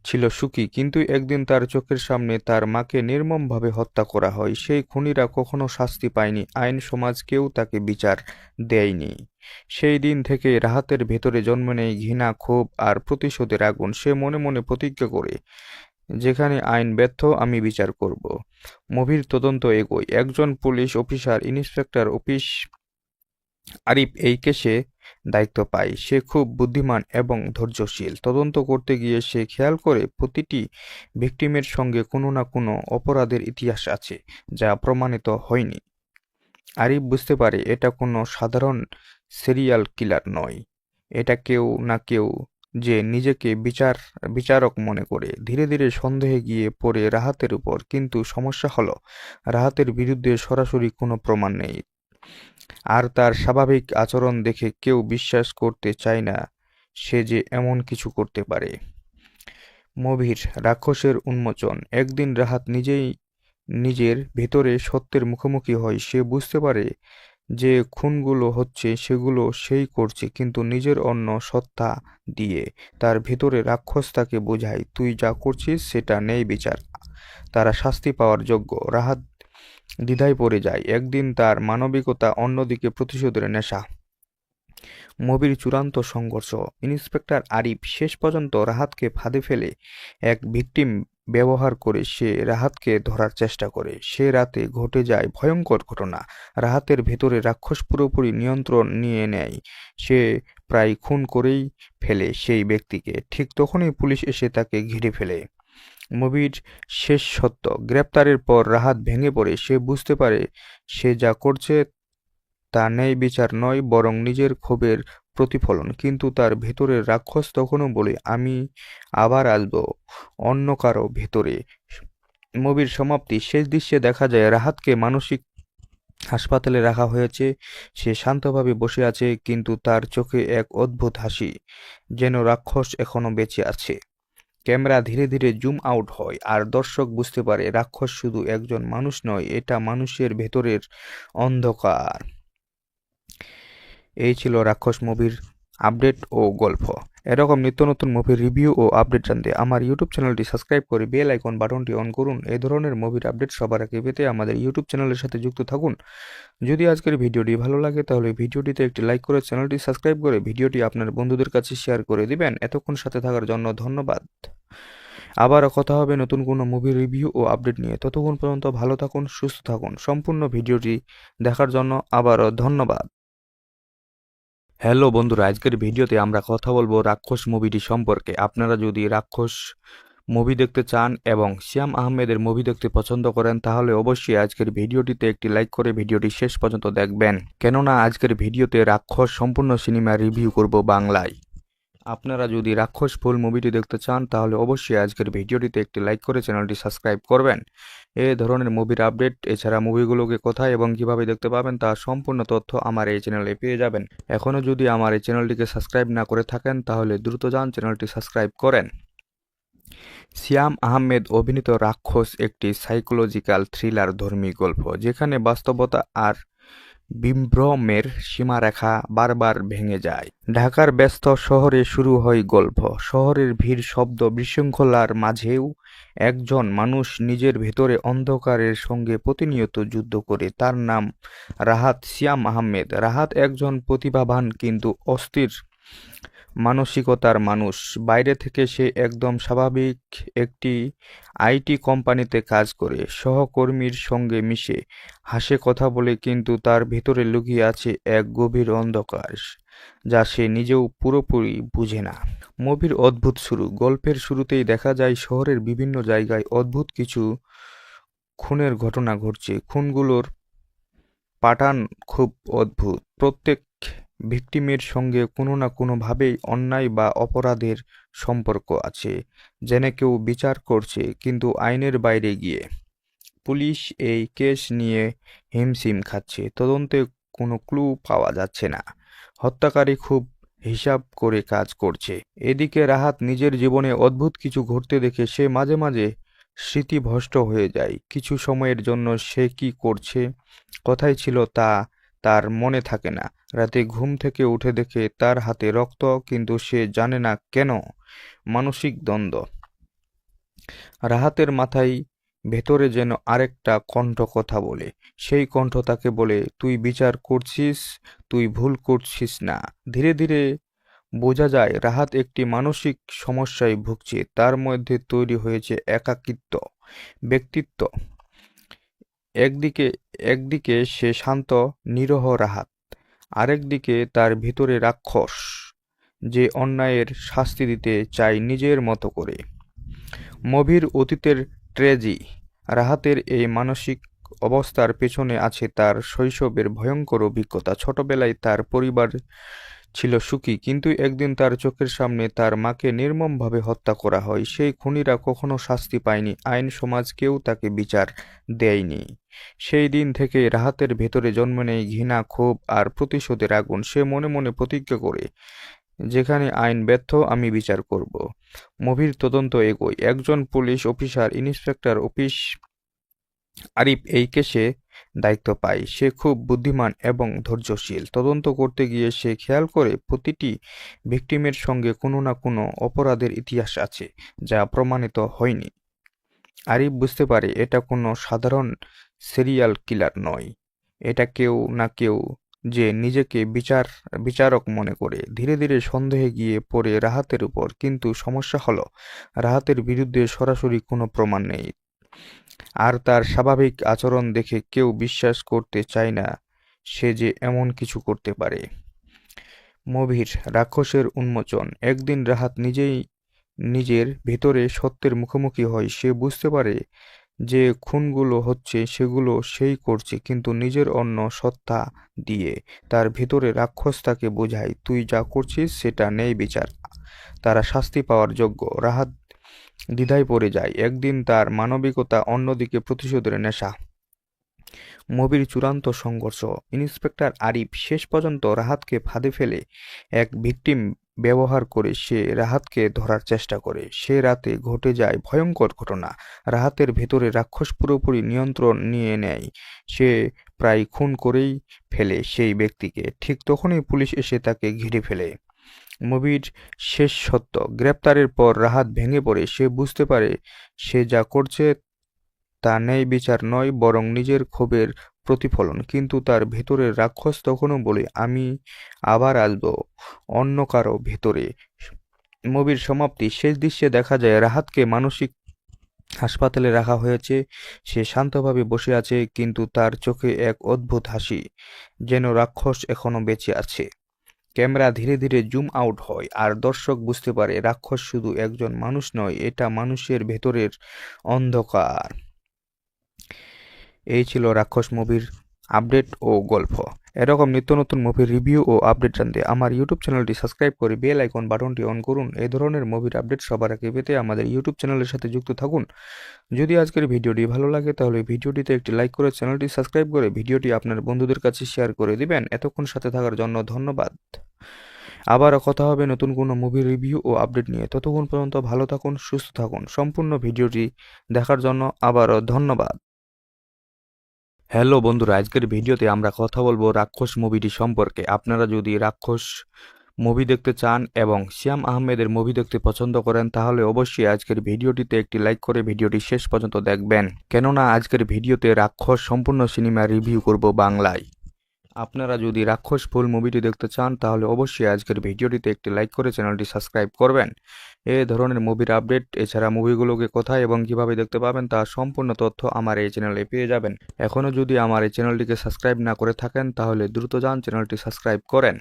ছিল সুখী, কিন্তু একদিন তার চোখের সামনে তার মাকে নির্মমভাবে হত্যা করা হয়। সেই খুনিরা কখনো শাস্তি পায়নি, আইন, সমাজ কেউ তাকে বিচার দেয়নি। সেই দিন থেকে রাহাতের ভেতরে জন্ম নেয় ঘৃণা, ক্ষোভ আর প্রতিশোধের আগুন। সে মনে মনে প্রতিজ্ঞা করে, যেখানে আইন ব্যর্থ আমি বিচার করব। মুভির তদন্ত এগোয়। একজন পুলিশ অফিসার, ইন্সপেক্টর আরিফ এই কেসে দায়িত্ব পায়। সে খুব বুদ্ধিমান এবং ধৈর্যশীল। তদন্ত করতে গিয়ে সে খেয়াল করে প্রতিটি ভিকটিমের সঙ্গে কোনো না কোনো অপরাধের ইতিহাস আছে যা প্রমাণিত হয়নি। আরিফ বুঝতে পারে এটা কোনো সাধারণ সিরিয়াল কিলার নয়, এটা কেউ না কেউ যে নিজেকে বিচারক মনে করে। ধীরে ধীরে সন্দেহে গিয়ে পড়ে রাহাতের উপর। কিন্তু সমস্যা হলো রাহাতের বিরুদ্ধে সরাসরি কোনো প্রমাণ নেই, আর তার স্বাভাবিক আচরণ দেখে কেউ বিশ্বাস করতে চায় না সে যে এমন কিছু করতে পারে। মুভির রাক্ষসের উন্মোচন। একদিন রাহাত নিজের ভেতরে সত্যের মুখোমুখি হয়। সে বুঝতে পারে যে খুনগুলো হচ্ছে সেগুলো সেই করছে, কিন্তু নিজের অন্য সত্তা দিয়ে। তার ভেতরে রাক্ষস তাকে বোঝায়, তুই যা করছিস সেটা নেই বিচার, তারা শাস্তি পাওয়ার যোগ্য। রাহাত দ্বিধায় পড়ে যায়। একদিন তার মানবিকতা, অন্যদিকে প্রতিশোধের নেশা। মুভির চূড়ান্ত সংঘর্ষ। ইন্সপেক্টর আরিফ শেষ পর্যন্ত রাহাতকে ফাঁদে ফেলে এক ভিকটিম ব্যবহার করে সে রাহাতকে ধরার চেষ্টা করে। সে রাতে ঘটে যায় ভয়ঙ্কর ঘটনা। রাহাতের ভেতরে রাক্ষস পুরোপুরি নিয়ন্ত্রণ নিয়ে নেয়। সে প্রায় খুন করেই ফেলে সেই ব্যক্তিকে। ঠিক তখনই পুলিশ এসে তাকে ঘিরে ফেলে। মুভির শেষ সত্য। গ্রেপ্তারের পর রাহাত ভেঙে পড়ে। সে বুঝতে পারে সে যা করছে তা ন্যায় বিচার নয়, বরং নিজের ক্ষোভের প্রতিফলন। কিন্তু তার ভেতরের রাক্ষস তখনও বলে, আমি আবার আসব অন্য কারো ভেতরে। মুভির সমাপ্তি। শেষ দৃশ্যে দেখা যায় রাহাতকে মানসিক হাসপাতালে রাখা হয়েছে। সে শান্তভাবে বসে আছে, কিন্তু তার চোখে এক অদ্ভুত হাসি, যেন রাক্ষস এখনো বেঁচে আছে। ক্যামেরা ধীরে ধীরে জুম আউট হয়, আর দর্শক বুঝতে পারে রাক্ষস শুধু একজন মানুষ নয়, এটা মানুষের ভেতরের অন্ধকার। এই ছিল রাক্ষস মুভির আপডেট ও গল্প। এরকম নিত্য নতুন মুভির রিভিউ ও আপডেট জানতে আমার ইউটিউব চ্যানেলটি সাবস্ক্রাইব করে বেল আইকন বাটনটি অন করুন। এই ধরনের মুভির আপডেট সবার আগে পেতে আমাদের ইউটিউব চ্যানেলের সাথে যুক্ত থাকুন। যদি আজকের ভিডিওটি ভালো লাগে তাহলে ভিডিওটিতে একটি লাইক করে চ্যানেলটি সাবস্ক্রাইব করে ভিডিওটি আপনার বন্ধুদের কাছে শেয়ার করে দিবেন। এতক্ষণ সাথে থাকার জন্য ধন্যবাদ। আবারও কথা হবে নতুন কোনো মুভি রিভিউ ও আপডেট নিয়ে। ততক্ষণ পর্যন্ত ভালো থাকুন, সুস্থ থাকুন। সম্পূর্ণ ভিডিওটি দেখার জন্য আবারও ধন্যবাদ। হ্যালো বন্ধুরা, আজকের ভিডিওতে আমরা কথা বলবো রাক্ষস মুভিটি সম্পর্কে। আপনারা যদি রাক্ষস মুভি দেখতে চান এবং শ্যাম আহমেদের মুভি দেখতে পছন্দ করেন তাহলে অবশ্যই আজকের ভিডিওটিতে একটি লাইক করে ভিডিওটি শেষ পর্যন্ত দেখবেন, কেননা আজকের ভিডিওতে রাক্ষস সম্পূর্ণ সিনেমা রিভিউ করব বাংলায়। আপনারা যদি রাক্ষস ফুল মুভিটি দেখতে চান তাহলে অবশ্যই আজকের ভিডিওটিতে একটি লাইক করে চ্যানেলটি সাবস্ক্রাইব করবেন। এই ধরনের মুভির আপডেট এছাড়া মুভিগুলোকে কোথায় এবং কিভাবে দেখতে পাবেন তার সম্পূর্ণ তথ্য আমার এই চ্যানেলে পেয়ে যাবেন। এখনও যদি আমার এই চ্যানেলটিকে সাবস্ক্রাইব না করে থাকেন তাহলে দ্রুত যান চ্যানেলটি সাবস্ক্রাইব করেন। সিয়াম আহমেদ অভিনীত রাক্ষস একটি সাইকোলজিক্যাল থ্রিলার ধর্মী গল্প, যেখানে বাস্তবতা আর বিভ্রমের সীমারেখা বারবার ভেঙে যায়। ঢাকার ব্যস্ত শহরে শুরু হয় গল্প। শহরের ভিড়, শব্দ, বিশৃঙ্খলার মাঝেও একজন মানুষ নিজের ভেতরে অন্ধকারের সঙ্গে প্রতিনিয়ত যুদ্ধ করে। তার নাম রাহাত সিয়াম আহমেদ। রাহাত একজন প্রতিভাবান কিন্তু অস্থির মানসিকতার মানুষ। বাইরে থেকে সে একদম স্বাভাবিক একটি আইটি কোম্পানিতে কাজ করে, সহকর্মীর সঙ্গে মিশে, হাসে, কথা বলে, কিন্তু তার ভেতরে লুকিয়ে আছে এক গভীর অন্ধকার যা সে নিজেও পুরোপুরি বুঝে না। মুভির অদ্ভুত শুরু। গল্পের শুরুতেই দেখা যায় শহরের বিভিন্ন জায়গায় অদ্ভুত কিছু খুনের ঘটনা ঘটছে। খুনগুলোর প্যাটার্ন খুব অদ্ভুত। প্রত্যেক ভিকটিমের সঙ্গে কোনো না কোনোভাবেই অন্যায় বা অপরাধের সম্পর্ক আছে, যেন কেউ বিচার করছে কিন্তু আইনের বাইরে গিয়ে। পুলিশ এই কেস নিয়ে হিমশিম খাচ্ছে। তদন্তে কোনো ক্লু পাওয়া যাচ্ছে না। হত্যাকারী খুব হিসাব করে কাজ করছে। এদিকে রাহাত নিজের জীবনে অদ্ভুত কিছু ঘটতে দেখে সে মাঝে মাঝে স্মৃতিভ্রষ্ট হয়ে যায়। কিছু সময়ের জন্য সে কি করছে, কোথায় ছিল তা তার মনে থাকে না। রাতে ঘুম থেকে উঠে দেখে তার হাতে রক্ত, কিন্তু সে জানে না কেন। মানসিক দ্বন্দ্ব। রাহাতের মাথায় ভেতরে যেন আরেকটা কণ্ঠ কথা বলে। সেই কণ্ঠ তাকে বলে, তুই বিচার করছিস, তুই ভুল করছিস না। ধীরে ধীরে বোঝা যায় রাহাত একটি মানসিক সমস্যায় ভুগছে। তার মধ্যে তৈরি হয়েছে একাকিত্ব ব্যক্তিত্ব। একদিকে সে শান্ত নিরহ রাহাত, আরেকদিকে তার ভিতরে রাক্ষস যে অন্যায়ের শাস্তি দিতে চায় নিজের মতো করে। মুভির অতীতের ট্র্যাজেডি। রাহাতের এই মানসিক অবস্থার পেছনে আছে তার শৈশবের ভয়ঙ্কর অভিজ্ঞতা। ছোটবেলায় তার পরিবার ছিল সুখী, কিন্তু একদিন তার চোখের সামনে তার মাকে নির্মমভাবে হত্যা করা হয়। সেই খুনিরা কখনো শাস্তি পায়নি, আইন, সমাজ কেউ তাকে বিচার দেয়নি। সেই দিন থেকে রাহাতের ভেতরে জন্ম নেয় ঘৃণা, ক্ষোভ আর প্রতিশোধের আগুন। সে মনে মনে প্রতিজ্ঞা করে, যেখানে আইন ব্যর্থ আমি বিচার করব। মুভির তদন্ত এগোয়। একজন police officer, inspector office Arif এই কেসে দায়িত্ব পায়। সে খুব বুদ্ধিমান এবং ধৈর্যশীল। তদন্ত করতে গিয়ে সে খেয়াল করে প্রতিটি ভিকটিমের সঙ্গে কোনো না কোনো অপরাধের ইতিহাস আছে যা প্রমাণিত হয়নি। আরিফ বুঝতে পারে এটা কোনো সাধারণ সিরিয়াল কিলার নয়, এটা কেউ না কেউ যে নিজেকে বিচারক মনে করে। ধীরে ধীরে সন্দেহে গিয়ে পড়ে রাহাতের উপর। কিন্তু সমস্যা হলো রাহাতের বিরুদ্ধে সরাসরি কোনো প্রমাণ নেই, আর তার স্বাভাবিক আচরণ দেখে কেউ বিশ্বাস করতে চায় না সে যে এমন কিছু করতে পারে। মুভির রাক্ষসের উন্মোচন। একদিন রাহাত নিজের ভেতরে সত্যের মুখোমুখি হয়। সে বুঝতে পারে যে খুনগুলো হচ্ছে সেগুলো সেই করছে, কিন্তু নিজের অন্য সত্তা দিয়ে। তার ভেতরে রাক্ষস তাকে বোঝায়, তুই যা করছিস সেটা নেই বিচার, তারা শাস্তি পাওয়ার যোগ্য। রাহাত দ্বিধায় পড়ে যায়। একদিন তার মানবিকতা, অন্যদিকে প্রতিশোধের নেশা। মুভির চূড়ান্ত সংঘর্ষ। ইন্সপেক্টর আরিফ শেষ পর্যন্ত রাহাতকে ফাঁদে ফেলে এক ভিকটিম ব্যবহার করে সে রাহাতকে ধরার চেষ্টা করে। সে রাতে ঘটে যায় ভয়ঙ্কর ঘটনা। রাহাতের ভেতরে রাক্ষস পুরোপুরি নিয়ন্ত্রণ নিয়ে নেয়। সে প্রায় খুন করেই ফেলে সেই ব্যক্তিকে। ঠিক তখনই পুলিশ এসে তাকে ঘিরে ফেলে। মুভির শেষ সত্য। গ্রেপ্তারের পর রাহাত ভেঙে পড়ে। সে বুঝতে পারে সে যা করছে তা ন্যায় বিচার নয়, বরং নিজের ক্ষোভের প্রতিফলন। কিন্তু তার ভেতরের রাক্ষস তখনও বলে, আমি আবার আসব অন্য কারো ভেতরে। মুভির সমাপ্তি। শেষ দৃশ্যে দেখা যায় রাহাতকে মানসিক হাসপাতালে রাখা হয়েছে। সে শান্তভাবে বসে আছে, কিন্তু তার চোখে এক অদ্ভুত হাসি, যেন রাক্ষস এখনো বেঁচে আছে। ক্যামেরা ধীরে ধীরে জুম আউট হয় আর দর্শক বুঝতে পারে রাক্ষস শুধু একজন মানুষ নয়, এটা মানুষের ভেতরের অন্ধকার। এই ছিল রাক্ষস মুভির আপডেট ও গল্প। এরকম নিত্য নতুন মুভির রিভিউ ও আপডেট জানতে আমার ইউটিউব চ্যানেলটি সাবস্ক্রাইব করে বেল আইকন বাটনটি অন করুন। এই ধরনের মুভির আপডেট সবার আগে পেতে আমাদের ইউটিউব চ্যানেলের সাথে যুক্ত থাকুন। যদি আজকের ভিডিওটি ভালো লাগে তাহলে ভিডিওটিতে একটি লাইক করে চ্যানেলটি সাবস্ক্রাইব করে ভিডিওটি আপনার বন্ধুদের কাছে শেয়ার করে দিবেন। এতক্ষণ সাথে থাকার জন্য ধন্যবাদ। আবারও কথা হবে নতুন কোনো মুভি রিভিউ ও আপডেট নিয়ে। ততক্ষণ পর্যন্ত ভালো থাকুন, সুস্থ থাকুন। সম্পূর্ণ ভিডিওটি দেখার জন্য আবারও ধন্যবাদ। হ্যালো বন্ধুরা, আজকের ভিডিওতে আমরা কথা বলবো রাক্ষস মুভিটি সম্পর্কে। আপনারা যদি রাক্ষস মুভি দেখতে চান এবং শ্যাম আহমেদের মুভি দেখতে পছন্দ করেন তাহলে অবশ্যই আজকের ভিডিওটিতে একটি লাইক করে ভিডিওটি শেষ পর্যন্ত দেখবেন, কেননা আজকের ভিডিওতে রাক্ষস সম্পূর্ণ সিনেমা রিভিউ করব বাংলায়। আপনারা যদি রাক্ষস ফুল মুভিটি দেখতে চান তাহলে অবশ্যই আজকের ভিডিওটিতে একটি লাইক করে চ্যানেলটি সাবস্ক্রাইব করবেন। এই ধরনের মুভির আপডেট এছাড়া মুভিগুলোকে কোথায় এবং কিভাবে দেখতে পাবেন তার সম্পূর্ণ তথ্য আমার এই চ্যানেলে পেয়ে যাবেন। এখনও যদি আমার এই চ্যানেলটিকে সাবস্ক্রাইব না করে থাকেন তাহলে দ্রুত যান চ্যানেলটি সাবস্ক্রাইব করেন।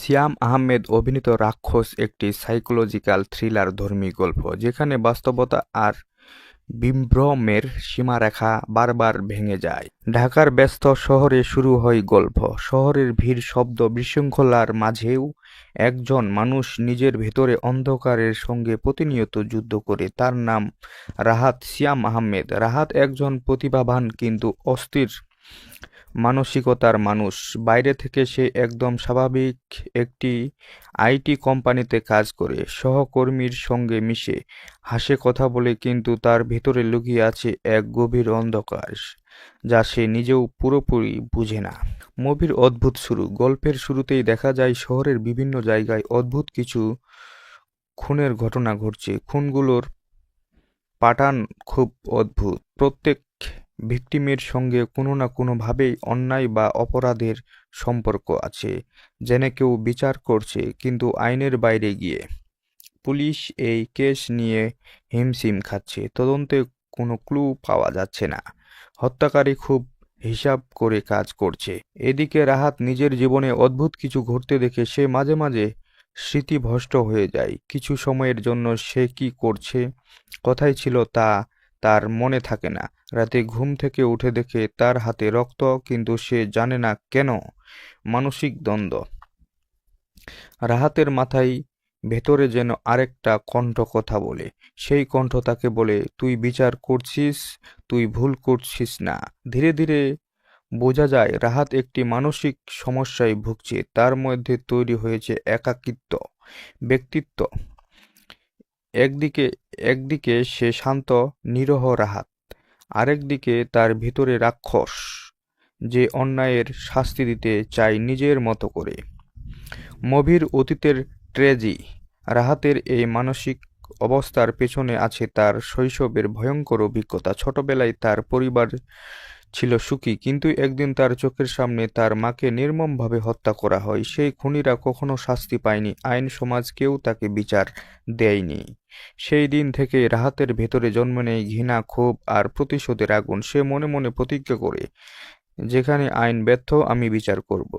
শ্যাম আহমেদ অভিনীত রাক্ষস একটি সাইকোলজিক্যাল থ্রিলার ধর্মী গল্প, যেখানে বাস্তবতা আর বিভ্রমের সীমারেখা বারবার ভেঙে যায়। ঢাকার ব্যস্ত শহরে শুরু হয় গল্প। শহরের ভিড়, শব্দ, বিশৃঙ্খলার মাঝেও একজন মানুষ নিজের ভেতরে অন্ধকারের সঙ্গে প্রতিনিয়ত যুদ্ধ করে। তার নাম রাহাত। শ্যাম আহমেদ রাহাত একজন প্রতিভাবান কিন্তু অস্থির মানসিকতার মানুষ। বাইরে থেকে সে একদম স্বাভাবিক একটি আইটি কোম্পানিতে কাজ করে, সহকর্মীর সঙ্গে মিশে, হাসে, কথা বলে, কিন্তু তার ভেতরে লুকিয়ে আছে এক গভীর অন্ধকার যা সে নিজেও পুরোপুরি বুঝে না। মুভির অদ্ভুত শুরু। গল্পের শুরুতেই দেখা যায় শহরের বিভিন্ন জায়গায় অদ্ভুত কিছু খুনের ঘটনা ঘটছে। খুনগুলোর প্যাটার্ন খুব অদ্ভুত। প্রত্যেক ভিকটিমের সঙ্গে কোনো না কোনোভাবেই অন্যায় বা অপরাধের সম্পর্ক আছে, যেন কেউ বিচার করছে কিন্তু আইনের বাইরে গিয়ে। পুলিশ এই কেস নিয়ে হিমশিম খাচ্ছে। তদন্তে কোনো ক্লু পাওয়া যাচ্ছে না। হত্যাকারী খুব হিসাব করে কাজ করছে। এদিকে রাহাত নিজের জীবনে অদ্ভুত কিছু ঘটতে দেখে সে মাঝে মাঝে স্মৃতিভ্রষ্ট হয়ে যায়। কিছু সময়ের জন্য সে কি করছে, কোথায় ছিল তা তার মনে থাকে না। রাতে ঘুম থেকে উঠে দেখে তার হাতে রক্ত, কিন্তু সে জানে না কেন। মানসিক দ্বন্দ্ব। রাহাতের মাথায় ভেতরে যেন আরেকটা কণ্ঠ কথা বলে। সেই কণ্ঠ তাকে বলে, তুই বিচার করছিস, তুই ভুল করছিস না। ধীরে ধীরে বোঝা যায় রাহাত একটি মানসিক সমস্যায় ভুগছে। তার মধ্যে তৈরি হয়েছে একাকিত্ব ব্যক্তিত্ব। একদিকে সে শান্ত নিরহ রাহাত, আরেকদিকে তার ভিতরে রাক্ষস যে অন্যায়ের শাস্তি দিতে চায় নিজের মতো করে। মুভির অতীতের ট্র্যাজেডি। রাহাতের এই মানসিক অবস্থার পেছনে আছে তার শৈশবের ভয়ঙ্কর অভিজ্ঞতা। ছোটবেলায় তার পরিবার ছিল সুখী, কিন্তু একদিন তার চোখের সামনে তার মাকে নির্মমভাবে হত্যা করা হয়। সেই খুনিরা কখনো শাস্তি পায়নি, আইন, সমাজ কেউ তাকে বিচার দেয়নি। সেই দিন থেকে রাহাতের ভেতরে জন্ম নেয় ঘৃণা, ক্ষোভ আর প্রতিশোধের আগুন। সে মনে মনে প্রতিজ্ঞা করে, যেখানে আইন ব্যর্থ আমি বিচার করব।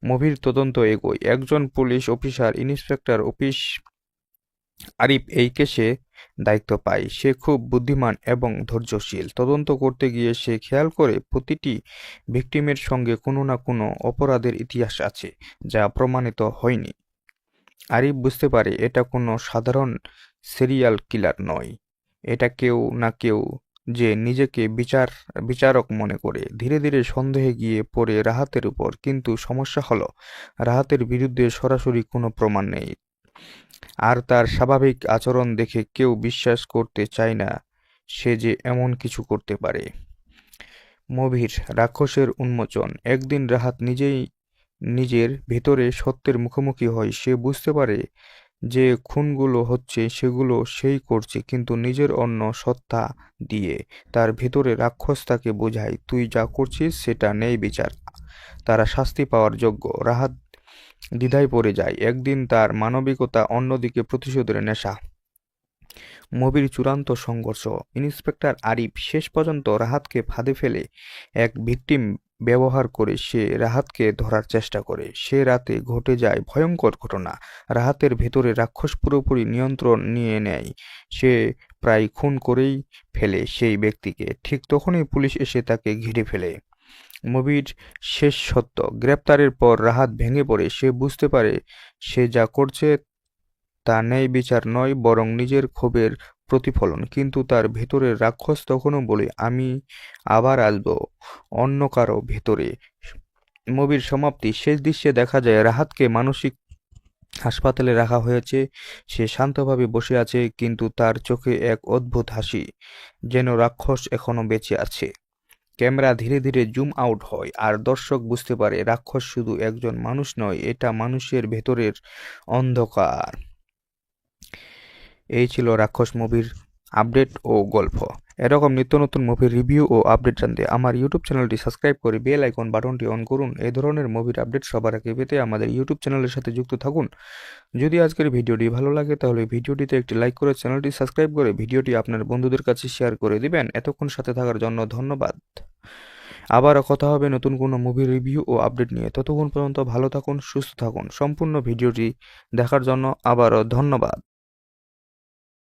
মুভির তদন্ত এগোয়। একজন police officer, inspector office Arif এই কেসে দায়িত্ব পায়। সে খুব বুদ্ধিমান এবং ধৈর্যশীল। তদন্ত করতে গিয়ে সে খেয়াল করে প্রতিটি ভিকটিমের সঙ্গে কোনো না কোনো অপরাধের ইতিহাস আছে যা প্রমাণিত হয়নি। আরিফ বুঝতে পারে এটা কোনো সাধারণ সিরিয়াল কিলার নয়, এটা কেউ না কেউ যে নিজেকে বিচারক মনে করে। ধীরে ধীরে সন্দেহে গিয়ে পড়ে রাহাতের উপর। কিন্তু সমস্যা হলো রাহাতের বিরুদ্ধে সরাসরি কোনো প্রমাণ নেই, আর তার স্বাভাবিক আচরণ দেখে কেউ বিশ্বাস করতে চায় না সে যে এমন কিছু করতে পারে। মুভির রাক্ষসের উন্মোচন। একদিন রাহাত নিজের ভেতরে সত্যের মুখোমুখি হয়। সে বুঝতে পারে যে খুনগুলো হচ্ছে সেগুলো সেই করছে, কিন্তু নিজের অন্য সত্তা দিয়ে। তার ভেতরে রাক্ষস তাকে বোঝায়, তুই যা করছিস সেটা নেই বিচার, তারা শাস্তি পাওয়ার যোগ্য। রাহাত দ্বিধায় পড়ে যায়। একদিন তার মানবিকতা, অন্যদিকে প্রতিশোধের নেশা। মুভির চূড়ান্ত সংঘর্ষ। ইন্সপেক্টর আরিফ শেষ পর্যন্ত রাহাতকে ফাঁদে ফেলে এক ভিকটিম ব্যবহার করে সে রাহাতকে ধরার চেষ্টা করে। সে রাতে ঘটে যায় ভয়ঙ্কর ঘটনা। রাহাতের ভেতরে রাক্ষস পুরোপুরি নিয়ন্ত্রণ নিয়ে নেয়। সে প্রায় খুন করেই ফেলে সেই ব্যক্তিকে। ঠিক তখনই পুলিশ এসে তাকে ঘিরে ফেলে। মুভির শেষ সত্য। গ্রেপ্তারের পর রাহাত ভেঙে পড়ে। সে বুঝতে পারে সে যা করছে তা ন্যায় বিচার নয়, বরং নিজের ক্ষোভের প্রতিফলন। কিন্তু তার ভেতরের রাক্ষস তখনও বলে, আমি আবার আসবো অন্য কারো ভেতরে। মুভির সমাপ্তি। শেষ দৃশ্যে দেখা যায় রাহাতকে মানসিক হাসপাতালে রাখা হয়েছে। সে শান্তভাবে বসে আছে, কিন্তু তার চোখে এক অদ্ভুত হাসি, যেন রাক্ষস এখনো বেঁচে আছে। ক্যামেরা ধীরে ধীরে জুম আউট হয়, আর দর্শক বুঝতে পারে রাক্ষস শুধু একজন মানুষ নয়, এটা মানুষের ভেতরের অন্ধকার। এই ছিল রাক্ষস মুভির আপডেট ও গল্প। এরকম নিত্য নতুন মুভির রিভিউ ও আপডেট জানতে আমার ইউটিউব চ্যানেলটি সাবস্ক্রাইব করে বেল আইকন বাটনটি অন করুন। এই ধরনের মুভির আপডেট সবার আগে পেতে আমাদের ইউটিউব চ্যানেলের সাথে যুক্ত থাকুন। যদি আজকের ভিডিওটি ভালো লাগে তাহলে ভিডিওটিতে একটি লাইক করে চ্যানেলটি সাবস্ক্রাইব করে ভিডিওটি আপনার বন্ধুদের কাছে শেয়ার করে দিবেন। এতক্ষণ সাথে থাকার জন্য ধন্যবাদ। আবারও কথা হবে নতুন কোনো মুভি রিভিউ ও আপডেট নিয়ে। ততক্ষণ পর্যন্ত ভালো থাকুন, সুস্থ থাকুন। সম্পূর্ণ ভিডিওটি দেখার জন্য আবারও ধন্যবাদ।